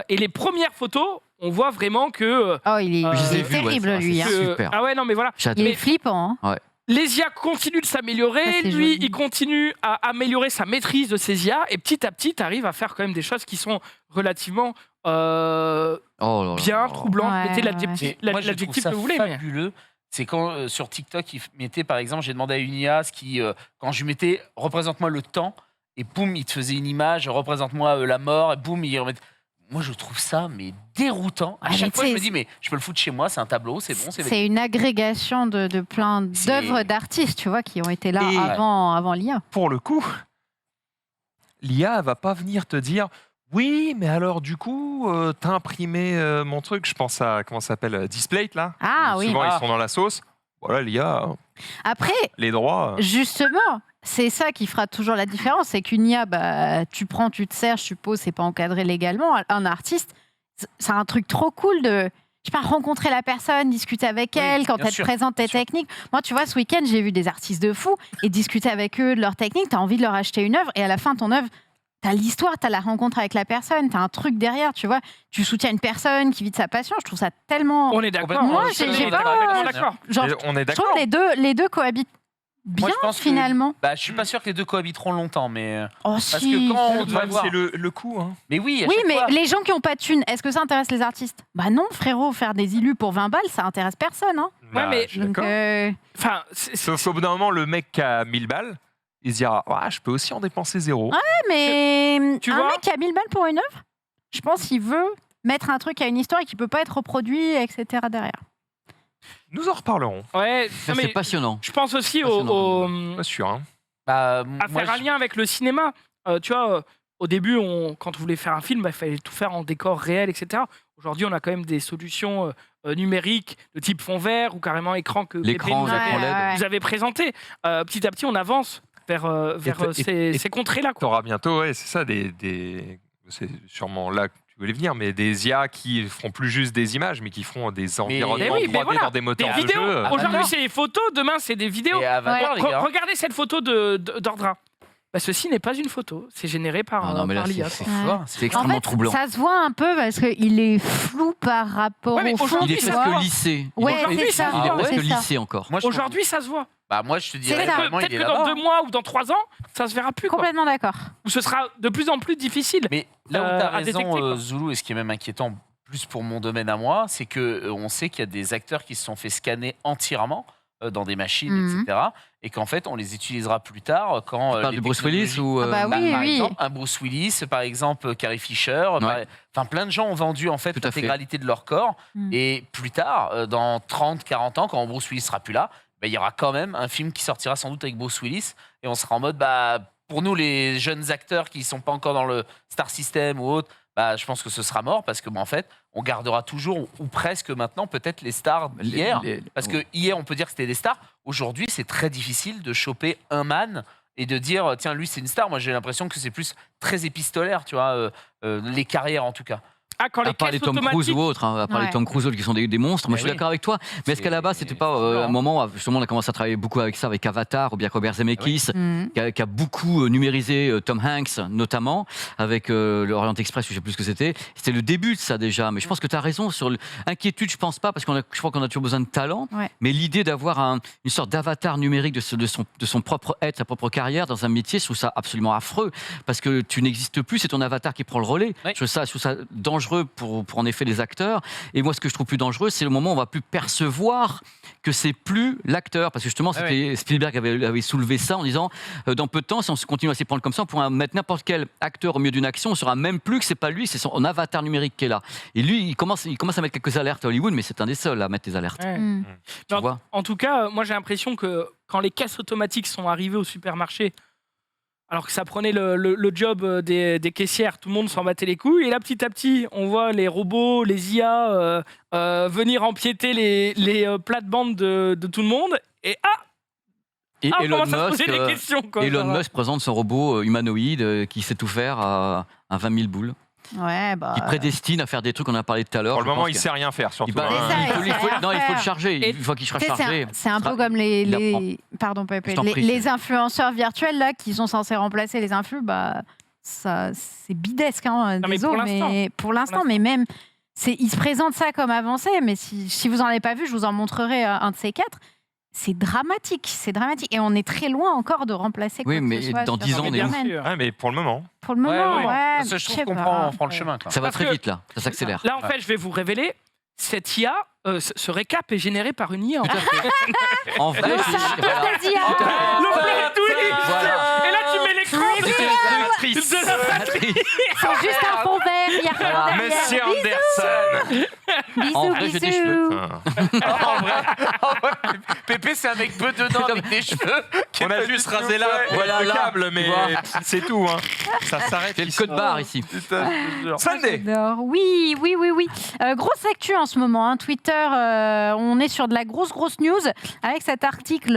S5: Et les premières photos on voit vraiment que
S4: Oh, il est,
S5: Je
S6: les ai
S4: il est
S6: vus, ouais,
S4: terrible,
S6: ça,
S4: lui.
S6: c'est
S4: hein.
S5: que-
S6: super.
S5: ah ouais non mais voilà.
S6: J'adore.
S4: Il est
S5: Mais-
S4: flippant. Hein.
S5: Les IA continuent de
S4: Ça,
S5: s'améliorer,
S4: c'est
S5: lui,
S4: joli.
S5: il continue à améliorer sa maîtrise de ses IA, et petit à petit, tu arrives à faire quand même des choses qui sont relativement
S6: Oh là là
S5: bien
S6: là.
S5: troublantes.
S4: Ouais,
S5: Mettez
S4: ouais.
S5: l'adjectif
S3: Mais moi, je trouve
S5: l'adjectif
S3: ça
S5: que vous voulez. Mais...
S3: fabuleux. C'est quand sur TikTok, ils mettaient par exemple, j'ai demandé à une IA ce qui, quand je lui mettais représente-moi le temps, et boum, il te faisait une image, représente-moi la mort, et boum, il remettait. Moi, je trouve ça mais déroutant. À
S4: Ah, mais
S3: chaque fois, je
S4: tu
S3: me
S4: sais,
S3: dis, mais je peux le foutre chez moi, c'est un tableau, c'est bon, c'est
S4: C'est une agrégation de plein
S3: C'est-
S4: d'œuvres d'artistes, tu vois, qui ont été là
S2: Et-
S4: avant l'IA.
S2: Pour le coup, l'IA va pas venir te dire oui, mais alors du coup, t'as imprimé mon truc. Je pense à comment ça s'appelle Displate là.
S4: Ah oui.
S2: Souvent
S3: Ah.
S2: ils sont dans la sauce. Voilà l'IA,
S4: Après,
S2: les droits.
S4: justement, c'est ça qui fera toujours la différence, c'est qu'une IA, bah, tu prends, tu te sers, je suppose, c'est pas encadré légalement. Un artiste, c'est un truc trop cool de, je sais pas, rencontrer la personne, discuter avec
S3: Oui,
S4: elle, quand
S3: bien
S4: elle te
S3: sûr,
S4: présente tes
S3: bien sûr.
S4: techniques. Moi, tu vois, ce week-end, j'ai vu des artistes de fou et discuter avec eux de leurs techniques. T'as envie de leur acheter une œuvre et à la fin, ton œuvre, t'as l'histoire, t'as la rencontre avec la personne, t'as un truc derrière, tu vois. Tu soutiens une personne qui vit de sa passion. Je trouve ça tellement.
S5: On est d'accord.
S3: Moi,
S5: je suis
S4: j'ai pas-
S5: complètement d'accord.
S4: Genre,
S2: Et on est
S4: je
S2: d'accord.
S4: trouve les deux cohabitent bien
S3: Moi, je pense que-
S4: finalement.
S3: Bah, je suis pas sûr que les deux cohabiteront longtemps, mais
S4: Oh,
S3: parce
S4: si.
S3: que quand on
S2: Le
S3: doit
S2: problème,
S3: voir.
S2: c'est le coût. Hein.
S3: Mais oui, à
S4: Oui,
S3: chaque
S4: mais
S3: fois.
S4: les gens qui n'ont pas de thunes, est-ce que ça intéresse les artistes? Bah non, frérot, faire des illus pour 20 balles, ça intéresse personne. Hein.
S5: Ouais, mais-
S2: je suis
S4: Donc,
S2: d'accord.
S5: Enfin,
S2: Sauf qu'au bout d'un moment, le mec qui a 1000 balles, il se dira ah, je peux aussi en dépenser zéro.
S4: mais
S5: Tu
S4: un
S5: vois
S4: mec qui a 1000 balles pour une œuvre, je pense qu'il veut mettre un truc à une histoire et qui peut pas être reproduit, etc. derrière.
S2: Nous en reparlerons,
S5: ouais,
S6: Ça,
S5: non, mais
S6: c'est passionnant.
S5: je pense aussi
S6: Passionnant.
S2: pas sûr. Hein.
S3: Bah,
S5: à
S3: moi,
S5: faire un lien avec le cinéma. Tu vois, au début, quand on voulait faire un film, il fallait tout faire en décor réel, etc. Aujourd'hui, on a quand même des solutions numériques de type fond vert ou carrément écran que
S6: L'écran,
S5: Pépé nous
S6: l'écran
S5: avait-
S6: LED.
S5: vous avez présenté. Petit à petit, on avance vers ces contrées-là.
S2: Tu
S5: quoi.
S2: auras bientôt, ouais, c'est ça, c'est sûrement là que tu voulais venir, mais des IA qui feront plus juste des images, mais qui feront des environnements
S5: Mais oui, mais
S2: 3D
S5: voilà,
S2: dans des
S5: Des
S2: moteurs de
S5: vidéos.
S2: jeu.
S5: Aujourd'hui,
S3: Avatar.
S5: c'est des photos. Demain, c'est des vidéos.
S3: Et Avatar, les gars.
S5: Regardez cette photo d'Ordra. Bah, ceci n'est pas une photo. C'est généré par,
S6: Ah non, mais là,
S5: par l'IA.
S6: c'est
S5: quoi.
S3: C'est
S4: Ouais.
S3: fort,
S6: C'est
S4: En
S6: extrêmement
S4: fait,
S6: troublant.
S4: ça se voit un peu parce qu'il est flou par rapport
S5: Ouais, mais
S4: au fond.
S5: aujourd'hui,
S6: Il est
S4: tu
S5: ça
S4: vois.
S6: presque lissé.
S4: Ouais,
S5: Aujourd'hui,
S4: c'est ça.
S5: ça se
S6: Il est
S5: voit.
S6: presque
S4: c'est ça.
S6: lissé encore.
S3: Moi, je trouve-
S5: Aujourd'hui, ça se voit.
S3: Bah, moi, je te dirais
S4: ça.
S3: vraiment,
S5: Peut-être
S3: il est
S5: que dans
S3: là-bas.
S5: 2 mois ou dans 3 ans, ça se verra plus. Quoi.
S4: Complètement d'accord.
S5: Ou ce sera de plus en plus difficile.
S3: Mais là où tu as
S5: à détecter,
S3: raison,
S5: quoi.
S3: Zoulou, et ce qui est même inquiétant plus pour mon domaine à moi, c'est que on sait qu'il y a des acteurs qui se sont fait scanner entièrement dans des machines, etc. Et qu'en fait, on les utilisera plus tard quand.
S6: Tu parles de Bruce Willis ou
S4: Ah bah oui,
S3: par
S4: oui.
S3: exemple, un Bruce Willis, par exemple, Carrie Fisher. Enfin, plein de gens ont vendu en fait
S6: Tout à fait.
S3: l'intégralité de leur corps. Et plus tard, dans 30, 40 ans, quand Bruce Willis sera plus là, il y aura quand même un film qui sortira sans doute avec Bruce Willis. Et on sera en mode, pour nous, les jeunes acteurs qui ne sont pas encore dans le Star System ou autre, je pense que ce sera mort parce que, en fait, on gardera toujours, ou presque maintenant, peut-être les stars d'hier. Parce que hier, on peut dire que c'était des stars. Aujourd'hui, c'est très difficile de choper un man et de dire, tiens, lui, c'est une star. Moi, j'ai l'impression que c'est plus très épistolaire, tu vois, les carrières en tout cas.
S5: Ah, quand
S6: À
S5: les
S6: part les
S5: caisses
S6: Tom Cruise
S5: automatiques.
S6: ou autres, à part les Tom Cruise qui sont des monstres, moi je suis d'accord avec toi. Mais est-ce qu'à la base, c'était pas un moment, justement, on a commencé à travailler beaucoup avec ça, avec Avatar, ou bien Robert Zemeckis, qui a beaucoup numérisé Tom Hanks, notamment, avec l'Orient Express, je sais plus ce que c'était. C'était le début de ça déjà. Mais je pense que tu as raison sur l'inquiétude, je pense pas, parce je crois qu'on a toujours besoin de talent. Mais l'idée d'avoir une sorte d'avatar numérique de son propre être, sa propre carrière dans un métier, je trouve ça absolument affreux. Parce que tu n'existes plus, c'est ton avatar qui prend le relais. Je trouve ça dangereux pour en effet les acteurs. Et moi, ce que je trouve plus dangereux, c'est le moment où on va plus percevoir que c'est plus l'acteur. Parce que justement, Spielberg avait soulevé ça en disant dans peu de temps, si on continue à s'y prendre comme ça, on pourra mettre n'importe quel acteur au milieu d'une action, on ne saura même plus que c'est pas lui, c'est son avatar numérique qui est là. Et lui, il commence à mettre quelques alertes à Hollywood, mais c'est un des seuls à mettre des alertes. Tu vois ?
S5: En tout cas, moi j'ai l'impression que quand les caisses automatiques sont arrivées au supermarché, alors que ça prenait le job des caissières, tout le monde s'en battait les couilles. Et là, petit à petit, on voit les robots, les IA venir empiéter les plates-bandes de tout le monde. Et
S6: Et
S5: on
S6: Elon
S5: commence à se poser des questions. Quoi,
S6: Elon Musk présente son robot humanoïde qui sait tout faire à 20 000 boules.
S4: Ouais,
S6: Qui prédestine à faire des trucs qu'on a parlé tout à l'heure.
S2: Pour le moment, il sait rien faire, surtout.
S6: Il faut le charger. Une fois qu'il sera chargé.
S4: C'est un peu comme pardon, Pépé, les influenceurs virtuels là, qui sont censés remplacer les influx. Ça, c'est bidesque, hein, mais pour l'instant, mais même, ils se présentent ça comme avancé. Mais si vous en avez pas vu, je vous en montrerai un de ces quatre. C'est dramatique. Et on est très loin encore de remplacer quoi que ce soit.
S6: Dans 10 ans, on est où ?
S2: Ouais, mais pour le moment.
S4: Pour le moment,
S3: Je trouve qu'on prend le chemin. Quoi.
S6: Ça va très vite, là. Ça s'accélère.
S5: Là, en fait, je vais vous révéler, cette IA, ce récap est généré par une IA.
S6: En vrai,
S4: Des IA.
S5: Et là, tu mets l'écran de la matrice.
S4: C'est juste un fond vert, il n'y a rien derrière.
S2: Monsieur Anderson.
S6: En vrai, j'ai des cheveux.
S3: En vrai, Pépé, c'est un mec peu dedans avec des cheveux.
S2: On a juste rasé là pour le câble, mais c'est tout. Hein. Ça s'arrête.
S6: C'est le code barre ici.
S2: Sunday.
S4: Oui. Grosse actu en ce moment. Hein. Twitter, on est sur de la grosse news avec cet article,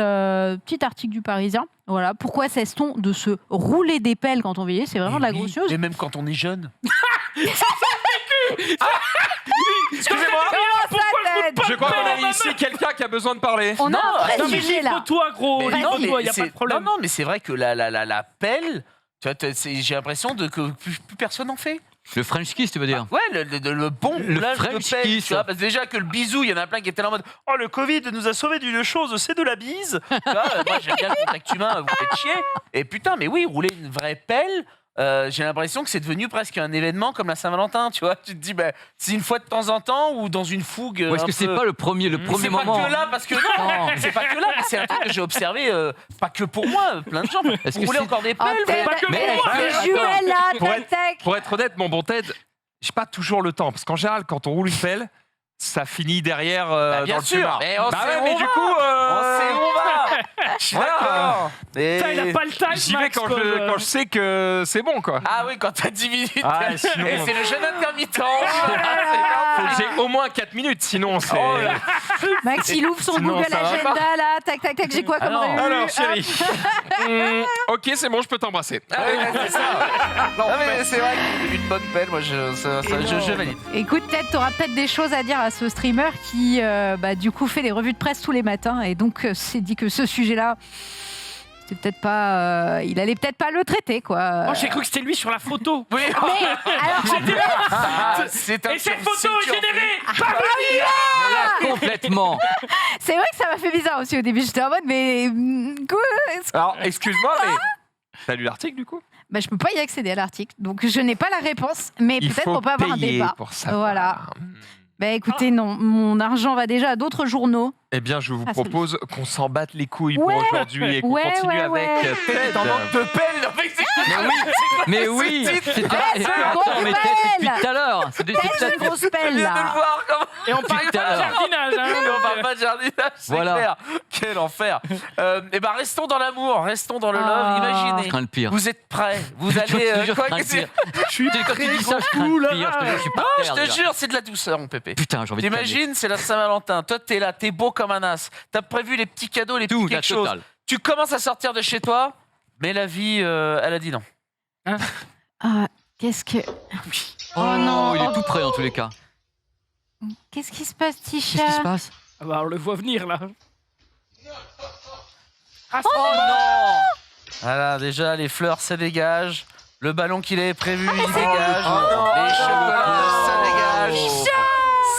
S4: petit article du Parisien. Voilà, pourquoi cesse-t-on de se rouler des pelles quand on vieillit ? C'est vraiment de la grosse news.
S3: Mais même quand on est jeune.
S2: Excusez-moi. Je crois qu'on a ici quelqu'un qui a besoin de parler.
S4: On a un vrai
S5: Non, mais
S4: sujet là.
S5: toi, gros.
S3: Mais non,
S5: il n'y a pas de problème.
S3: Non, mais c'est vrai que la pelle, j'ai l'impression que plus personne en fait.
S6: Le French kiss, tu veux dire ?
S3: Ouais, le bon roulage de
S6: French
S3: pelle.
S6: kiss.
S3: Tu vois, parce que déjà que le bisou, il y en a plein qui étaient là en mode « Oh, le Covid nous a sauvé d'une chose, c'est de la bise !» Tu vois, moi, j'aime bien le contact humain, vous faites chier. Et putain, mais oui, rouler une vraie pelle, j'ai l'impression que c'est devenu presque un événement comme la Saint-Valentin, tu vois. Tu te dis, c'est une fois de temps en temps ou dans une fougue.
S6: Ou est-ce que c'est pas le premier moment ?
S3: C'est pas que là, parce que non, c'est pas que là, mais c'est un truc que j'ai observé, pas que pour moi, plein de gens.
S6: Est-ce
S3: Pour
S6: que
S3: rouler
S6: c'est-
S3: encore des
S4: Ah,
S3: pelles.
S5: Pas que
S6: Mais-
S5: pour moi.
S4: Les jumelles là,
S2: Pour
S4: tac.
S2: Pour être honnête, mon bon Ted, j'ai pas toujours le temps. Parce qu'en général, quand on roule une pelle, ça finit derrière
S3: Bien
S2: dans le
S3: sûr.
S2: tuba.
S3: Et on sait où
S2: mais
S3: on
S2: du
S3: va.
S2: coup,
S3: On sait où on va. Je suis d'accord.
S5: Putain, il a pas le time,
S2: j'y vais
S5: Max,
S2: quand
S5: quoi.
S2: je sais que c'est bon, quoi.
S3: Ah oui, quand t'as 10 minutes.
S2: Ah, sinon-
S3: Et c'est le jeune intermittent.
S2: Faut que j'ai au moins 4 minutes, sinon c'est...
S3: Oh là.
S4: Max, il ouvre son
S2: Sinon,
S4: Google
S2: ça va
S4: Agenda là, tac, j'ai quoi comme revue ?
S2: Alors, chérie. Ok, c'est bon, je peux t'embrasser.
S3: Ah oui, c'est ça. Non, mais c'est vrai qu'une bonne pelle, moi, je valide.
S4: Écoute, tu auras peut-être des choses à dire à ce streamer qui, du coup, fait des revues de presse tous les matins et donc s'est dit que ce sujet-là, c'était peut-être pas, il allait peut-être pas le traiter, quoi.
S5: Moi, j'ai cru que c'était lui sur la photo.
S3: Oui.
S4: Mais alors,
S3: C'est un
S5: Et cette photo est générée par
S6: Complètement.
S4: c'est vrai que ça m'a fait bizarre aussi au début. J'étais en mode, mais quoi
S2: Alors, excuse-moi, mais... T'as lu l'article, du coup?
S4: Je peux pas y accéder à l'article, donc je n'ai pas la réponse, mais
S2: Il
S4: peut-être
S2: faut
S4: qu'on peut avoir un
S2: payer
S4: débat.
S2: pour savoir.
S4: Voilà. Bah écoutez, non, mon argent va déjà à d'autres journaux.
S2: Eh bien, je vous
S4: Ah,
S2: propose qu'on s'en batte les couilles
S4: Ouais.
S2: pour aujourd'hui et qu'on
S4: Ouais,
S2: continue
S4: ouais,
S2: avec
S4: ouais.
S2: Ted.
S3: T'en manques de pelle, non, mais c'est
S6: Mais oui, c'était
S4: c'est une
S6: attends,
S4: grosse
S6: mais
S4: pelle.
S6: depuis tout à l'heure. C'est
S4: C'est une grosse
S3: Je
S4: pelle
S3: viens de le
S4: là.
S3: voir comment.
S5: Et on parle
S6: Tout à
S5: pas de
S6: l'heure.
S5: jardinage. Hein,
S3: On
S5: donc,
S3: parle pas de jardinage, c'est
S6: Voilà.
S3: clair. Quel enfer. Et ben restons dans l'amour, restons dans le love.
S4: Ah.
S6: Je
S3: Imaginez,
S6: crains le pire.
S3: vous êtes prêts, vous
S6: Je
S3: allez.
S6: te jure, je
S3: quoi
S6: crains
S3: que
S6: le
S3: c'est-
S6: pire. Quand tu dis ça, je crains le pire. Je suis pas
S3: Non,
S6: terre,
S3: je te
S6: déjà.
S3: jure, c'est de la douceur, mon pépé.
S6: Putain, j'ai envie de calmer.
S3: T'imagines, c'est la Saint-Valentin. Toi, t'es là, t'es beau comme un as. T'as prévu les petits cadeaux, les petits
S6: Tout, la
S3: quelque chose.
S6: totale.
S3: Tu commences à sortir de chez toi, mais la vie, elle a dit non.
S4: Ah, qu'est-ce que.
S6: Oh
S4: non.
S6: il est tout prêt dans tous les cas.
S4: Qu'est-ce qui se passe,
S6: Qu'est-ce qui se
S4: Tisha?
S6: passe?
S5: Ah bah, on le voit venir là. Ah,
S3: Oh non. Voilà, déjà, les fleurs, ça dégage. Le ballon qu'il avait prévu, il dégage. Les chocolats, ça dégage.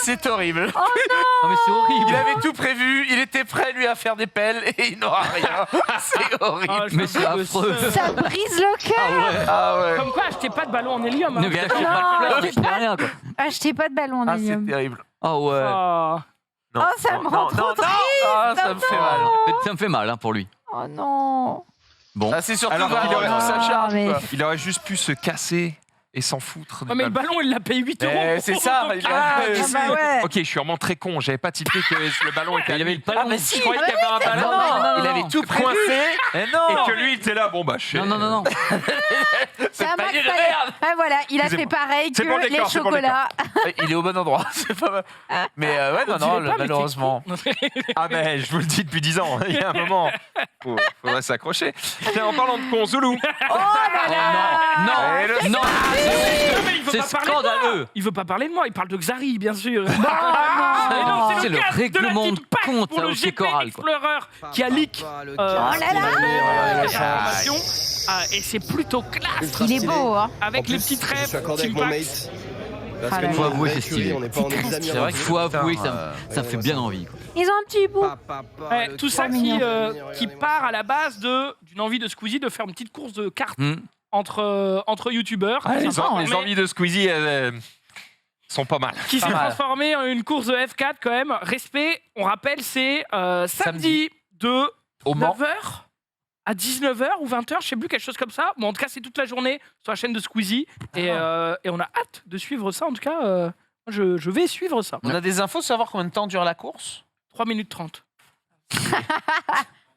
S3: C'est horrible.
S6: Oh, mais c'est horrible.
S3: Il avait tout prévu, il était prêt, lui, à faire des pelles, et il n'aura rien. C'est horrible.
S5: Ah, je
S6: Mais c'est
S5: m'avoue que
S6: affreux.
S4: Ça brise le cœur.
S6: Ah ouais.
S3: Ah ouais.
S5: Comme quoi, achetez pas de ballon en hélium. Hein.
S6: Ne t'achète pas de fleurs, n'achetez rien, quoi.
S4: Achetez pas de ballon en
S3: Ah, c'est
S4: hélium.
S3: terrible.
S6: Ah ouais.
S5: Ah.
S3: Non,
S4: Oh, ça me rend trop triste.
S3: Ah, ça me fait mal.
S6: Ça me fait mal hein, pour lui.
S4: Oh non.
S6: Bon.
S3: Ah, c'est surtout
S2: Alors qu'il
S3: Valor
S2: aurait-
S3: qui s'acharne,
S4: mais-
S3: quoi.
S2: Il aurait juste pu se casser et s'en foutre.
S5: Ouais, mais le ballon, il l'a payé 8 euros.
S3: Eh, c'est ça,
S5: Donc,
S3: il a-
S5: ah,
S3: Eh,
S4: Ah
S3: si.
S4: bah ouais.
S2: Ok, je suis vraiment très con. J'avais pas tilté que le ballon était
S6: Il y avait le
S3: Ah,
S6: ballon.
S3: mais si,
S2: Je croyais qu'il y avait un ballon.
S6: non,
S3: il
S6: non,
S3: avait
S6: non.
S3: tout prévu.
S2: Coincé.
S3: Mais non.
S2: Et que lui, il était là. Bon, bah, je sais.
S6: Non.
S4: C'est un
S3: panier
S4: Max
S3: de
S4: Fallait.
S3: merde.
S4: Ah voilà, il a fait
S2: Excusez-moi.
S4: pareil que
S2: C'est pour le
S4: les
S2: décor, c'est pour le
S4: chocolats.
S3: Il est au bon endroit, c'est pas mal. Mais ouais, non,
S5: on dirait
S3: non,
S5: pas, mais
S3: malheureusement.
S2: Ah, ben, je vous le dis depuis 10 ans. Il y a un moment. Faudrait s'accrocher. Tiens, en parlant de con, Zoulou.
S4: Oh là là.
S6: Non, non,
S5: Non, mais il veut
S6: c'est
S5: pas parler de moi.
S6: scandaleux.
S5: Il veut pas parler de moi, il parle de Xari, bien sûr.
S4: Ah,
S5: Et donc,
S6: C'est le
S5: cas de
S6: règlement
S5: la
S6: de
S5: petite passe
S6: compte,
S5: pour
S6: là,
S5: le
S6: au
S5: GP
S6: Choral, quoi.
S5: Explorer qui a leak
S4: Oh là là.
S5: l'information. Ah, et c'est plutôt classe
S4: Il est beau, hein.
S5: avec les petits traits.
S9: avec mon mate. Parce
S4: Ah
S9: que
S4: là
S9: nous,
S6: là.
S9: on
S6: Faut avouer,
S9: est
S6: c'est stylé.
S9: on n'est pas en
S4: C'est très
S9: examen.
S3: C'est vrai que
S6: Faut avouer,
S3: putain,
S6: ça me fait bien envie. Quoi.
S4: Ils ont un petit bout.
S5: Ouais, tout ça
S4: trop mignon.
S5: qui part à la base d'une envie de Squeezie de faire une petite course de cartes
S6: Hmm.
S5: entre youtubeurs.
S2: Ah, les
S5: Sympa, mais
S2: envies de Squeezy sont pas mal.
S5: qui s'est
S3: Pas mal.
S5: transformé en une course de F4 quand même. Respect, on rappelle, c'est samedi de
S3: Au Mans.
S5: 9h à 19h ou 20h, je sais plus, quelque chose comme ça. Bon, en tout cas, c'est toute la journée sur la chaîne de Squeezie. Et on a hâte de suivre ça. En tout cas, moi, je vais suivre ça.
S3: On a des infos, savoir combien de temps dure la course
S5: 3 minutes 30.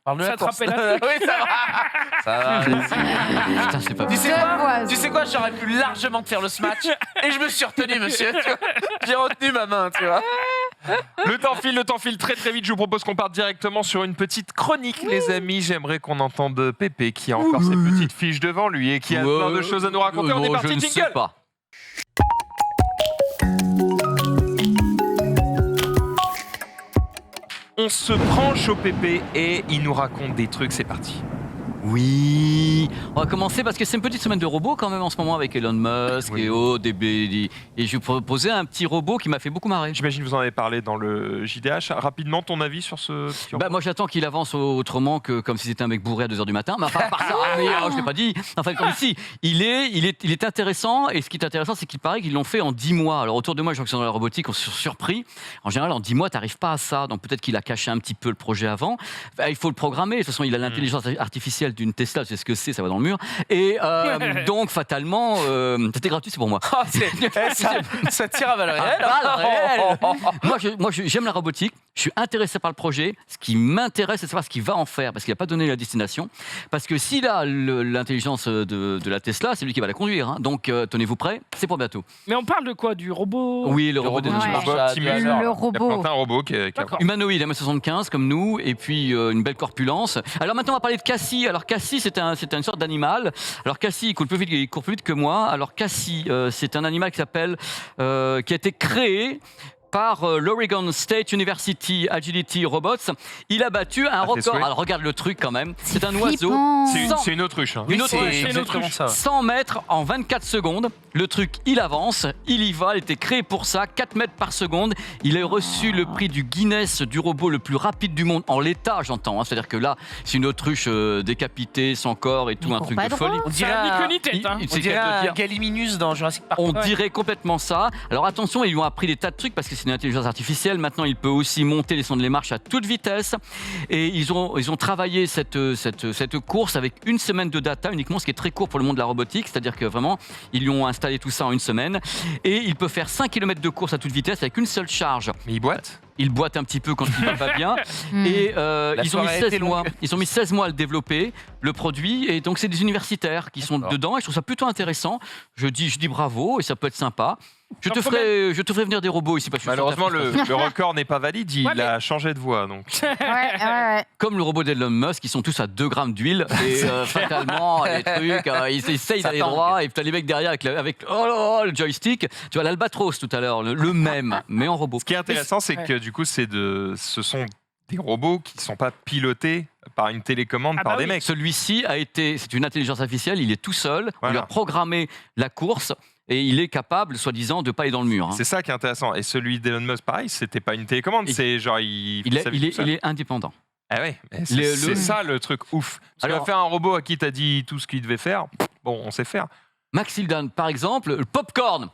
S3: Parle de
S5: Ça
S3: la
S5: te
S3: course.
S5: rappelle un truc
S3: Oui, ça va. Ça va.
S6: Putain, c'est pas
S3: Tu
S6: possible.
S3: sais quoi
S4: Devoise.
S3: Tu sais quoi J'aurais pu largement te faire le smash et je me suis retenu, monsieur. Tu vois. J'ai retenu ma main, tu vois.
S2: Le temps file très très vite. Je vous propose qu'on parte directement sur une petite chronique, les amis. J'aimerais qu'on entende Pépé qui a encore ses petites fiches devant lui et qui a plein de choses à nous raconter. On est
S6: je
S2: parti,
S6: ne sais
S2: jingle.
S6: pas.
S2: On se branche au Pépé et il nous raconte des trucs. C'est parti.
S6: Oui, on va commencer parce que c'est une petite semaine de robots quand même en ce moment avec Elon Musk
S2: Oui.
S6: et ODB. Et je vais proposer un petit robot qui m'a fait beaucoup marrer.
S2: J'imagine que vous en avez parlé dans le JDH. Rapidement, ton avis sur ce petit
S6: Bah, moi j'attends qu'il avance autrement que comme si c'était un mec bourré à 2h du matin. Mais enfin, à part ça, mais, je l'ai pas dit. Enfin, comme si, il est intéressant. Et ce qui est intéressant, c'est qu'il paraît qu'ils l'ont fait en 10 mois. Alors autour de moi, les gens qui sont dans la robotique, on se surpris. En général, en 10 mois, t'arrives pas à ça. Donc peut-être qu'il a caché un petit peu le projet avant. Enfin, il faut le programmer. De toute façon, il a l'intelligence artificielle d'une Tesla. C'est ce que c'est, ça va dans le mur. Et donc fatalement, c'était gratuit, c'est pour moi.
S3: Oh, ça tire à balles réelles.
S6: Ah, balle réelle. Moi, j'aime la robotique. Je suis intéressé par le projet. Ce qui m'intéresse, c'est de savoir ce qu'il va en faire, parce qu'il n'a pas donné la destination. Parce que s'il a l'intelligence de la Tesla, c'est lui qui va la conduire. Hein. Donc, tenez-vous prêts, c'est pour bientôt.
S5: Mais on parle de quoi? Du robot?
S6: Oui, le robot
S3: robot
S6: de
S3: qui
S4: Ouais.
S3: marche
S2: Robot
S3: à
S2: Optimus.
S3: 2 à l'heure.
S4: Le
S2: Il a
S4: robot.
S2: planté un robot qui a
S5: D'accord.
S6: humanoïde, 1m75 comme nous, et puis une belle corpulence. Alors maintenant, on va parler de Cassie. Alors Cassie, c'est une sorte d'animal. Alors Cassie, il court plus vite que moi. Alors Cassie, c'est un animal qui a été créé par l'Oregon State University Agility Robots. Il a battu un
S2: tes
S6: record.
S2: souhaits.
S6: Alors regarde le truc quand même. C'est un oiseau.
S4: Flippant.
S2: C'est une autruche. Hein.
S6: Une
S3: C'est
S6: autruche.
S5: une
S3: exactement
S5: autruche.
S3: ça.
S6: 100 mètres en 24 secondes. Le truc, il avance, il y va, il était créé pour ça, 4 mètres par seconde. Il a reçu le prix du Guinness du robot le plus rapide du monde, en l'état, j'entends. Hein. C'est-à-dire que là, c'est une autruche décapitée, sans corps et tout,
S4: Il
S6: un
S4: court
S6: truc
S4: pas
S6: de
S4: droit.
S6: folie.
S3: On
S5: C'est
S3: dirait
S5: un
S3: un,
S5: ni queue ni tête. Hein.
S6: il-
S3: on dirait un Gallimimus dans Jurassic Park.
S6: On
S5: Ouais.
S6: dirait complètement ça. Alors attention, ils lui ont appris des tas de trucs parce que c'est une intelligence artificielle. Maintenant, il peut aussi monter et descendre les marches à toute vitesse. Et ils ont travaillé cette course avec une semaine de data uniquement, ce qui est très court pour le monde de la robotique. C'est-à-dire que vraiment, ils lui ont installé tout ça en une semaine. Et il peut faire 5 km de course à toute vitesse avec une seule charge.
S2: Mais il boite.
S6: Il boite un petit peu quand il va pas bien. Et ils ont mis
S3: soirée a été
S6: 16 mois. Ils ont mis 16 mois à le développer, le produit. Et donc, c'est des universitaires qui sont dedans. Et je trouve ça plutôt intéressant. Je dis bravo et ça peut être sympa. Je te ferai venir des robots ici. Parce que
S2: Malheureusement, le record n'est pas valide. Il a changé de voix. Donc.
S4: Ouais.
S6: Comme le robot d'Elon Musk, ils sont tous à 2 grammes d'huile. Et fatalement, les trucs, ils essayent d'aller droit. Et puis, t'as les mecs derrière avec le joystick. Tu vois, l'Albatros tout à l'heure, le même, mais en robot.
S2: Ce qui est intéressant, c'est que du coup, ce sont des robots qui ne sont pas pilotés par une télécommande par des mecs.
S6: Celui-ci c'est une intelligence artificielle, il est tout seul.
S2: Voilà.
S6: On lui a programmé la course. Et il est capable, soi-disant, de ne pas aller dans le mur. Hein.
S2: C'est ça qui est intéressant. Et celui d'Elon Musk, pareil, c'était pas une télécommande. C'est genre il
S6: est indépendant.
S2: Ah ouais, c'est ça le truc ouf. Parce que faire un robot à qui t'as dit tout ce qu'il devait faire, bon, on sait faire.
S6: Max Hildan, par exemple, le popcorn.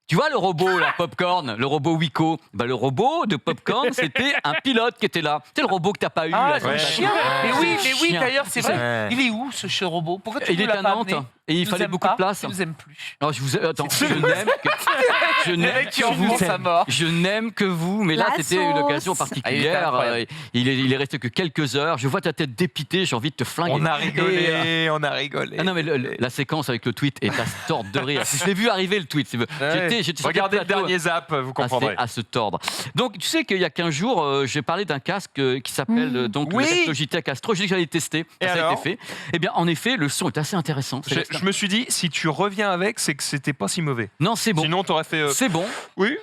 S6: Tu vois le robot, la popcorn, le robot Wiko. Le robot de popcorn, c'était un pilote qui était là. C'est le robot que t'as pas eu.
S3: Ah,
S6: là,
S3: c'est le chien. Mais oui, d'ailleurs, c'est vrai.
S2: Ouais.
S3: Il est où ce robot? Pourquoi tu
S6: il
S3: nous
S6: est
S3: l'as
S6: à
S3: pas
S6: Nantes
S3: amené?
S6: et il fallait beaucoup de place.
S3: Tu nous aimes plus.
S6: Non, attends, je n'aime que vous, mais là
S4: La
S6: c'était une
S4: sauce.
S6: occasion particulière. Il est resté que quelques heures. Je vois ta tête dépitée, j'ai envie de te flinguer.
S2: On a rigolé.
S6: Ah non, mais la séquence avec le tweet est à se tordre de rire. Je l'ai vu arriver le tweet. J'étais
S2: Regardez le dernier zap, vous comprendrez.
S6: à se tordre. Donc, tu sais qu'il y a 15 jours, j'ai parlé d'un casque qui s'appelle le casque Logitech Astro. J'ai dit que j'allais le tester.
S2: Et
S6: ça
S2: alors
S6: a été fait. Eh bien, en effet, le son est assez intéressant.
S2: Je me suis dit, si tu reviens avec, c'est que c'était pas si mauvais.
S6: Non, c'est bon.
S2: Sinon, t'aurais fait.
S6: C'est bon.
S2: Oui.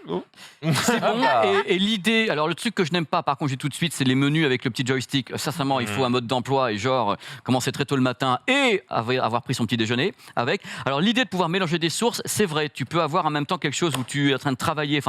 S6: C'est bon. Et l'idée, alors le truc que je n'aime pas, par contre, j'ai tout de suite, c'est les menus avec le petit joystick. Sincèrement, il faut un mode d'emploi et commencer très tôt le matin et avoir pris son petit déjeuner avec. Alors l'idée de pouvoir mélanger des sources, c'est vrai. Tu peux avoir en même temps quelque chose où tu es en train de travailler,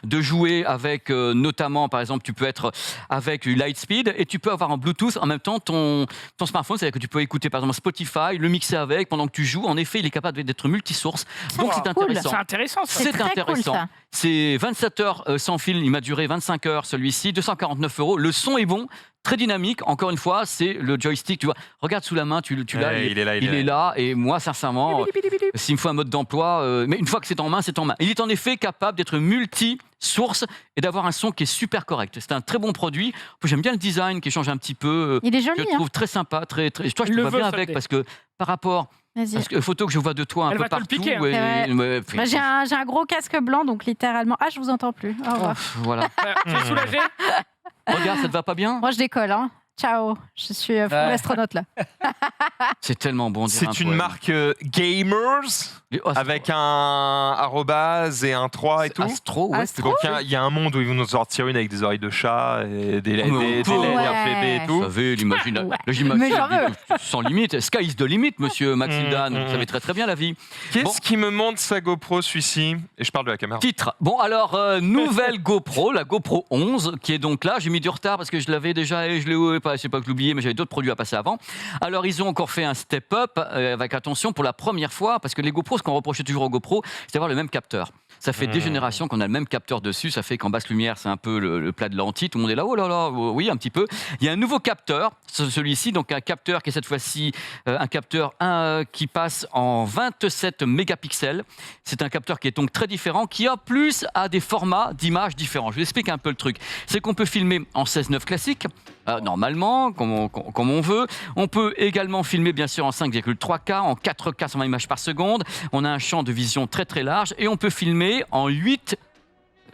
S6: de jouer avec, notamment, par exemple, tu peux être avec Lightspeed et tu peux avoir en Bluetooth en même temps ton smartphone, c'est-à-dire que tu peux écouter par exemple Spotify, le mixer avec pendant que tu joues. En effet, il est capable d'être multisource. Donc c'est intéressant.
S5: C'est intéressant, ça.
S6: C'est
S4: très
S6: intéressant.
S4: cool, ça.
S6: C'est 27 heures sans fil, il m'a duré 25 heures celui-ci, 249 €. Le son est bon, très dynamique. Encore une fois, c'est le joystick. Tu vois, regarde sous la main, tu l'as.
S2: Il
S6: est là. Et moi, sincèrement, s'il me faut un mode d'emploi, mais une fois que c'est en main, c'est en main. Il est en effet capable d'être multi-source et d'avoir un son qui est super correct. C'est un très bon produit. J'aime bien le design qui change un petit peu.
S4: Il est joli.
S6: Je le trouve très sympa, très. Toi, je te vois bien avec parce que par rapport. Parce que photo que je vois de toi un
S5: Elle
S6: peu
S5: va te le
S6: partout.
S5: piquer, hein.
S4: J'ai un gros casque blanc, donc littéralement. Ah, je vous entends plus. Au revoir.
S6: Voilà.
S5: Tu es soulagé?
S6: Regarde, ça te va pas bien?
S4: Moi, je décolle. Hein. Ciao. Je suis full astronaute là.
S6: C'est tellement bon.
S2: C'est une marque Gamers avec un arrobase et un 3 et tout.
S6: Astro, ouais.
S4: Astro.
S2: Donc il y a un monde où ils vont nous sortir une avec des oreilles de chat et des LED
S4: Ouais.
S2: RGB et tout.
S6: Vous savez,
S4: Mais j'en veux.
S6: sans limite. Sky is the limit, monsieur Max Hildan. Vous savez très très bien la vie.
S2: Qu'est-ce qui me montre sa GoPro, celui-ci? Et je parle de la caméra.
S6: Titre. Bon, alors, nouvelle GoPro, la GoPro 11, qui est donc là. J'ai mis du retard parce que je l'avais déjà et je l'ai pas, c'est pas que je l'oubliais, mais j'avais d'autres produits à passer avant. Alors, ils ont encore fait un step-up avec attention pour la première fois, parce que les GoPro, ce qu'on reprochait toujours aux GoPro, c'est d'avoir le même capteur. Ça fait des générations qu'on a le même capteur dessus. Ça fait qu'en basse lumière, c'est un peu le plat de lentilles. Tout le monde est là, oh là là, oui, un petit peu. Il y a un nouveau capteur, celui-ci, donc un capteur qui est cette fois-ci un capteur qui passe en 27 mégapixels. C'est un capteur qui est donc très différent, qui en plus a des formats d'images différents. Je vous explique un peu le truc. C'est qu'on peut filmer en 16:9 classique, normalement, comme on veut. On peut également filmer, bien sûr, en 5,3K, en 4K, 120 images par seconde. On a un champ de vision très très large et on peut filmer en 8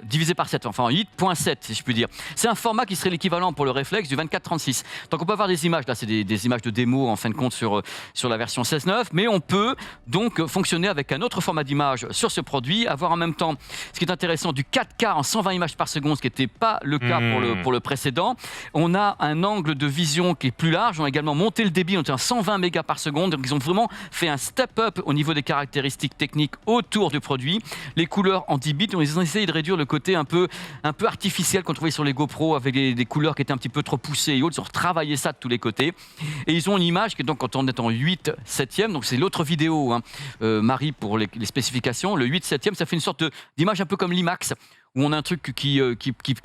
S6: divisé par 7, enfin en 8.7 si je puis dire. C'est un format qui serait l'équivalent pour le réflexe du 24-36. Donc on peut avoir des images, là c'est des images de démo en fin de compte sur la version 16.9, mais on peut donc fonctionner avec un autre format d'image sur ce produit, avoir en même temps, ce qui est intéressant, du 4K en 120 images par seconde, ce qui n'était pas le cas pour le précédent. On a un angle de vision qui est plus large, on a également monté le débit, on est à 120 mégas par seconde, donc ils ont vraiment fait un step-up au niveau des caractéristiques techniques autour du produit. Les couleurs en 10 bits, ils ont essayé de réduire le côté un peu artificiel qu'on trouvait sur les GoPro avec des couleurs qui étaient un petit peu trop poussées et autres. Ils ont retravaillé ça de tous les côtés. Et ils ont une image qui est donc, quand on est en 8/7e, donc c'est l'autre vidéo, Marie, pour les spécifications, le 8/7e, ça fait une sorte d'image un peu comme l'IMAX, où on a un truc qui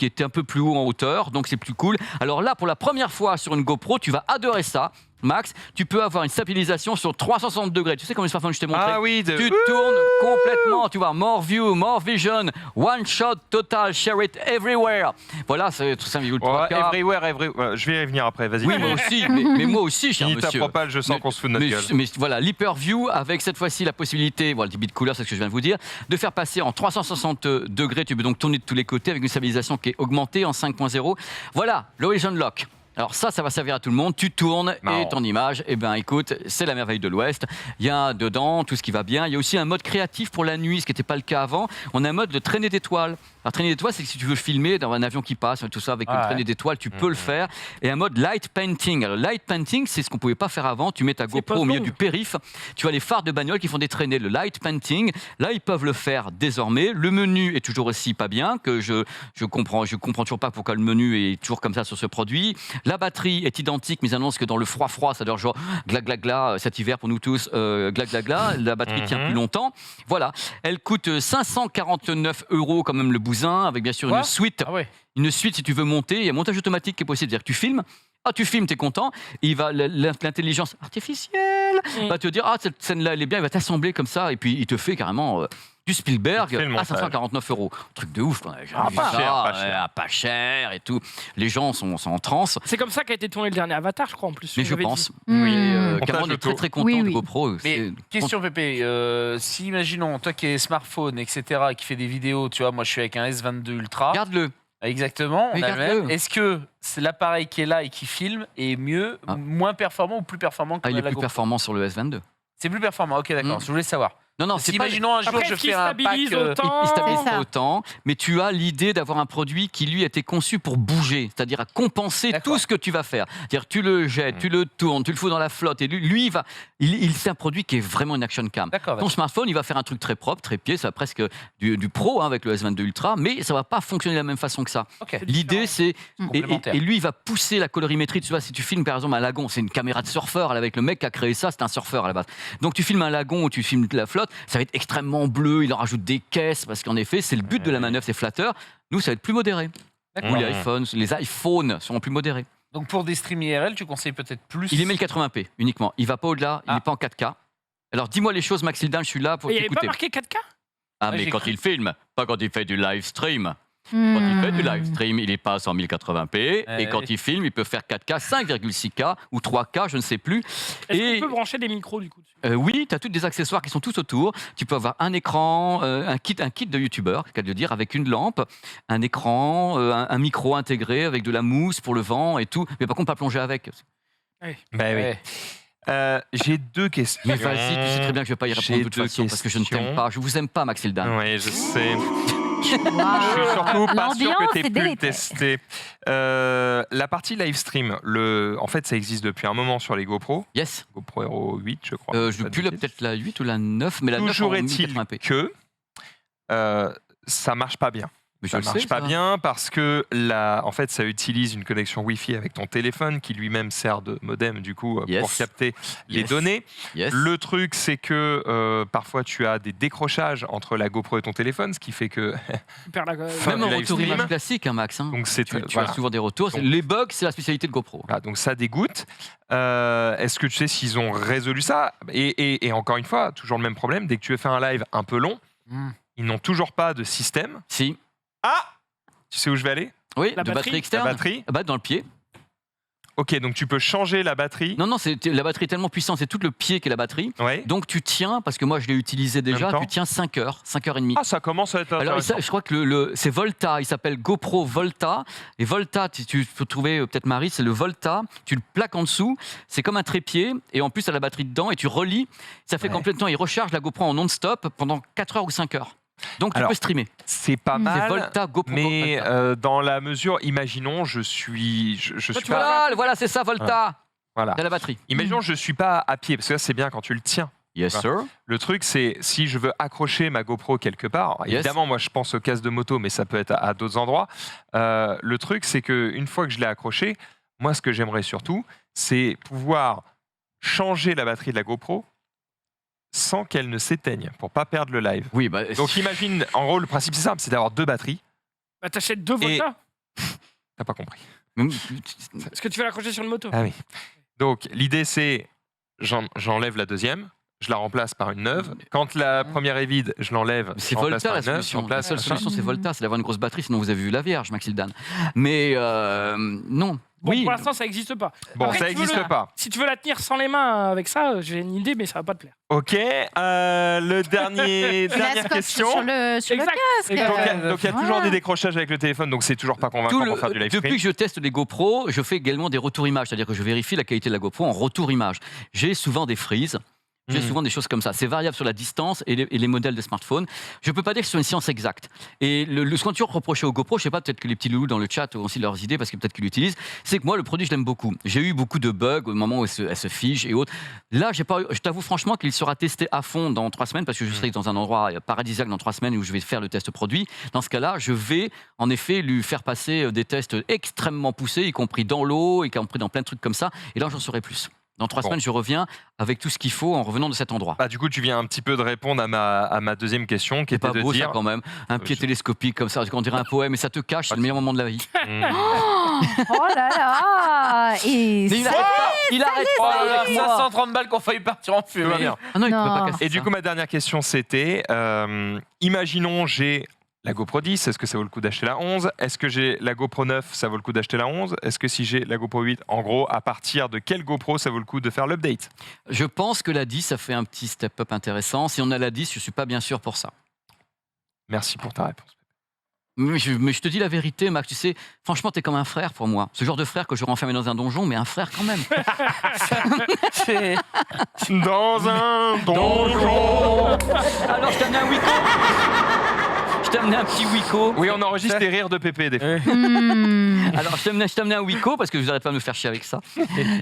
S6: était un peu plus haut en hauteur, donc c'est plus cool. Alors là, pour la première fois sur une GoPro, tu vas adorer ça. Max, tu peux avoir une stabilisation sur 360 degrés. Tu sais comme les smartphones je t'ai montré.
S2: Ah oui,
S6: Tu tournes complètement, tu vois, more view, more vision, one shot total, share it everywhere. Voilà, c'est tout 5,3K.
S2: Everywhere. Je vais y revenir après, vas-y.
S6: Oui, moi aussi, mais moi aussi, cher
S2: Finis ta
S6: monsieur.
S2: propale, je sens qu'on se fout de notre gueule.
S6: Mais voilà, l'hyperview avec cette fois-ci la possibilité, voilà, le débit de couleur, c'est ce que je viens de vous dire, de faire passer en 360 degrés. Tu peux donc tourner de tous les côtés avec une stabilisation qui est augmentée en 5.0. Voilà, l'Horizon Lock. Alors ça va servir à tout le monde. Tu tournes et ton image, eh ben écoute, c'est la merveille de l'Ouest. Il y a dedans tout ce qui va bien. Il y a aussi un mode créatif pour la nuit, ce qui n'était pas le cas avant. On a un mode de traînée d'étoiles. Alors traînée d'étoiles, c'est que si tu veux filmer dans un avion qui passe, tout ça avec une traînée d'étoiles, tu peux le faire. Et un mode light painting. Alors light painting, c'est ce qu'on pouvait pas faire avant. Tu mets ta GoPro au milieu du périph'. Tu as les phares de bagnole qui font des traînées. Le light painting, là ils peuvent le faire désormais. Le menu est toujours aussi pas bien, que je comprends toujours pas pourquoi le menu est toujours comme ça sur ce produit. La batterie est identique, mais ils annoncent que dans le froid, ça dure genre gla cet hiver pour nous tous, gla, la batterie tient plus longtemps. Voilà, elle coûte 549 € quand même le bousin, avec bien sûr une suite. Une suite si tu veux monter, il y a un montage automatique qui est possible, c'est-à-dire que tu filmes. Tu filmes, t'es content. Et l'intelligence artificielle va te dire cette scène-là, elle est bien, il va t'assembler comme ça, et puis il te fait carrément du Spielberg à 549 €. Truc de ouf, pas cher et tout. Les gens sont en transe.
S5: C'est comme ça qu'a été tourné le dernier Avatar, je crois, en plus.
S6: Mais je pense. Cameron est très content de GoPro.
S3: Mais question Pépé, si imaginons, toi qui es smartphone, etc., qui fait des vidéos, tu vois, moi je suis avec un S22 Ultra.
S6: Garde-le.
S3: Exactement, on a le même. Est-ce que c'est l'appareil qui est là et qui filme est mieux, moins performant ou plus performant que
S6: il
S3: la
S6: est plus
S3: GoPro?
S6: performant sur le S22.
S3: C'est plus performant, ok, d'accord, je voulais savoir.
S6: Non,
S3: si imaginons un jour
S5: Après,
S3: je fais un pack...
S5: Il
S6: stabilise pas autant, mais tu as l'idée d'avoir un produit qui, lui, a été conçu pour bouger, c'est-à-dire à compenser tout ce que tu vas faire. C'est-à-dire tu le jettes, tu le tournes, tu le fous dans la flotte, et lui, c'est un produit qui est vraiment une action cam. Ton smartphone, il va faire un truc très propre, très pied, ça va presque du pro avec le S22 Ultra, mais ça va pas fonctionner de la même façon que ça. L'idée, c'est... Et lui, il va pousser la colorimétrie. Tu vois, si tu filmes, par exemple, un lagon, c'est une caméra de surfeur, avec le mec qui a créé ça, c'est un surfeur à la base. Donc tu filmes un lagon ou tu filmes la flotte, ça va être extrêmement bleu, il en rajoute des caisses, parce qu'en effet, c'est le but de la manœuvre, c'est flatteur. Nous, ça va être plus modéré. Ou les iPhones seront plus modérés.
S3: Donc pour des streams IRL, tu conseilles peut-être plus...
S6: Il est 1080p uniquement, il va pas au-delà, il n'est pas en 4K. Alors dis-moi les choses, Max Hildan, je suis là pour t'écouter.
S5: Il n'y avait pas marqué 4K?
S6: Mais quand il filme, pas quand il fait du live stream. Quand il fait du live stream, il est pas en 1080p. Et quand il filme, il peut faire 4K, 5,6K ou 3K, je ne sais plus.
S5: Est-ce qu'on peut brancher des micros du coup?
S6: Oui, tu as tous des accessoires qui sont tous autour. Tu peux avoir un écran, un kit de youtubeur, qu'à le dire, avec une lampe, un écran, un micro intégré avec de la mousse pour le vent et tout. Mais par contre, pas plonger avec.
S2: J'ai deux questions.
S6: Mais vas-y, tu sais très bien que je ne vais pas y répondre de toute façon parce que je ne t'aime pas. Je vous aime pas, Max Hildan.
S2: Oui, je sais. Je suis surtout pas sûr que tu aies pu le tester. La partie live stream, en fait, ça existe depuis un moment sur les GoPro.
S6: Yes.
S2: GoPro Hero 8, je crois.
S6: Je ne plus peut-être la 8 ou la 9, mais la 9
S2: toujours est-il que ça marche pas bien.
S6: Mais
S2: ça marche pas bien parce que en fait, ça utilise une connexion Wi-Fi avec ton téléphone qui lui-même sert de modem du coup pour capter les données. Le truc, c'est que parfois tu as des décrochages entre la GoPro et ton téléphone, ce qui fait que
S6: même en retour image classique, Max.
S2: Donc
S6: tu as souvent des retours. Donc, les bugs, c'est la spécialité de GoPro.
S2: Donc ça dégoûte. Est-ce que tu sais s'ils ont résolu ça et encore une fois, toujours le même problème. Dès que tu veux faire un live un peu long, ils n'ont toujours pas de système.
S6: Si.
S2: Tu sais où je vais aller?
S6: Oui, de batterie externe.
S2: La batterie
S6: dans le pied.
S2: Ok, donc tu peux changer la batterie.
S6: Non, la batterie est tellement puissante, c'est tout le pied qui est la batterie. Donc tu tiens, parce que moi je l'ai utilisé déjà, tu tiens 5 heures, 5h30.
S2: Ah, ça commence à être
S6: Alors je crois que c'est Volta, il s'appelle GoPro Volta. Et Volta, tu peux trouver peut-être Marie, c'est le Volta. Tu le plaques en dessous, c'est comme un trépied, et en plus tu as la batterie dedans, et tu relis. Ça fait complètement, il recharge la GoPro en non-stop pendant 4 heures ou 5 heures. Donc tu peux streamer.
S2: C'est pas mal.
S6: C'est Volta, GoPro,
S2: mais dans la mesure, imaginons, je suis pas.
S6: Voilà, c'est ça, Volta.
S2: Voilà.
S6: T'as la batterie.
S2: Imaginons, je suis pas à pied, parce que là, c'est bien quand tu le tiens.
S6: Yes, sir.
S2: Le truc, c'est si je veux accrocher ma GoPro quelque part. Évidemment, moi, je pense au casque de moto, mais ça peut être à d'autres endroits. Le truc, c'est que une fois que je l'ai accroché, moi, ce que j'aimerais surtout, c'est pouvoir changer la batterie de la GoPro sans qu'elle ne s'éteigne, pour pas perdre le live.
S6: Oui,
S2: donc imagine, en gros, le principe c'est simple, c'est d'avoir 2 batteries.
S5: Bah, t'achètes 2
S2: Et-
S5: Volta.
S2: T'as pas compris.
S5: Est-ce que tu vas l'accrocher sur une moto?
S2: Ah oui. Donc, l'idée, c'est j'enlève la deuxième, je la remplace par une neuve. Quand la première est vide, je l'enlève.
S6: C'est
S2: je remplace
S6: Volta
S2: par
S6: la
S2: une neuve, je
S6: solution. La
S2: remplace,
S6: seule
S2: machin.
S6: solution, c'est Volta, c'est d'avoir une grosse batterie, sinon vous avez vu la Vierge, Maxildan. Mais non.
S5: Bon,
S6: oui.
S5: pour l'instant, ça n'existe pas.
S2: Bon,
S5: Après,
S2: ça
S5: tu veux
S2: n'existe pas.
S5: Si tu veux la tenir sans les mains avec ça, j'ai une idée, mais ça va pas te plaire.
S2: Ok, le dernière
S4: Tu la scotches
S2: question.
S4: sur le
S5: Exact.
S4: casque.
S5: Exact.
S2: Donc, il y a toujours des décrochages avec le téléphone, donc c'est toujours pas convaincant pour faire du live
S6: Depuis
S2: stream.
S6: que je teste les GoPro, je fais également des retours images, c'est-à-dire que je vérifie la qualité de la GoPro en retour image. J'ai souvent des freezes. J'ai souvent des choses comme ça. C'est variable sur la distance et les modèles de smartphones. Je ne peux pas dire que ce soit une science exacte. Et ce qu'on a toujours reproché au GoPro, je ne sais pas, peut-être que les petits loulous dans le chat ont aussi leurs idées parce que peut-être qu'ils l'utilisent, c'est que moi, le produit, je l'aime beaucoup. J'ai eu beaucoup de bugs au moment où elle se fige et autres. Là, je t'avoue franchement qu'il sera testé à fond dans 3 semaines parce que je serai dans un endroit paradisiaque dans 3 semaines où je vais faire le test produit. Dans ce cas-là, je vais en effet lui faire passer des tests extrêmement poussés, y compris dans l'eau, y compris dans plein de trucs comme ça. Et là, j'en saurai plus. Dans 3 semaines, je reviens avec tout ce qu'il faut en revenant de cet endroit.
S2: Bah, du coup, tu viens un petit peu de répondre à ma deuxième question, qui
S6: C'est
S2: était
S6: pas
S2: de
S6: beau
S2: dire...
S6: ça quand même. Un pied télescopique comme ça, on dirait un poème et ça te cache, c'est le meilleur moment de la vie.
S4: Oh là là. Et
S6: Mais il
S4: ça-
S6: arrête pas, il arrête
S3: Oh
S6: pas
S3: là là,
S6: avec moi.
S3: 530 balles qu'on failli partir en
S2: Tout
S3: fumée.
S2: va bien.
S6: Ah non, il peut
S4: Non.
S6: pas casser
S2: Et du
S6: ça.
S2: coup, ma dernière question, c'était imaginons, j'ai la GoPro 10, est-ce que ça vaut le coup d'acheter la 11? Est-ce que j'ai la GoPro 9, ça vaut le coup d'acheter la 11? Est-ce que si j'ai la GoPro 8, en gros, à partir de quelle GoPro ça vaut le coup de faire l'update?
S6: Je pense que la 10, ça fait un petit step-up intéressant. Si on a la 10, je suis pas bien sûr pour ça.
S2: Merci pour ta réponse.
S6: Mais je te dis la vérité, Max, tu sais, franchement, t'es comme un frère pour moi. Ce genre de frère que j'aurais enfermé dans un donjon, mais un frère quand même.
S2: Dans un donjon.
S6: Alors, je t'ai amené un Wiko. Je t'ai amené un petit Wiko.
S2: Oui, on enregistre les rires de Pépé des fois.
S6: Alors, je t'ai amené un Wiko parce que vous n'arrêtez pas de me faire chier avec ça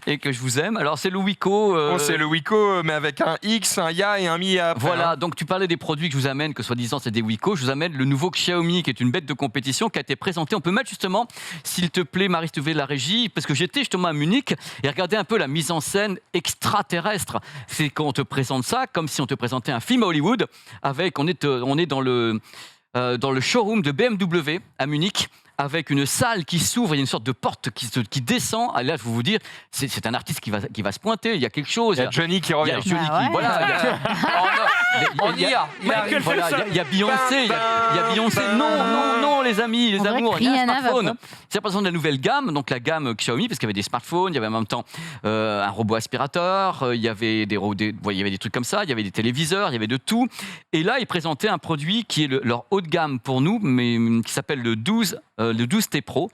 S6: et que je vous aime. Alors, c'est le Wiko.
S2: Bon, c'est le Wiko, mais avec un X, un Ya et un Mi après.
S6: Voilà,
S2: hein.
S6: donc tu parlais des produits que je vous amène, que soi-disant c'est des Wiko. Je vous amène le nouveau Xiaomi qui est une bête de compétition qui a été présenté. On peut mettre justement, s'il te plaît, Marie, si tu veux, la régie, parce que j'étais justement à Munich et regardez un peu la mise en scène extraterrestre. C'est quand on te présente ça comme si on te présentait un film à Hollywood. On est dans le showroom de BMW à Munich, avec une salle qui s'ouvre, il y a une sorte de porte qui descend. Ah, là, je vais vous dire, c'est un artiste qui va se pointer, il y a quelque chose.
S2: Il y a Johnny qui
S6: Il y
S2: revient.
S6: a Johnny
S4: Bah
S6: qui...
S4: ouais.
S6: Voilà,
S3: On y a.
S5: Michael
S6: voilà,
S5: Phelps.
S6: il y a Beyoncé, il y a Beyoncé. Non, les amis, les
S4: On dirait
S6: amours,
S4: que
S6: il y a un
S4: Rihanna va
S6: smartphone.
S4: pop.
S6: C'est la présentation de la nouvelle gamme, donc la gamme Xiaomi, parce qu'il y avait des smartphones, il y avait en même temps un robot aspirateur, il y avait il y avait des trucs comme ça, il y avait des téléviseurs, il y avait de tout. Et là, ils présentaient un produit qui est leur haut de gamme pour nous, mais qui s'appelle le 12T Pro.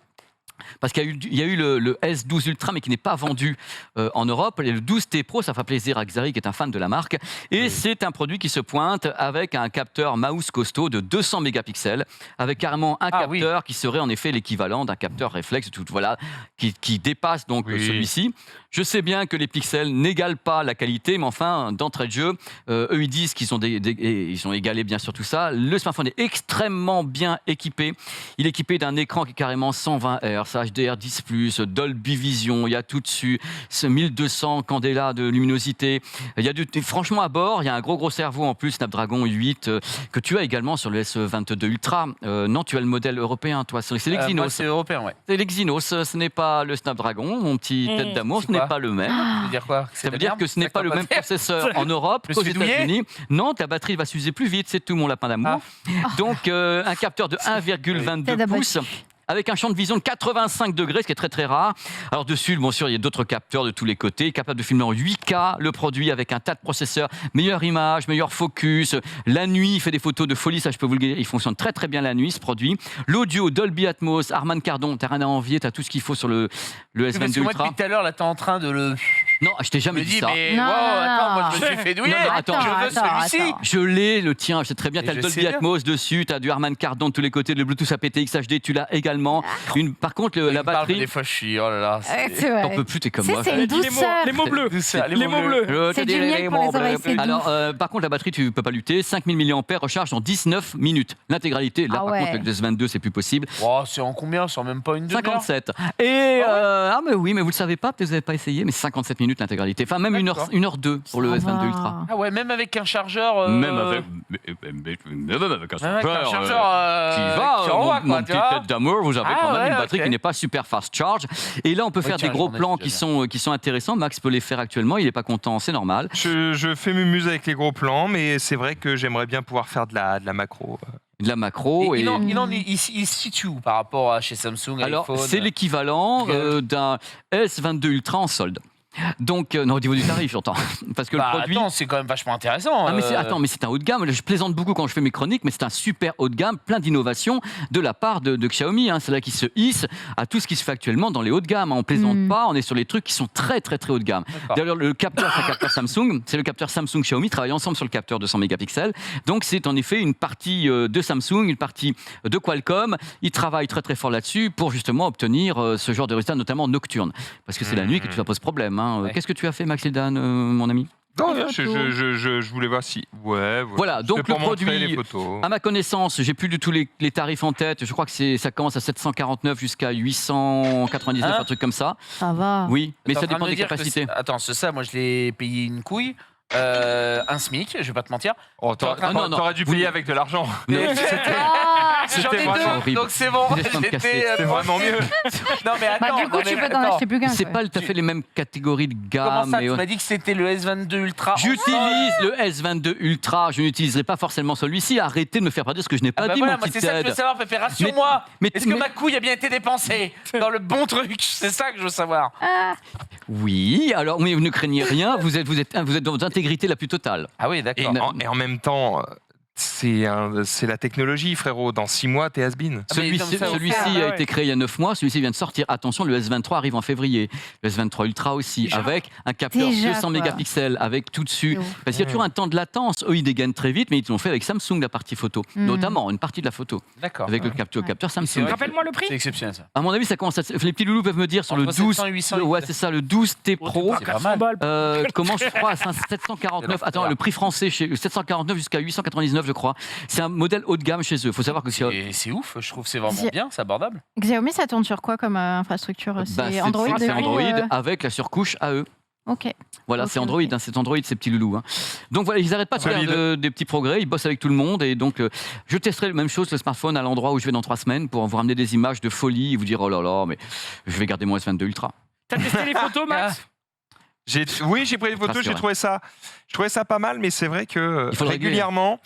S6: Parce qu'il y a eu le S12 Ultra, mais qui n'est pas vendu en Europe. Et le 12T Pro, ça fait plaisir à Xari, qui est un fan de la marque. Et c'est un produit qui se pointe avec un capteur mouse costaud de 200 mégapixels, avec carrément un capteur qui serait en effet l'équivalent d'un capteur réflexe, qui dépasse donc celui-ci. Je sais bien que les pixels n'égalent pas la qualité, mais enfin, d'entrée de jeu, eux, ils disent qu'ils ils ont égalé bien sûr tout ça. Le smartphone est extrêmement bien équipé. Il est équipé d'un écran qui est carrément 120 Hz, HDR 10+, Dolby Vision, il y a tout dessus, 1200 candela de luminosité. Il y a franchement, à bord, il y a un gros cerveau en plus, Snapdragon 8, que tu as également sur le S22 Ultra. Non, tu as le modèle européen, toi. C'est l'Exynos.
S3: C'est européen, ouais.
S6: C'est l'Exynos, ce n'est pas le Snapdragon, mon petit tête d'amour, ce n'est pas le même.
S3: Ça veut dire quoi?
S6: Ça veut dire que ce n'est pas le même processeur en Europe
S3: Je
S6: qu'aux
S3: suis douillet.
S6: États-Unis. Non, ta batterie va s'user plus vite, c'est tout mon lapin d'amour. Donc, un capteur de 1,22 pouces. Avec un champ de vision de 85 degrés, ce qui est très très rare. Alors dessus, bien sûr, il y a d'autres capteurs de tous les côtés, capable de filmer en 8K le produit avec un tas de processeurs, meilleure image, meilleur focus. La nuit, il fait des photos de folie, ça je peux vous le dire, il fonctionne très très bien la nuit ce produit. L'audio, Dolby Atmos, Harman Kardon, t'as rien à envier, t'as tout ce qu'il faut sur le
S3: Parce
S6: S22
S3: que moi,
S6: Ultra.
S3: depuis tout à l'heure, là, t'es en train de le...
S6: Non, je t'ai
S3: Je
S6: jamais
S3: me
S6: dit
S3: dis,
S6: ça.
S3: mais
S4: Non,
S3: wow, attends, moi, je me
S4: non.
S3: suis fait douiller.
S6: Non, non, attends,
S3: je veux celui-ci.
S4: attends.
S6: Je l'ai, le tien, je sais très bien,
S3: Et
S6: t'as le
S3: je
S6: Dolby
S3: sais bien.
S6: Atmos dessus, t'as du Harman Kardon de tous les côtés, le Bluetooth aptX HD, tu l'as également. Par contre, la
S3: Il me parle,
S6: batterie,
S3: des fois, je suis... Oh là là.
S4: C'est vrai.
S6: t'en peux plus, t'es comme moi.
S4: C'est une
S5: Dis les mots-
S4: douceur.
S5: les mots bleus.
S3: Douceur,
S5: Les mots bleus.
S4: C'est du miel pour les oreilles, c'est doux.
S6: Alors, par contre, la batterie, tu peux pas lutter. 5000 mAh, recharge en 19 minutes. L'intégralité, là,
S4: Ah
S6: par
S4: ouais.
S6: contre, avec le S22, c'est plus possible.
S3: Oh, c'est en combien? C'est en même pas une demi-heure.
S6: 57. Et, mais oui, mais vous le savez pas, peut-être vous n'avez pas essayé, mais 57 minutes. minutes l'intégralité. Enfin, même
S3: D'accord.
S6: 1h02 pour le S22 Ultra.
S3: Ah ouais, même avec un chargeur.
S6: Même avec un chargeur qui va,
S3: envoie,
S6: mon
S3: quoi, tu
S6: petit
S3: vois.
S6: tête d'amour, vous avez
S3: Ah
S6: quand même
S3: ouais,
S6: une batterie
S3: ok.
S6: qui n'est pas super fast charge. Et là, on peut faire
S3: tiens,
S6: des gros
S3: j'en ai
S6: plans
S3: déjà.
S6: qui sont intéressants. Max peut les faire actuellement, il n'est pas content, c'est normal.
S2: Je fais mes muses avec les gros plans, mais c'est vrai que j'aimerais bien pouvoir faire de la macro.
S6: De la macro.
S3: Et
S6: Et...
S3: il se situe où par rapport à chez Samsung,
S6: Alors,
S3: iPhone
S6: c'est l'équivalent d'un S22 Ultra en solde. Donc, non, au niveau du tarif, j'entends. Parce que
S3: Bah,
S6: le produit.
S3: attends, c'est quand même vachement intéressant.
S6: Ah, mais attends, mais c'est un haut de gamme. Je plaisante beaucoup quand je fais mes chroniques, mais c'est un super haut de gamme, plein d'innovations de la part de Xiaomi. Hein. C'est là qui se hisse à tout ce qui se fait actuellement dans les hauts de gamme. On plaisante pas, on est sur les trucs qui sont très très très haut de gamme.
S3: D'accord.
S6: D'ailleurs, le capteur, c'est un capteur Samsung. C'est le capteur Samsung Xiaomi travaillent ensemble sur le capteur de 100 mégapixels. Donc c'est en effet une partie de Samsung, une partie de Qualcomm. Ils travaillent très très fort là-dessus pour justement obtenir ce genre de résultats, notamment nocturne. Parce que c'est la nuit qui te pose problème. Hein.
S3: Ouais.
S6: Qu'est-ce que tu as fait, Max Hildan, mon ami?
S2: Non, je voulais voir si. Ouais,
S6: Voilà, donc
S2: c'était pour
S6: le
S2: montrer
S6: produit,
S2: les photos.
S6: à ma connaissance, j'ai plus du tout les tarifs en tête. Je crois que ça commence à 749 jusqu'à 899,
S3: Hein
S6: un truc comme ça.
S4: Ça va.
S6: Oui, mais
S3: T'es en
S6: ça
S3: train de
S6: dépend
S3: me
S6: des
S3: dire que
S6: capacités.
S3: attends, c'est ça, moi je l'ai payé une couille. Un SMIC, je vais pas te mentir.
S2: Oh,
S6: Ah, non, non.
S2: t'aurais dû payer avec de l'argent.
S6: Non,
S3: J'en ai
S2: vraiment
S3: deux,
S6: horrible.
S3: donc c'est bon.
S6: Laisse-moi me casser.
S2: C'est vraiment mieux.
S3: Non mais attends.
S4: Bah, du coup,
S3: non,
S4: tu
S3: mais
S4: peux t'en
S3: attends.
S4: acheter plus qu'un.
S6: c'est
S4: quoi.
S6: pas tout à fait les mêmes catégories de
S3: Comment
S6: gamme.
S3: ça,
S6: et-
S3: tu m'as dit que c'était le S22 Ultra.
S6: J'utilise le S22 Ultra, je n'utiliserai pas forcément celui-ci. Arrêtez de me faire dire ce que je n'ai pas
S3: Ah bah
S6: dit,
S3: voilà,
S6: mon
S3: moi
S6: petit
S3: c'est ça que je veux
S6: Ted.
S3: savoir, Pépé, rassure-moi.
S6: Mais-
S3: Est-ce que
S6: mais-
S3: ma couille a bien été dépensée dans le bon truc? C'est ça que je veux savoir.
S6: Oui, alors oui, ne craignez rien, vous êtes dans votre intégrité la plus totale.
S3: Ah oui,
S2: Et
S3: d'accord.
S2: en même temps, c'est la technologie, frérot. Dans 6 mois, t'es has-been.
S3: Ah, mais
S6: Celui-ci
S3: comme ça,
S6: celui-ci
S5: ah,
S6: a
S5: ouais.
S6: été créé il y a 9 mois, celui-ci vient de sortir. Attention, le S23 arrive en février. Le S23 Ultra aussi,
S5: Déjà
S6: avec un capteur
S4: Déjà,
S6: 200
S4: quoi.
S6: mégapixels, avec tout dessus.
S4: C'est ouf.
S6: Parce qu'il y a toujours un temps de latence. Eux, ils dégainent très vite, mais ils l'ont fait avec Samsung, la partie photo. Notamment, une partie de la photo.
S3: D'accord.
S6: Avec le capteur
S3: C'est
S6: Samsung.
S3: vrai que
S5: Rappelle-moi le prix.
S3: C'est exceptionnel ça.
S6: À mon avis, ça commence à... Les petits loulous peuvent me dire sur le
S3: Entre
S6: 12...
S3: 700 et 800,
S6: ouais, c'est ça, le 12T Pro.
S3: C'est pas mal.
S6: Comment je crois à 749. Attends, le prix français chez 749 jusqu'à 899, je crois. C'est un modèle haut de gamme chez eux. Il faut savoir que
S3: Et c'est ouf, je trouve que c'est vraiment
S4: C'est-
S3: bien, c'est abordable.
S4: Xiaomi, ça tourne sur quoi comme infrastructure? C'est Android
S6: c'est
S4: depuis,
S6: Android avec la surcouche AE.
S4: Ok.
S6: Voilà,
S4: Ok,
S6: c'est Android,
S4: ok.
S6: hein, c'est Android, ces petits loulous. Hein. Donc voilà, ils n'arrêtent pas de faire
S2: Solide.
S6: des petits progrès, ils bossent avec tout le monde. Et donc, je testerai la même chose, le smartphone, à l'endroit où je vais dans 3 semaines pour vous ramener des images de folie et vous dire oh là là, mais je vais garder mon S22 Ultra.
S5: T'as testé les photos, Max?
S2: Oui, j'ai pris des photos,
S6: Rassurant.
S2: je trouvais ça pas mal, mais c'est vrai que
S6: Il faut le régler.
S2: régulièrement,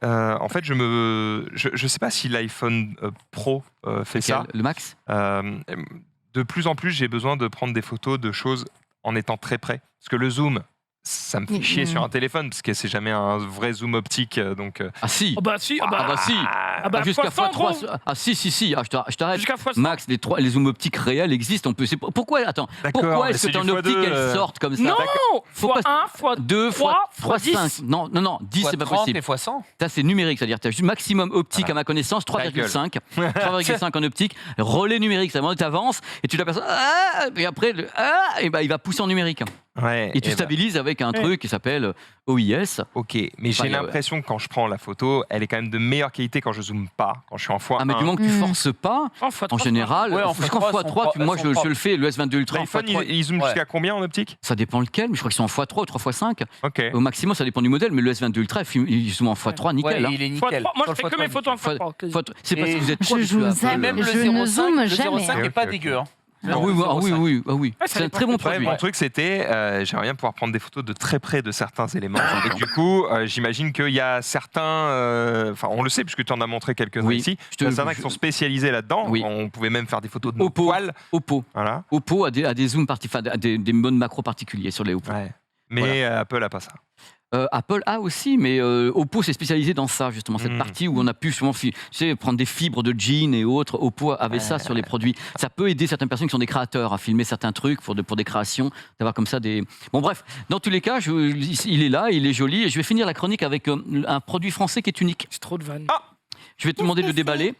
S2: en fait, je sais pas si l'iPhone Pro fait ça.
S6: Le Max
S2: De plus en plus, j'ai besoin de prendre des photos de choses en étant très près. Parce que le zoom, ça me fait chier sur un téléphone, parce que c'est jamais un vrai zoom optique. Donc,
S6: Ah si
S5: Oh bah si,
S6: Ah bah si
S5: ah bah,
S6: Jusqu'à
S5: x100,
S6: x3.
S5: gros.
S6: Ah si, ah, je t'arrête.
S5: Jusqu'à x100.
S6: Max, les zooms optiques réels existent. On peut. Pourquoi Attends.
S2: D'accord,
S6: Pourquoi
S2: mais
S6: est-ce que
S2: c'est
S6: ton
S2: du
S6: optique
S2: x2,
S6: elle sorte comme ça
S5: Non,
S6: Faut
S5: fois
S6: pas-
S5: 1, fois
S6: 2 fois
S5: 3,
S6: 5.
S5: 10.
S6: Non, 10 c'est pas
S3: 30
S6: possible.
S3: et fois 100.
S6: Ça c'est numérique, c'est-à-dire tu as juste maximum optique à ma connaissance,
S2: Ta gueule.
S6: 3,5. 3,5 en optique, relais numérique, ça veut dire tu avances et tu l'aperçois, et après, et bah, il va pousser en numérique.
S2: ouais,
S6: Et tu
S2: eh ben,
S6: stabilises avec un truc qui s'appelle OIS.
S2: ok, mais j'ai
S6: Enfin,
S2: l'impression que quand je prends la photo, elle est quand même de meilleure qualité quand je zoome pas, quand je suis en x1.
S6: Ah mais du moment que tu forces pas,
S5: Oh, fois
S6: en
S5: 3,
S6: général,
S3: Ouais, en
S6: jusqu'en
S3: x3,
S6: x3, moi je le fais, le S22 Ultra en
S2: L'iPhone,
S6: x3.
S2: il zoome
S3: Ouais.
S2: jusqu'à combien en optique?
S6: Ça dépend lequel, mais je crois qu'ils sont en x3 ou 3x5.
S2: Ok.
S6: Au maximum, ça dépend du modèle, mais le S22 Ultra, ils sont en x3, nickel.
S3: Ouais,
S6: hein.
S3: il est
S5: Fois
S3: nickel.
S5: 3. Moi, je
S3: Sur
S5: fais
S3: le
S5: que mes
S3: x3,
S5: photos en
S3: nickel.
S5: fois 3.
S6: C'est parce
S3: Et
S6: que vous êtes
S4: je
S6: trop
S4: joue
S6: habitués à
S4: jamais.
S3: Et même le
S4: Je ne
S3: 0,5,
S4: zoome
S3: le
S4: jamais.
S3: 0,5 n'est
S2: Ok,
S3: pas
S2: ok.
S3: dégueu. Hein.
S6: Ah oui,
S5: Ouais, ça
S6: c'est un
S5: dépend
S6: très bon
S5: des
S2: Ouais,
S6: produit.
S2: mon truc, c'était, j'aimerais bien pouvoir prendre des photos de très près de certains éléments. Et du coup, j'imagine qu'il y a certains, enfin, on le sait puisque tu en as montré quelques-uns
S6: Oui,
S2: ici.
S6: je te-
S2: Il y a certains qui sont spécialisés là-dedans.
S6: Oui.
S2: On pouvait même faire des photos de nos
S6: Oppo.
S2: poils.
S6: Oppo.
S2: Voilà.
S6: Oppo a des zooms à des modes macro particuliers sur les Oppo.
S2: Ouais. Mais
S6: Voilà.
S2: Apple a pas ça.
S6: Apple a aussi, mais Oppo s'est spécialisé dans ça, justement, cette
S2: Mm.
S6: partie où on a pu souvent prendre des fibres de jeans et autres. Oppo avait ça sur les produits. Ça peut aider certaines personnes qui sont des créateurs à filmer certains trucs pour des créations, d'avoir comme ça des... Bon bref, dans tous les cas, il est là, il est joli, et je vais finir la chronique avec un produit français qui est unique.
S5: C'est trop de vannes.
S6: Je vais te demander de le déballer.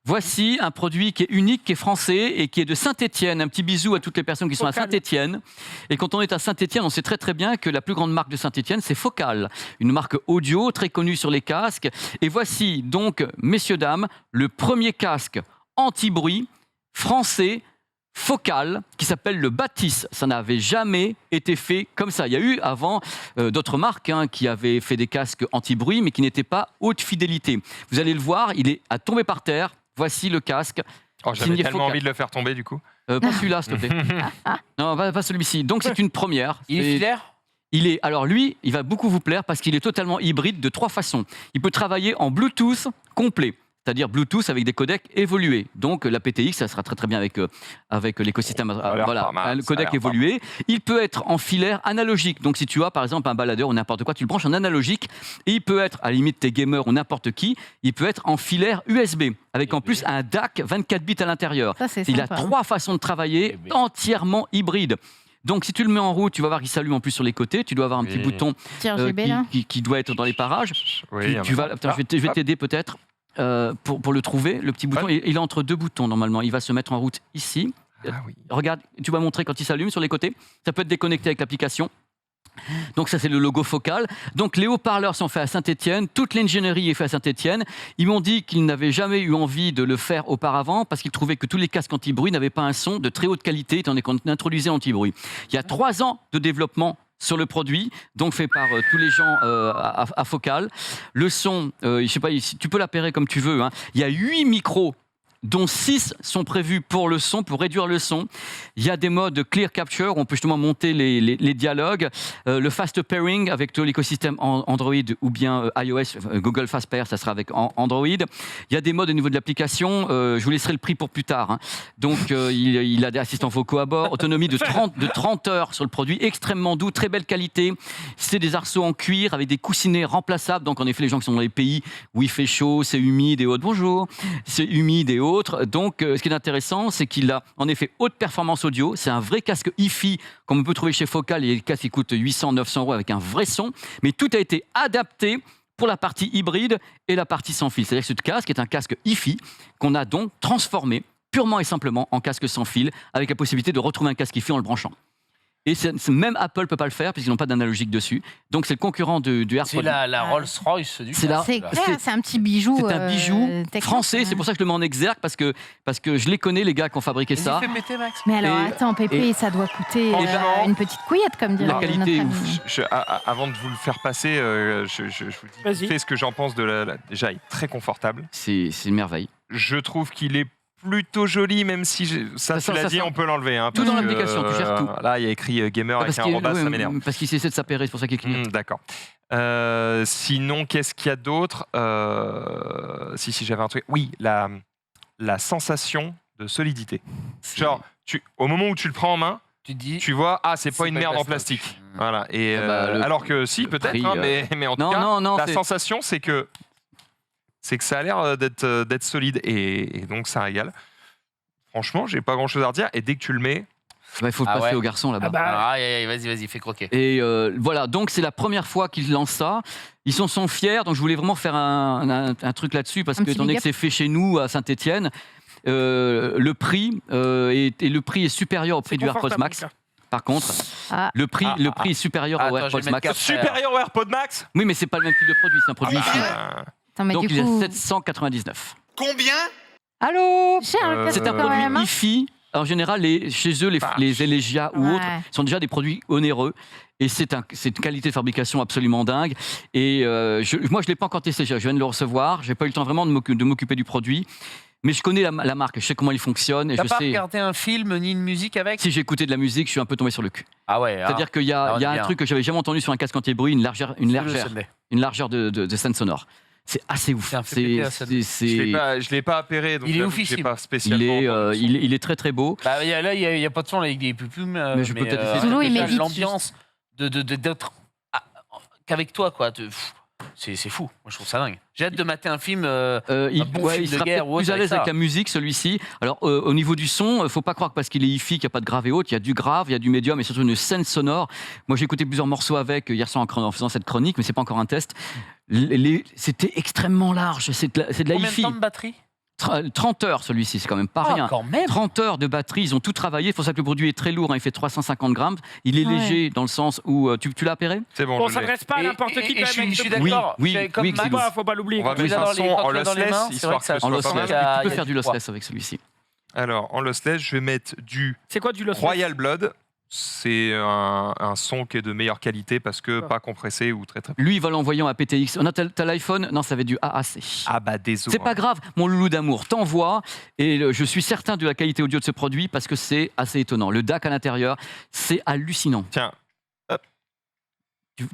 S6: Voici un produit qui est unique, qui est français et qui est de Saint-Étienne. Un petit bisou à toutes les personnes qui sont à
S5: Focal.
S6: Saint-Étienne. Et quand on est à Saint-Étienne, on sait très très bien que la plus grande marque de Saint-Étienne, c'est Focal, une marque audio très connue sur les casques. Et voici donc, messieurs, dames, le premier casque anti-bruit français focal qui s'appelle le Batis. Ça n'avait jamais été fait comme ça. Il y a eu avant d'autres marques qui avaient fait des casques anti-bruit, mais qui n'étaient pas haute fidélité. Vous allez le voir, il est à tomber par terre. Voici le casque.
S2: Oh, j'avais
S6: signé
S2: tellement
S6: Focal.
S2: envie de le faire tomber, du coup.
S6: Pas celui-là, s'il te plaît. Non, pas celui-ci. Donc c'est une première.
S3: Il est filaire?
S6: Alors lui, il va beaucoup vous plaire parce qu'il est totalement hybride de 3 façons. Il peut travailler en Bluetooth complet, c'est-à-dire Bluetooth avec des codecs évolués. Donc la PTX, ça sera très très bien avec l'écosystème,
S2: pas mal,
S6: le
S2: ça a
S6: codec
S2: l'air pas
S6: évolué. Il peut être en filaire analogique. Donc si tu as par exemple un baladeur ou n'importe quoi, tu le branches en analogique. Et il peut être, à la limite t'es gamer ou n'importe qui, il peut être en filaire USB avec en plus un DAC 24 bits à l'intérieur.
S4: Ça, c'est
S6: Il a
S4: sympa.
S6: 3 façons de travailler entièrement hybrides. Donc, si tu le mets en route, tu vas voir qu'il s'allume en plus sur les côtés. Tu dois avoir un petit bouton
S4: Petit RGB, là.
S6: qui doit être dans les parages.
S2: Oui,
S6: Tu vas, attends, je vais t'aider peut-être pour le trouver. Le petit bouton, il est entre 2 boutons normalement. Il va se mettre en route ici.
S2: Ah oui.
S6: Regarde, tu vas montrer quand il s'allume sur les côtés. Ça peut être déconnecté avec l'application. Donc ça c'est le logo Focal. Donc les haut-parleurs sont faits à Saint-Étienne, toute l'ingénierie est faite à Saint-Étienne. Ils m'ont dit qu'ils n'avaient jamais eu envie de le faire auparavant parce qu'ils trouvaient que tous les casques anti-bruit n'avaient pas un son de très haute qualité étant donné qu'on introduisait l'anti-bruit. Il y a 3 ans de développement sur le produit, donc fait par tous les gens à Focal. Le son, je sais pas, tu peux l'appairer comme tu veux. Il y a 8 micros dont 6 sont prévus pour le son, pour réduire le son. Il y a des modes clear capture, où on peut justement monter les dialogues. Le fast pairing avec tout l'écosystème Android ou bien iOS, Google Fast Pair, ça sera avec Android. Il y a des modes au niveau de l'application, je vous laisserai le prix pour plus tard. Donc il a des assistants vocaux à bord, autonomie de 30 heures sur le produit, extrêmement doux, très belle qualité. C'est des arceaux en cuir avec des coussinets remplaçables, donc en effet les gens qui sont dans les pays où il fait chaud, c'est humide et autres, bonjour, c'est humide et autres. Donc, ce qui est intéressant, c'est qu'il a en effet haute performance audio. C'est un vrai casque hi-fi, comme on peut trouver chez Focal. Et les casques qui coûtent 800-900 € avec un vrai son. Mais tout a été adapté pour la partie hybride et la partie sans fil. C'est-à-dire que ce casque est un casque hi-fi qu'on a donc transformé purement et simplement en casque sans fil, avec la possibilité de retrouver un casque hi-fi en le branchant. Et même Apple ne peut pas le faire puisqu'ils n'ont pas d'analogique dessus. Donc c'est le concurrent du AirPod.
S3: C'est la Rolls-Royce du
S6: C'est
S3: casque,
S4: C'est
S3: là.
S4: clair, c'est un petit bijou.
S6: C'est un bijou
S4: technique.
S6: français, c'est pour ça que je le mets en exergue, parce que je les connais, les gars qui ont fabriqué ça.
S3: Fais péter, Max.
S4: Mais alors,
S6: Et-
S4: attends, Pépé, ça doit coûter
S2: Franchement,
S4: une petite couillette, comme dirait
S6: la qualité
S4: notre
S6: est
S4: ami.
S2: Avant de vous le faire passer, je vous
S5: Vas-y.
S2: dis ce que j'en pense de déjà, il est très confortable.
S6: C'est une merveille.
S2: Je trouve qu'il est plutôt joli, même si ça, tu l'as dit, on peut l'enlever.
S6: Tout
S2: parce
S6: dans
S2: que,
S6: l'application, tu gères tout.
S2: Là, il y a écrit gamer avec un arrobas, ça m'énerve.
S6: Parce qu'il essaie de s'appairer, c'est pour ça qu'il clignote.
S2: D'accord. Sinon, qu'est-ce qu'il y a d'autre Si, j'avais un truc. Oui, la sensation de solidité. Genre, au moment où tu le prends en main,
S3: Tu dis.
S2: tu vois, c'est pas une merde en plastique. Voilà. Et, alors que si, peut-être,
S6: prix,
S2: mais en tout
S6: non,
S2: cas,
S6: non,
S2: la
S6: c'est-
S2: sensation, c'est que ça a l'air d'être solide et donc ça régale. Franchement, j'ai pas grand chose à redire. Et dès que tu le mets,
S6: Il faut le
S3: Ah
S6: passer
S3: ouais.
S6: au garçon là-bas.
S5: Ah bah,
S3: Aïe, vas-y, fais croquer.
S6: Et voilà, donc c'est la première fois qu'ils lancent ça. Ils sont fiers, donc je voulais vraiment faire un truc là-dessus, parce
S4: Un
S6: que
S4: petit
S6: étant donné
S4: big
S6: que c'est fait chez nous, à Saint-Étienne, le prix est supérieur au prix du AirPods
S5: confortable,
S6: Max.
S5: donc,
S6: Par contre,
S4: Ah.
S6: le prix est supérieur
S3: Attends,
S6: au
S3: je vais
S6: AirPods
S3: mettre
S6: Max.
S3: quatre.
S2: supérieur au AirPod Max.
S6: Oui, mais c'est pas le même type de produit, c'est un produit hi-fi.
S4: Attends, mais
S6: Donc
S4: du
S6: il est
S4: coup.
S6: à 799.
S9: Combien?
S6: Allô
S4: Cher, le casque
S6: C'est un
S4: quand même,
S6: produit
S4: hein.
S6: hi-fi. En général, chez eux, les Elegia ou
S4: Ouais.
S6: autres sont déjà des produits onéreux. Et c'est une qualité de fabrication absolument dingue. Et moi, je ne l'ai pas encore testé. Je viens de le recevoir. Je n'ai pas eu le temps vraiment de m'occuper du produit. Mais je connais la marque. Je sais comment il fonctionne. Et
S3: T'as
S6: je
S3: pas
S6: sais.
S3: regardé un film ni une musique avec?
S6: Si j'ai écouté de la musique, je suis un peu tombé sur le cul.
S3: Ah ouais.
S6: C'est-à-dire qu'il y a,
S3: on
S6: il y a
S3: est
S6: un
S3: bien.
S6: truc que j'avais jamais entendu sur un casque anti-bruit, une largeur de scène sonore. C'est assez ouf.
S3: C'est un fait péter, ça.
S2: Je l'ai pas appairé, donc
S3: Il est
S2: j'avoue que
S3: oufissime.
S2: j'ai pas spécialement. entendu.
S6: il est très très beau.
S3: Bah, il y a pas de son avec des pupus,
S6: Mais je peux peut-être essayer.
S4: Solo, il
S3: déjà,
S4: médite
S3: l'ambiance d'être qu'avec toi, quoi. C'est fou. Moi, je trouve ça dingue. J'ai hâte de mater un film.
S6: Il
S3: bon film de
S6: sera
S3: guerre
S6: peut-être
S3: ou autre
S6: plus à
S3: avec
S6: l'aise avec
S3: ça.
S6: la musique, celui-ci. Alors, au niveau du son, faut pas croire que parce qu'il est hi-fi qu'il n'y a pas de grave et autres. Il y a du grave, il y a du médium et surtout une scène sonore. Moi, j'ai écouté plusieurs morceaux avec hier soir en faisant cette chronique, mais c'est pas encore un test. C'était extrêmement large. C'est de la
S3: Combien de
S6: hi-fi.
S3: temps de batterie?
S6: 30 heures, celui-ci, c'est quand même pas rien.
S3: Quand même.
S6: 30 heures de batterie, ils ont tout travaillé. C'est pour ça que le produit est très lourd, il fait 350 grammes. Il est
S4: Ouais.
S6: léger dans le sens où. Tu l'as appairé?
S2: C'est bon,
S5: on
S2: je l'ai.
S5: s'adresse pas à n'importe qui.
S3: Et
S5: quand
S3: je
S5: même,
S3: suis
S5: avec ce
S3: d'accord.
S6: Oui,
S3: C'est comme
S6: oui,
S3: Max.
S6: c'est
S5: Faut pas l'oublier.
S2: On va
S3: Tu
S2: mettre
S3: l'as
S2: un
S3: dans les-
S2: son
S3: quand
S2: en
S3: tu l'as dans les
S2: lossless,
S3: mains, c'est
S2: histoire
S3: vrai que ça
S2: que ce
S6: En
S2: soit
S6: lossless,
S2: pas mal.
S3: Il y a
S6: tu peux
S3: du
S6: faire du
S3: poids.
S6: lossless avec celui-ci.
S2: Alors, en lossless, je vais mettre du
S5: C'est quoi du Lost
S2: Royal Blood. C'est un son qui est de meilleure qualité parce que
S5: Ah.
S2: pas compressé ou très très.
S6: Lui, il va l'envoyer en APTX. On a t'as l'iPhone? Non, ça va être du AAC.
S2: Ah bah désolé.
S6: C'est pas grave, mon loulou d'amour, t'envoie. Et je suis certain de la qualité audio de ce produit parce que c'est assez étonnant. Le DAC à l'intérieur, c'est hallucinant.
S2: Tiens,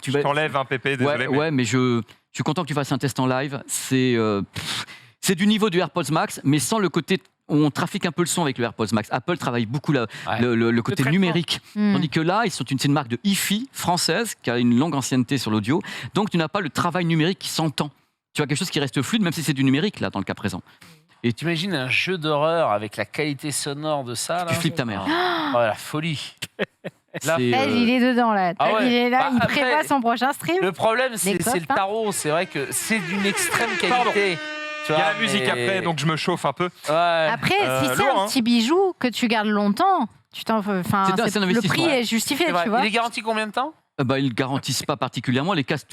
S6: Tu
S2: je t'enlève un PP, désolé. mais-
S6: Ouais, mais je suis content que tu fasses un test en live. C'est du niveau du AirPods Max, mais sans le côté. On trafique un peu le son avec le AirPods Max. Apple travaille beaucoup le côté
S5: traitement.
S6: numérique.
S4: Hmm.
S6: Tandis que là, c'est une marque de hi-fi française qui a une longue ancienneté sur l'audio. Donc, tu n'as pas le travail numérique qui s'entend. Tu as quelque chose qui reste fluide, même si c'est du numérique, là, dans le cas présent. Et tu
S3: T'imagines un jeu d'horreur avec la qualité sonore de ça là
S6: flippes ta mère.
S3: Oh, la folie. Là,
S6: C'est,
S4: Il est dedans là.
S3: Ah ouais.
S4: Il est là,
S3: Bah,
S4: il
S3: après,
S4: prévoit son prochain stream.
S3: Le problème, c'est
S4: Des
S3: c'est le
S4: coffres, hein.
S3: tarot. C'est vrai que c'est d'une extrême
S2: Pardon.
S3: qualité. Tu
S2: Il y a
S3: vois,
S2: la musique
S3: mais-
S2: après, donc je me chauffe un peu.
S3: Ouais.
S4: Après, si c'est
S2: lourd,
S4: un
S2: hein.
S4: petit bijou que tu gardes longtemps, enfin,
S6: C'est un
S4: le
S6: investissement.
S4: prix est justifié,
S3: C'est vrai.
S4: tu vois.
S3: Il est garanti combien de temps
S6: ils ne garantissent pas particulièrement les casques.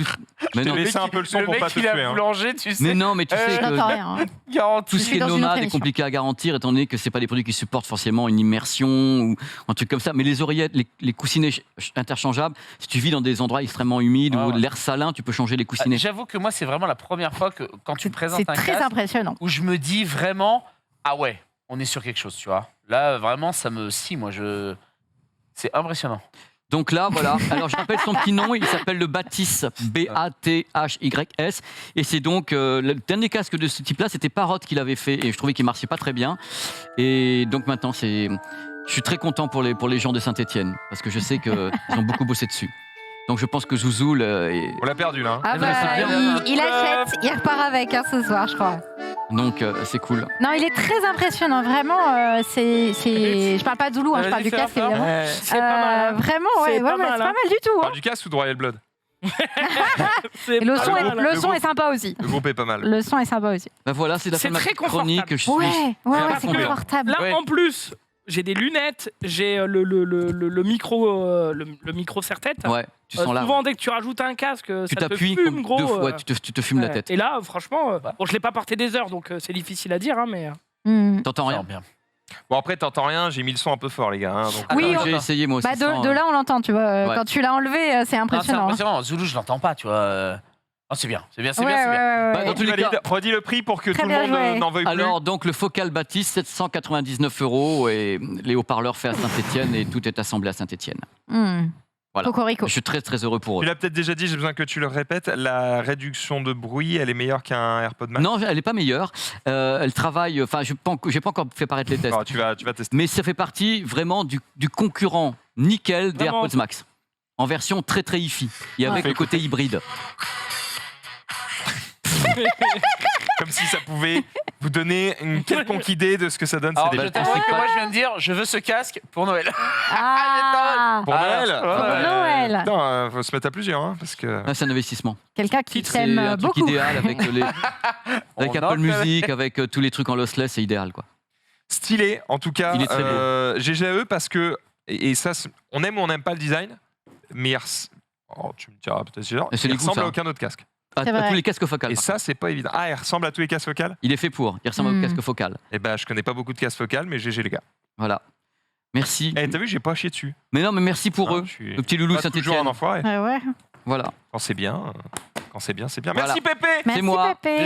S6: Mais
S2: Je
S6: non,
S2: t'ai laissé un peu le son pour
S3: mec,
S2: pas te
S3: il
S2: tuer.
S3: a
S2: hein.
S3: boulanger, tu sais.
S6: mais non, mais tu sais
S4: Je
S6: que
S4: n'entends rien. hein.
S3: Garanti.
S6: tout ce
S4: suis
S6: qui est
S4: dans une autre
S6: nomade est
S4: émission.
S6: compliqué à garantir, étant donné que c'est pas des produits qui supportent forcément une immersion ou un truc comme ça. Mais les oreillettes, les coussinets interchangeables, si tu vis dans des endroits extrêmement humides
S3: Ouais,
S6: ou
S3: ouais.
S6: l'air salin, tu peux changer les coussinets.
S3: J'avoue que moi, c'est vraiment la première fois que quand tu me présentes
S4: C'est
S3: un
S4: très
S3: casque
S4: impressionnant.
S3: où je me dis vraiment, ah ouais, on est sur quelque chose, tu vois. Là, vraiment, ça me... C'est impressionnant.
S6: Donc là, voilà. Alors, je rappelle son petit nom. Il s'appelle le Bathys, B-A-T-H-Y-S. Et c'est donc le dernier casque de ce type-là, c'était Parrot qui l'avait fait. Et je trouvais qu'il marchait pas très bien. Et donc maintenant, je suis très content pour les gens de Saint-Etienne. Parce que je sais qu'ils ont beaucoup bossé dessus. Donc je pense que Zouzoul
S2: On l'a perdu là. hein.
S4: Ah
S6: Eh ben, c'est
S4: bah,
S6: bien.
S4: il achète, il repart avec ce soir, je crois.
S6: donc c'est cool.
S4: Non, il est très impressionnant, vraiment. Je parle pas de Zoulou, hein, je parle du casque évidemment.
S5: C'est pas mal. hein.
S4: Vraiment,
S5: C'est
S4: ouais,
S5: pas
S4: ouais,
S5: mal,
S4: c'est pas
S5: hein.
S4: mal du tout.
S2: On
S4: hein.
S2: parle du casque ou de Royal Blood?
S5: C'est
S4: Et le
S5: pas
S4: son,
S5: mal,
S4: est,
S5: hein.
S4: le
S2: Le
S4: son
S2: groupe.
S4: est sympa aussi.
S2: Le groupe est pas mal.
S4: Le son est sympa aussi.
S6: Ben voilà, c'est la
S5: C'est
S6: fin de ma
S5: très
S6: chronique.
S5: confortable.
S6: Je suis
S4: Ouais,
S6: très
S4: c'est
S6: content.
S4: confortable.
S5: Là,
S6: Ouais.
S5: en plus, j'ai des lunettes, j'ai le micro, le micro serre-tête.
S6: Ouais, tu sens là.
S5: Souvent, dès que tu rajoutes un casque,
S6: Tu
S5: ça te
S6: t'appuies
S5: fume,
S6: comme
S5: gros.
S6: deux fois, tu te fumes la
S5: ouais.
S6: tête.
S5: Et là, franchement, bon, je l'ai pas porté des heures, donc c'est difficile à dire, hein, mais.
S4: Hmm.
S6: T'entends rien?
S3: bien.
S2: Bon après t'entends rien, j'ai mis le son un peu fort les gars. hein, donc,
S4: Oui,
S6: Attends,
S4: on-
S6: j'ai essayé moi aussi.
S4: Bah,
S6: sans,
S4: de là, on l'entend, tu vois.
S6: Ouais.
S4: Quand tu l'as enlevé, c'est
S3: Non, c'est
S4: impressionnant. hein.
S3: impressionnant. Zoulou, je l'entends pas, tu vois. Oh, c'est bien, c'est bien, c'est
S4: Ouais,
S3: bien, c'est bien.
S4: ouais, ouais,
S6: Bah,
S4: ouais.
S6: dans tous les
S2: valide.
S6: cas.
S2: Redis le prix pour que
S4: Très
S2: tout le
S4: bien
S2: monde
S4: joué.
S2: n'en veuille plus.
S6: Alors, donc, le Focal Bathys, 799 € et les haut-parleurs faits à Saint-Etienne et tout est assemblé à Saint-Etienne.
S4: Hmm.
S6: Voilà.
S4: Cocorico.
S6: Je suis très très heureux pour eux.
S2: Tu l'as peut-être déjà dit, j'ai besoin que tu le répètes. La réduction de bruit, elle est meilleure qu'un AirPod Max.
S6: Non, elle n'est pas meilleure. Elle travaille. Enfin, je n'ai pas encore fait paraître les tests.
S2: Alors, tu vas tester.
S6: Mais ça fait partie vraiment du concurrent nickel des
S5: Vraiment.
S6: AirPods Max. En version très très hi-fi. Et avec
S2: Ouais.
S6: le côté hybride.
S2: Comme si ça pouvait vous donner une quelconque idée de ce que ça donne.
S3: Alors,
S2: c'est
S3: je
S2: des...
S3: t'avoue
S6: c'est
S3: que
S6: pas-
S3: moi, je viens de dire, je veux ce casque pour Noël.
S4: Ah,
S2: Pour Noël.
S4: Pour Noël.
S2: Putain, faut se mettre à plusieurs, hein, parce que.
S6: Ah, c'est un investissement.
S4: Quelqu'un qui
S6: C'est
S4: t'aime
S6: un truc
S4: beaucoup.
S6: idéal avec, avec
S3: On
S6: Apple
S3: note.
S6: Music, avec tous les trucs en lossless, c'est idéal quoi.
S2: Stylé, en tout cas.
S6: Il est très beau.
S2: GGAE parce que, et ça, on aime ou on n'aime pas le design, mais oh, tu me diras peut-être genre,
S6: Et c'est
S2: il
S6: les goûts,
S2: ressemble
S6: ça.
S2: à aucun autre casque.
S6: À
S4: C'est vrai.
S6: tous les casques focales.
S2: Et
S6: par
S2: ça, c'est pas évident. Ah, il ressemble à tous les casques focales.
S6: Il est fait pour. Il ressemble
S4: Hmm.
S6: au casque focal.
S2: Eh ben, je connais pas beaucoup de casques focales, mais GG les gars.
S6: Voilà. Merci.
S2: Eh, t'as vu, j'ai pas chié dessus.
S6: Mais non, mais merci pour
S2: Hein,
S6: eux.
S2: je suis
S6: Le petit loulou
S2: pas toujours
S6: Saint-Etienne.
S2: un enfoiré.
S4: Ouais, ouais.
S6: Voilà.
S2: Quand c'est bien, c'est bien.
S6: Voilà.
S2: Merci Pépé.
S4: Merci
S6: moi.
S4: Pépé.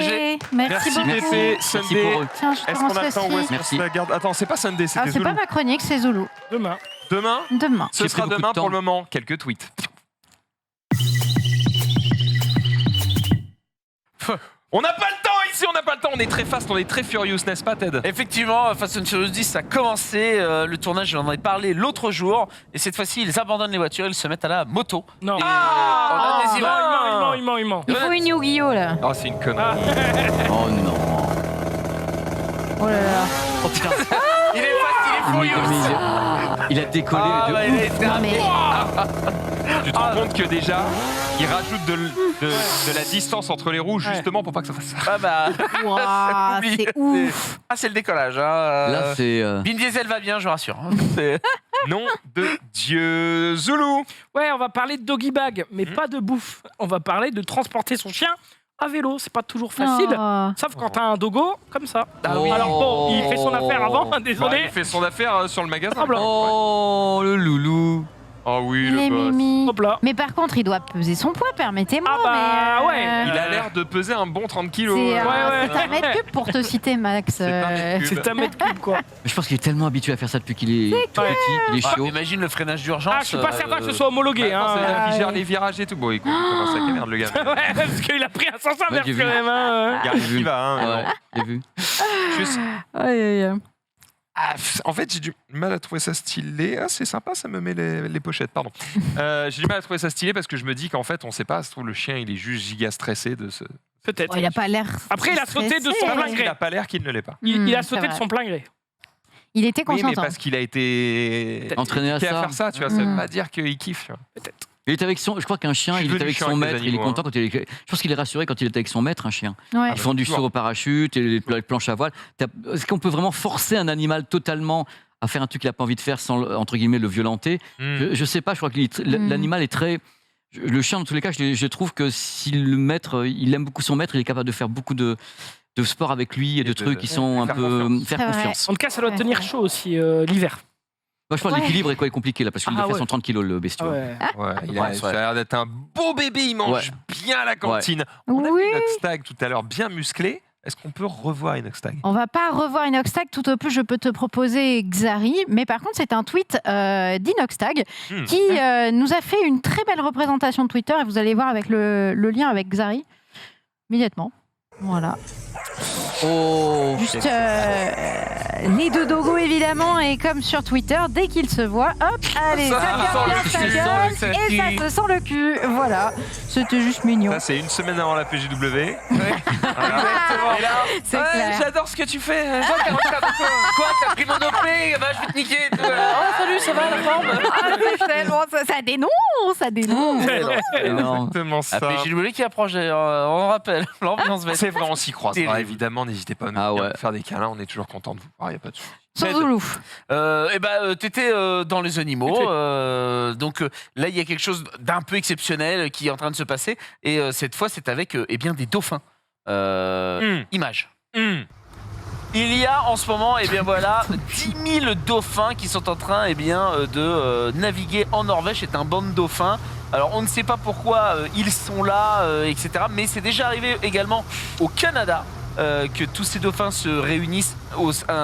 S4: Merci beaucoup.
S2: Pépé.
S6: Merci
S2: Sunday.
S6: pour eux.
S4: Tiens, je te
S2: Est-ce qu'on
S4: rends
S2: attend ou est-ce
S4: ceci.
S2: qu'on
S6: Merci.
S2: se la garde? Attends, c'est pas Sunday,
S4: Ah,
S2: c'était
S4: c'est pas
S2: Zulu.
S4: ma chronique, c'est Zoulou.
S5: Demain.
S2: Demain,
S4: Demain.
S2: ce
S6: J'ai
S2: sera
S6: pris beaucoup
S2: demain
S6: de temps.
S2: pour le moment. Quelques tweets. On n'a pas le temps ici, on n'a pas le temps. On est très fast, on est très furious, n'est-ce pas, Ted?
S3: Effectivement, Fast and Furious 10 a commencé. Le tournage, j'en ai parlé l'autre jour. Et cette fois-ci, ils abandonnent les voitures, ils se mettent à la moto.
S5: Non.
S3: Et on a des images.
S5: Il ment.
S4: Il faut une Yu-Gi-Oh là.
S2: Oh, c'est une connerie.
S6: Oh non.
S4: Oh là là.
S6: Oh putain.
S3: Il est fast, il est furieux.
S6: Il a décollé
S3: Ah,
S6: de
S3: bah,
S6: ouf.
S3: il est
S4: Non mais
S2: Tu te rends compte que déjà, ils rajoutent de la distance entre les roues justement pour pas que ça fasse ça.
S3: Ah bah,
S4: Ouah,
S3: oublie.
S4: c'est ouf.
S3: Ah, c'est le décollage. Hein.
S6: Là, c'est.
S3: Vin Diesel va bien, je vous rassure. C'est-
S2: Nom de Dieu. Zoulou.
S5: Ouais, on va parler de doggy bag, mais
S2: Hmm.
S5: pas de bouffe. On va parler de transporter son chien à vélo. C'est pas toujours facile.
S4: Oh.
S5: Sauf quand t'as un dogo comme ça.
S6: Ah oui.
S5: Alors bon, il fait son affaire avant,
S2: Bah,
S5: désolé.
S2: il fait son affaire sur le magasin.
S5: Ah, blanc.
S6: Oh, le loulou.
S2: Oh oui,
S4: Les
S2: le boss.
S4: Mimi.
S5: Hop là.
S4: Mais par contre, il doit peser son poids, permettez-moi.
S5: Ah bah,
S4: mais,
S5: ouais.
S2: Il a l'air de peser un bon 30 kilos.
S4: C'est
S5: Ouais.
S4: un mètre cube pour te citer, Max.
S2: C'est un mètre cube.
S5: C'est un mètre cube, quoi.
S6: Mais je pense qu'il est tellement habitué à faire ça depuis qu'il est tout petit, il est
S3: Ah,
S6: chaud.
S3: imagine le freinage d'urgence.
S5: Ah, je suis pas certain que ce soit homologué.
S2: Bah, c'est
S5: Hein.
S2: là qu'il gère les virages et tout. Bon, écoute, il commence à merde, le gars.
S5: Ouais, parce qu'il a pris un sens inverse
S6: j'ai
S5: quand
S6: vu.
S5: même. Hein.
S2: Regarde, il y va. Hein,
S6: Ouais, j'ai vu.
S2: Juste-
S4: Aïe, aïe, aïe.
S2: en fait, j'ai du mal à trouver ça stylé. Ah, c'est sympa, ça me met les pochettes, pardon. J'ai du mal à trouver ça stylé parce que je me dis qu'en fait, on sait pas, ça se trouve, le chien, il est juste giga stressé de ce.
S5: Peut-être.
S4: Oh, il a pas l'air.
S5: Après, il a sauté de son
S4: stressé.
S5: plein gré.
S2: Il n'a pas l'air qu'il ne l'est pas.
S5: Il a
S4: c'est
S5: sauté de
S4: vrai.
S5: son plein gré.
S4: Il était
S2: Oui, mais
S4: consentant.
S2: parce qu'il a été
S6: Entraîné à
S2: éduqué
S6: ça.
S2: faire ça, tu vois, ça veut
S4: Mm.
S2: pas dire qu'il kiffe. Tu vois.
S6: Il est avec son, je crois qu'un chien,
S2: Je suis
S6: il est
S2: devenu
S6: avec
S2: chiant
S6: son
S2: avec les
S6: maître, il est
S2: animaux,
S6: content quand il est. Je pense qu'il est rassuré quand il est avec son maître, un chien.
S4: Ouais.
S6: Ils font du
S2: toujours.
S6: saut au parachute et les planches à voile. Est-ce qu'on peut vraiment forcer un animal totalement à faire un truc qu'il n'a pas envie de faire sans, entre guillemets, le violenter? Je sais pas, je crois que l'animal est très. Le chien, dans tous les cas, je trouve que si le maître, il aime beaucoup son maître, il est capable de faire beaucoup de sport avec lui et de trucs qui sont un
S2: faire
S6: peu.
S2: confiance.
S6: Faire
S4: C'est vrai.
S6: confiance.
S5: En tout cas, ça doit
S4: Ouais,
S5: tenir
S4: ouais.
S5: chaud aussi l'hiver.
S6: Moi, je pense que
S4: Ouais.
S6: l'équilibre est quoi est compliqué là, parce qu'il
S5: Ah
S6: doit faire
S5: ouais.
S6: 130 kilos le bestiau.
S5: Ouais.
S2: Ouais, il
S3: Ouais,
S2: ça a l'air d'être un beau bébé, il mange bien à la cantine. On a
S4: Oui.
S2: vu Inoxtag tout à l'heure, bien musclé. Est-ce qu'on peut revoir Inoxtag?
S4: On va pas revoir Inoxtag, tout au plus je peux te proposer Xari, mais par contre c'est un tweet d'Inoxtag qui nous a fait une très belle représentation de Twitter et vous allez voir avec le lien avec Xari immédiatement. Voilà.
S6: Oh.
S4: Juste les deux dogos évidemment et comme sur Twitter, dès qu'ils se voient, hop, allez,
S2: Ça
S4: ça
S2: sent
S4: gueule
S2: le
S4: bien,
S2: cul,
S4: ça
S2: ça sent
S4: gueule,
S3: le
S4: et ça se sent le cul. Voilà, c'était juste mignon.
S2: Ça, c'est une semaine avant la PJW. Voilà.
S3: Et là,
S4: C'est
S3: ouais,
S4: clair.
S3: j'adore ce que tu fais. Quoi, t'as pris mon OP? Bah, je vais te niquer. et tout. Oh, salut, ça va la forme?
S4: Ah, c'est tellement- ça dénonce, ça dénonce.
S6: Énorme.
S2: Exactement ça.
S3: La PJW qui approche, on rappelle. L'ambiance va être.
S2: C'est vrai, on s'y croise.
S3: Terrible.
S2: Évidemment, n'hésitez pas à nous
S6: Ah ouais.
S2: faire des câlins. On est toujours content de vous voir. Il n'y a pas de souci.
S4: Sans Zoulou.
S3: T'étais dans les animaux.
S5: Ok.
S3: Donc là, il y a quelque chose d'un peu exceptionnel qui est en train de se passer. Et cette fois, c'est avec eh bien, des dauphins. Images. Il y a en ce moment, eh bien voilà, 10 000 dauphins qui sont en train eh bien, de naviguer en Norvège. C'est un banc de dauphins. Alors on ne sait pas pourquoi ils sont là, etc. Mais c'est déjà arrivé également au Canada que tous ces dauphins se réunissent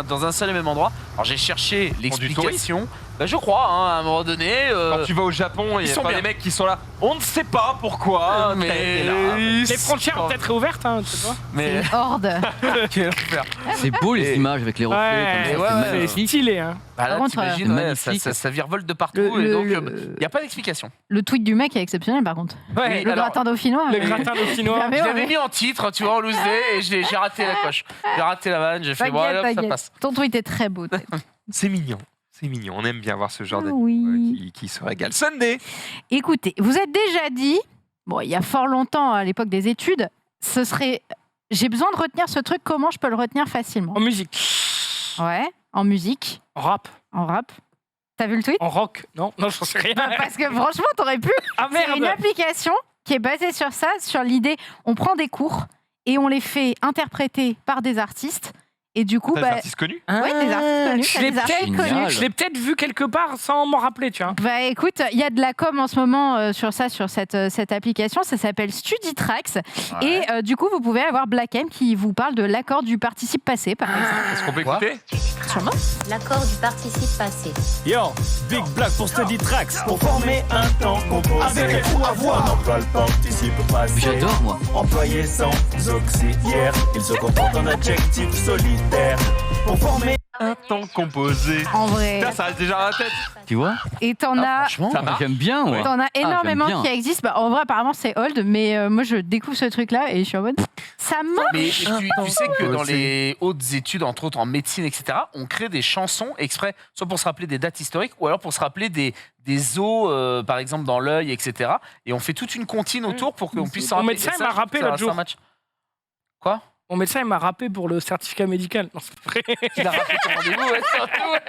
S3: dans un seul et même endroit. Alors j'ai cherché l'explication. Bah, je crois, hein, à un moment donné.
S2: Quand tu vas au Japon, il y
S3: ils
S2: a
S3: sont
S2: pas
S3: bien.
S2: des mecs qui sont là. On ne sait pas pourquoi.
S3: mais
S2: t'es là.
S5: Les frontières ont peut-être réouvertes, hein, tu sais pas.
S3: Mais
S4: Horde.
S3: quel enfer.
S6: C'est beau les
S3: Et-
S6: images avec les reflets.
S5: Ouais,
S6: comme ça,
S3: ouais,
S6: c'est
S3: ouais,
S5: C'est
S6: magnifique.
S5: stylé. Hein.
S3: Bah, là,
S4: Par contre,
S3: t'imagines,
S6: c'est
S3: ouais, ça,
S6: magnifique.
S3: ça virevolte de partout. Et donc, il n'y a pas d'explication.
S4: Le tweet du mec est exceptionnel par contre.
S5: Ouais,
S4: Le
S3: alors,
S4: gratin dauphinois.
S5: le gratin dauphinois.
S4: Ah, mais
S3: Je
S4: ouais,
S3: l'avais
S4: mais-
S3: mis en titre, tu vois, en loose day, et j'ai raté la coche. J'ai raté la vanne, j'ai fait, bon,
S4: T'inquiète,
S3: allez, hop, ça
S4: t'inquiète.
S3: passe.
S4: Ton tweet est très beau.
S2: C'est mignon. C'est mignon. On aime bien voir ce genre
S4: Ah
S2: d'animaux
S4: oui.
S2: qui se régale. Sunday.
S4: Écoutez, vous êtes déjà dit, bon, il y a fort longtemps à l'époque des études, ce serait. J'ai besoin de retenir ce truc, comment je peux le retenir facilement?
S5: En musique,
S4: Ouais, en musique,
S5: en rap,
S4: en rap. T'as vu le tweet?
S5: en rock. Non, j'en sais rien.
S4: Parce que franchement, t'aurais pu.
S5: Ah
S4: C'est une
S5: merde.
S4: application qui est basée sur ça, sur l'idée, on prend des cours et on les fait interpréter par des artistes. Et du coup,
S2: Des artistes connus.
S4: ouais, des artistes connus.
S5: Je
S4: t'as
S5: l'ai
S4: des artistes
S6: peut-être-
S4: connus.
S5: Je l'ai peut-être vu quelque part sans m'en rappeler, tu vois.
S4: Bah écoute, il y a de la com en ce moment sur ça, sur cette application. Ça s'appelle StudiTracks. Et du coup, vous pouvez avoir Black M qui vous parle de l'accord du participe passé, par exemple.
S2: Est-ce qu'on peut
S3: Quoi
S2: écouter?
S4: Sûrement.
S10: L'accord du participe passé.
S11: Yo, Big Black pour Study Tracks, pour former un temps composé. Avec ou à voix, on emploie le participe passé.
S6: J'adore moi.
S11: Employé sans auxiliaire, il se comporte en adjectif solitaire. Pour former
S2: Un temps composé.
S4: En vrai.
S2: Putain, ça reste déjà à la tête.
S6: Tu vois?
S4: Et t'en as.
S3: Franchement,
S2: Ça marche.
S6: J'aime bien moi.
S4: T'en as énormément
S6: j'aime bien.
S4: qui existent. Bah, en vrai, apparemment, c'est old, mais moi, je découvre ce truc-là et je suis en mode. Ça marche.
S3: mais tu sais que dans les hautes études, entre autres en médecine, etc., on crée des chansons exprès, soit pour se rappeler des dates historiques, ou alors pour se rappeler des os, par exemple, dans l'œil, etc. Et on fait toute une comptine autour pour qu'on puisse s'en
S5: Mon
S3: rappeler.
S5: médecin
S3: Et ça,
S5: m'a rappelé
S3: ça
S5: l'autre
S3: reste un
S5: jour.
S3: match. Quoi?
S5: Mon médecin, il m'a rappelé pour le certificat médical. Non, c'est pas vrai.
S3: Il a rappelé ton rendez-vous, ouais, surtout, ouais.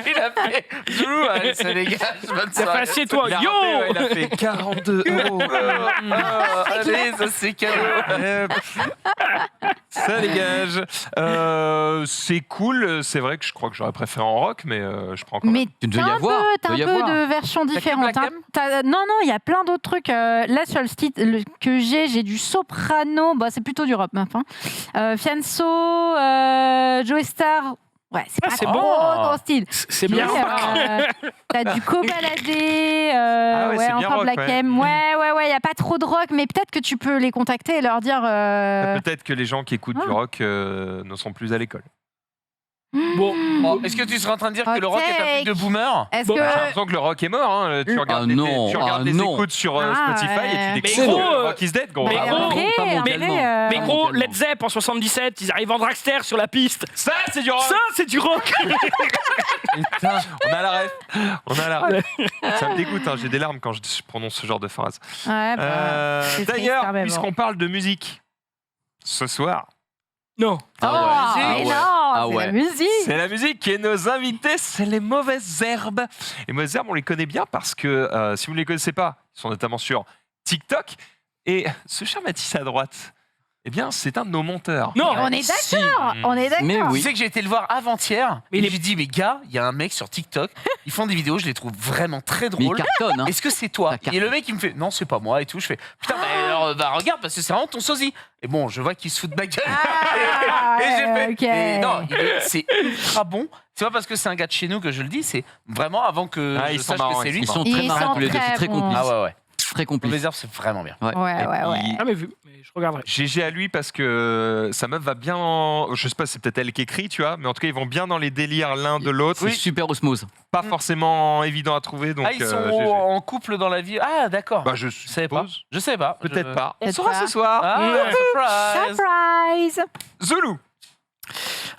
S3: Il a fait Zoulou, allez, ça les gars, bonne
S5: Il a fait
S3: soirée.
S5: assieds-toi,
S2: Il a
S5: yo
S2: rappelé, ouais, il a fait 42 euros.
S3: Allez, ça c'est cadeau.
S2: Ça dégage. C'est cool. C'est vrai que je crois que j'aurais préféré en rock, mais je prends quand même.
S4: Mais
S6: Tu devais y
S4: t'as un
S6: avoir,
S4: peu,
S6: devait y
S4: t'as un peu
S6: avoir.
S4: de versions différentes.
S3: Black
S4: hein. Non, il y a plein d'autres trucs. Là, sur le style que j'ai du soprano. Bah, c'est plutôt du rock, maintenant. Fianso, Joe Star. Ouais, c'est
S5: Ah,
S4: pas
S5: c'est
S4: trop
S5: bon.
S4: ton style.
S5: C'est bien.
S4: T'as du cobaladé,
S2: Ah ouais, c'est bien
S4: encore
S2: rock,
S4: Black
S2: ouais.
S4: M. Ouais, il y a pas trop de rock, mais peut-être que tu peux les contacter et leur dire.
S2: Peut-être que les gens qui écoutent du rock ne sont plus à l'école.
S5: Bon,
S3: Oh, est-ce que tu serais en train de dire que le rock est un truc de boomer?
S4: Est-ce
S5: Bon,
S4: que.
S2: J'ai l'impression que le rock est mort. Hein. Tu regardes,
S6: Ah non,
S2: tu regardes
S6: ah
S2: les
S6: non.
S2: écoutes sur
S4: Ah,
S2: Spotify
S4: ouais.
S2: et tu
S5: Mais
S2: découvres
S5: gros,
S2: que le rock is dead, gros.
S5: mais
S2: Ah,
S5: gros,
S2: bon.
S6: pas
S4: après,
S6: mondialement.
S5: mais gros,
S6: mondialement.
S5: Led Zepp en 77, ils arrivent en dragster sur la piste.
S2: Ça, c'est du rock.
S5: Ça, c'est du rock.
S2: On a la ref. On a la ref. Ça me dégoûte. Hein. J'ai des larmes quand je prononce ce genre de phrase.
S4: Ouais, bah, c'est triste,
S2: D'ailleurs,
S4: quand même,
S2: puisqu'on parle de musique, ce soir,
S5: Non.
S4: Oh,
S6: Ah ouais.
S4: mais
S6: Ah ouais.
S4: non,
S6: Ah
S4: c'est
S6: ouais.
S4: la musique.
S2: c'est la musique et nos invités, c'est les Mauvaises Herbes. Les Mauvaises Herbes, on les connaît bien parce que si vous ne les connaissez pas, ils sont notamment sur TikTok. Et ce cher Mathis à droite, eh bien, c'est un de nos monteurs.
S5: Non.
S4: On est
S6: Si.
S4: d'accord. On est d'accord.
S6: Mais oui.
S3: Tu sais que j'ai été le voir avant-hier,
S5: Mais
S3: et
S5: il
S3: je
S5: est-
S3: lui dis, mais gars, il y a un mec sur TikTok, ils font des vidéos, je les trouve vraiment très
S6: Mais il
S3: drôles.
S6: cartonne. Hein.
S3: Est-ce que c'est toi?
S6: Ça cartonne.
S3: Et le mec il me fait non c'est pas moi et tout. Je fais putain alors bah regarde parce que c'est vraiment ton sosie. Et bon je vois qu'il se fout de ma gueule.
S4: Ah,
S3: et j'ai fait
S4: ok.
S3: et non c'est ultra bon. C'est pas parce que c'est un gars de chez nous que je le dis, c'est vraiment avant que
S2: Ah,
S3: je
S2: ils sont
S3: sache
S2: marrants,
S3: que c'est lui.
S6: Ils sont
S4: Ils
S6: très marrants
S4: sont
S6: tous les deux.
S4: très
S6: C'est très
S4: bons.
S6: complice.
S3: Ah ouais.
S6: Très complice.
S3: Mauvaises Herbes c'est vraiment bien.
S6: Ouais.
S4: Ouais.
S5: Ah, mais vu. Mais je regarderai.
S2: GG à lui parce que sa meuf va bien. Je sais pas, c'est peut-être elle qui écrit, tu vois, mais en tout cas, ils vont bien dans les délires l'un de l'autre.
S6: C'est super osmose.
S2: Pas forcément évident à trouver. Donc,
S3: Ah ils sont
S2: GG.
S3: en couple dans la vie. Ah d'accord.
S2: Bah, je
S3: savais pas.
S2: suppose.
S3: Je sais pas.
S2: Peut-être pas. On
S4: Peut-être
S2: saura
S4: pas.
S2: ce soir.
S3: Ah surprise.
S4: Surprise.
S2: Zoulou.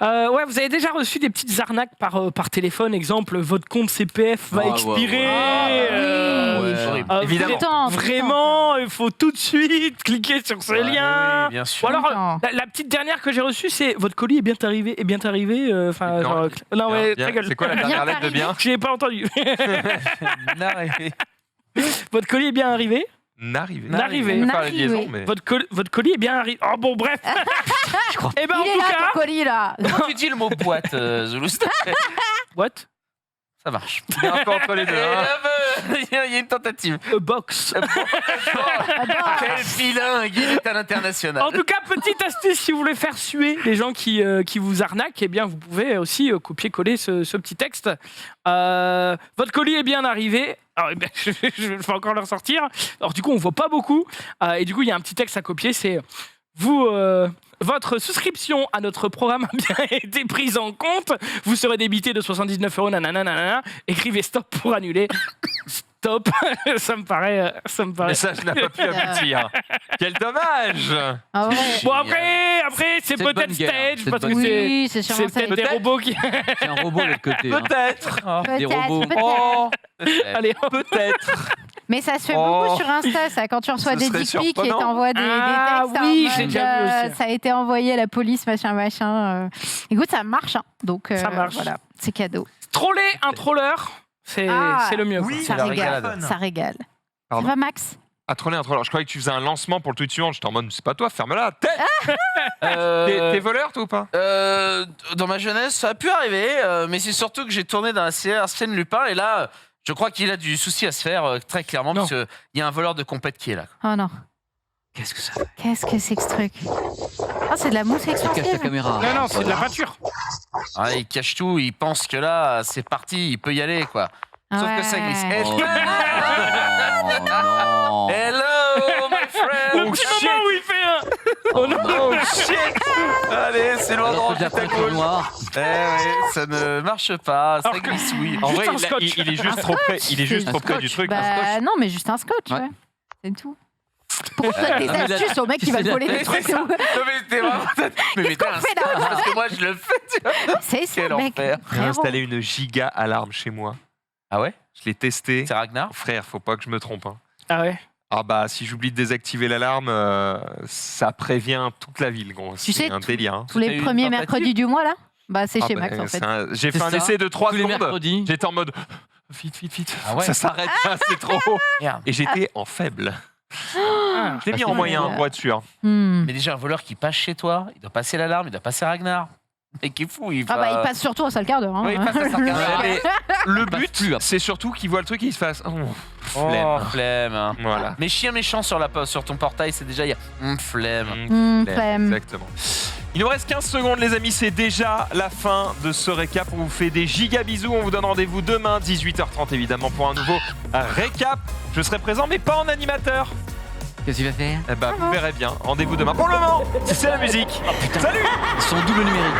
S5: Ouais, vous avez déjà reçu des petites arnaques par téléphone. Exemple, votre compte CPF va
S6: Ah, ouais,
S5: expirer.
S3: ouais.
S6: Ouais.
S3: Horrible.
S2: Évidemment.
S4: Tout le temps, tout le
S5: Vraiment, il faut tout de suite cliquer sur ce
S3: Ouais,
S5: lien.
S3: oui, bien
S5: Ou
S3: sûr.
S5: alors,
S4: Attends.
S5: la petite dernière que j'ai reçue, c'est votre colis est bien arrivé. Enfin,
S2: Non,
S5: genre, non, ouais,
S2: Bien.
S5: ta gueule.
S2: C'est quoi la
S4: Bien
S2: dernière lettre de bien?
S5: Je l'ai pas entendu.
S3: N'arrivez.
S5: Votre colis est bien arrivé.
S2: N'arrivé.
S5: N'arrivé.
S2: Je vais faire la
S4: N'arrivé.
S2: liaison, mais.
S5: Votre colis est bien arrivé. Oh bon, bref. Eh ben, en
S4: Il est
S5: tout
S4: là,
S5: cas.
S4: ton colis, là.
S3: Comment tu dis le mot boîte Zoulou s'il te plaît?
S5: What?
S3: Ça marche.
S2: Il est un peu entre les deux. hein.
S3: Il y a une tentative.
S5: A box.
S3: Quel bilingue, il est à l'international.
S5: En tout cas, petite astuce, si vous voulez faire suer les gens qui vous arnaquent, eh bien, vous pouvez aussi copier-coller ce petit texte. Votre colis est bien arrivé. Alors, eh bien, je vais encore le ressortir. Alors, du coup, on ne voit pas beaucoup. Et du coup, il y a un petit texte à copier. C'est votre souscription à notre programme a bien été prise en compte. Vous serez débité de 79 €. Nanana. Écrivez stop pour annuler. Stop. ça me paraît.
S2: Le message n'a pas pu aboutir. Quel dommage.
S4: Ah ouais.
S5: Bon, après c'est
S6: C'est de
S5: peut-être
S6: bonne guerre.
S5: stage
S6: C'est de
S5: parce que
S6: bonne
S5: c'est.
S4: Oui, c'est
S5: C'est
S4: sûrement ça.
S5: peut-être des robots qui.
S6: C'est un robot de l'autre côté. hein.
S2: Peut-être.
S6: Des robots.
S4: Peut-être.
S2: Oh,
S5: Allez, hop.
S2: peut-être.
S4: Mais ça se fait
S2: Oh.
S4: beaucoup sur Insta, ça, quand tu reçois
S2: Ce
S4: des
S2: serait
S4: dick pics et
S2: surprenant.
S4: t'envoies des
S5: Ah
S4: textes.
S5: oui,
S4: en
S5: j'ai
S4: mode,
S5: déjà vu aussi.
S4: ça a été envoyé à la police, machin. Écoute, ça marche. Hein. Donc,
S5: Ça marche.
S4: voilà, c'est cadeau.
S5: Troller un troller, c'est le mieux. quoi.
S4: Ça
S3: la
S4: régale.
S3: régalade.
S4: Ça régale.
S2: Pardon.
S4: Ça va, Max?
S2: À troller un troller. Je croyais que tu faisais un lancement pour le tweet suivant. J'étais en mode, c'est pas toi, ferme-la. Tête. T'es voleur, toi ou pas?
S3: Dans ma jeunesse, ça a pu arriver, mais c'est surtout que j'ai tourné dans la série Arsène Lupin et là, je crois qu'il a du souci à se faire très clairement
S5: Non.
S3: parce qu'il y a un voleur de compète qui est là.
S4: Oh non.
S6: Qu'est-ce que ça fait?
S4: Qu'est-ce que c'est que ce truc? Oh, c'est de la mousse
S6: Il cache la
S4: expansive.
S6: caméra.
S5: Non, c'est de la peinture.
S3: Ah, il cache tout, il pense que là, c'est parti, il peut y aller quoi. Sauf que ça glisse.
S4: Ouais.
S6: Oh non.
S3: Hello, my friend.
S5: Au petit moment où il fait un. Oh non.
S3: Oh shit. Allez, c'est loin de
S6: Alors que de la
S3: rentrer ta
S6: peinture
S3: gauche.
S6: noire.
S3: Eh ouais, ça ne marche pas, ça
S5: Alors que-
S3: glisse, oui.
S2: En vrai,
S5: un scotch.
S2: il est juste trop près. Il est juste trop près du truc.
S4: Bah non, mais juste un scotch,
S6: Ouais.
S4: ouais. C'est tout. Pourquoi tu donnes des
S6: mais là,
S4: astuces au mec qui va te voler des
S3: Mais
S4: trucs?
S3: c'est ça. Non mais t'es vraiment... Mais mettez
S4: qu'on
S3: un
S4: fait là
S3: scotch, parce que moi je le fais, tu vois.
S4: C'est ça,
S3: Quel
S4: mec.
S3: enfer.
S2: J'ai
S4: Frérot.
S2: installé une giga alarme chez moi.
S3: Ah ouais?
S2: Je l'ai testé.
S3: C'est Ragnar?
S2: Frère, faut pas que je me trompe. Hein.
S5: Ah ouais.
S2: Ah bah, si j'oublie de désactiver l'alarme, ça prévient toute la ville, gros.
S4: Tu
S2: C'est
S4: sais,
S2: un délire. Hein.
S4: Tous
S3: T'as
S4: les
S3: eu une
S4: premiers
S3: tentative
S4: mercredis du mois, là, bah c'est
S2: Ah
S4: chez
S2: bah,
S4: Max, en fait.
S2: J'ai fait
S6: C'est
S2: un
S6: ça.
S2: essai de 3
S6: Tous les
S2: secondes.
S6: mercredis.
S2: J'étais en mode vite.
S3: Ah ouais.
S2: Ça s'arrête pas, c'est trop.
S3: Merde.
S2: Et j'étais en faible.
S5: Ah.
S2: Je l'ai mis en
S4: Oh là
S2: moyen,
S4: là.
S2: pour être sûr.
S3: Mais déjà, un voleur qui passe chez toi, il doit passer l'alarme, il doit passer Ragnar. Mais qui est fou, il
S4: Ah
S3: va...
S4: bah il passe surtout un sale quart d'heure. Hein.
S3: Oui, il passe un sale quart d'heure.
S2: Mais le
S6: passe
S2: but,
S6: plus, après.
S2: c'est surtout qu'il voit le truc et il se fasse.
S3: Oh,
S2: Flemme.
S3: flemme.
S2: Voilà.
S3: Mais chien méchant sur ton portail, c'est déjà, il y a flemme.
S4: Flemme.
S2: Exactement. Il nous reste 15 secondes, les amis. C'est déjà la fin de ce récap. On vous fait des giga bisous. On vous donne rendez-vous demain, 18h30, évidemment, pour un nouveau récap. Je serai présent, mais pas en animateur.
S6: Qu'est-ce qu'il va faire?
S2: Eh ben, vous verrez bien. Rendez-vous demain. Pour le moment, c'est la musique. Salut!
S6: Son double numérique.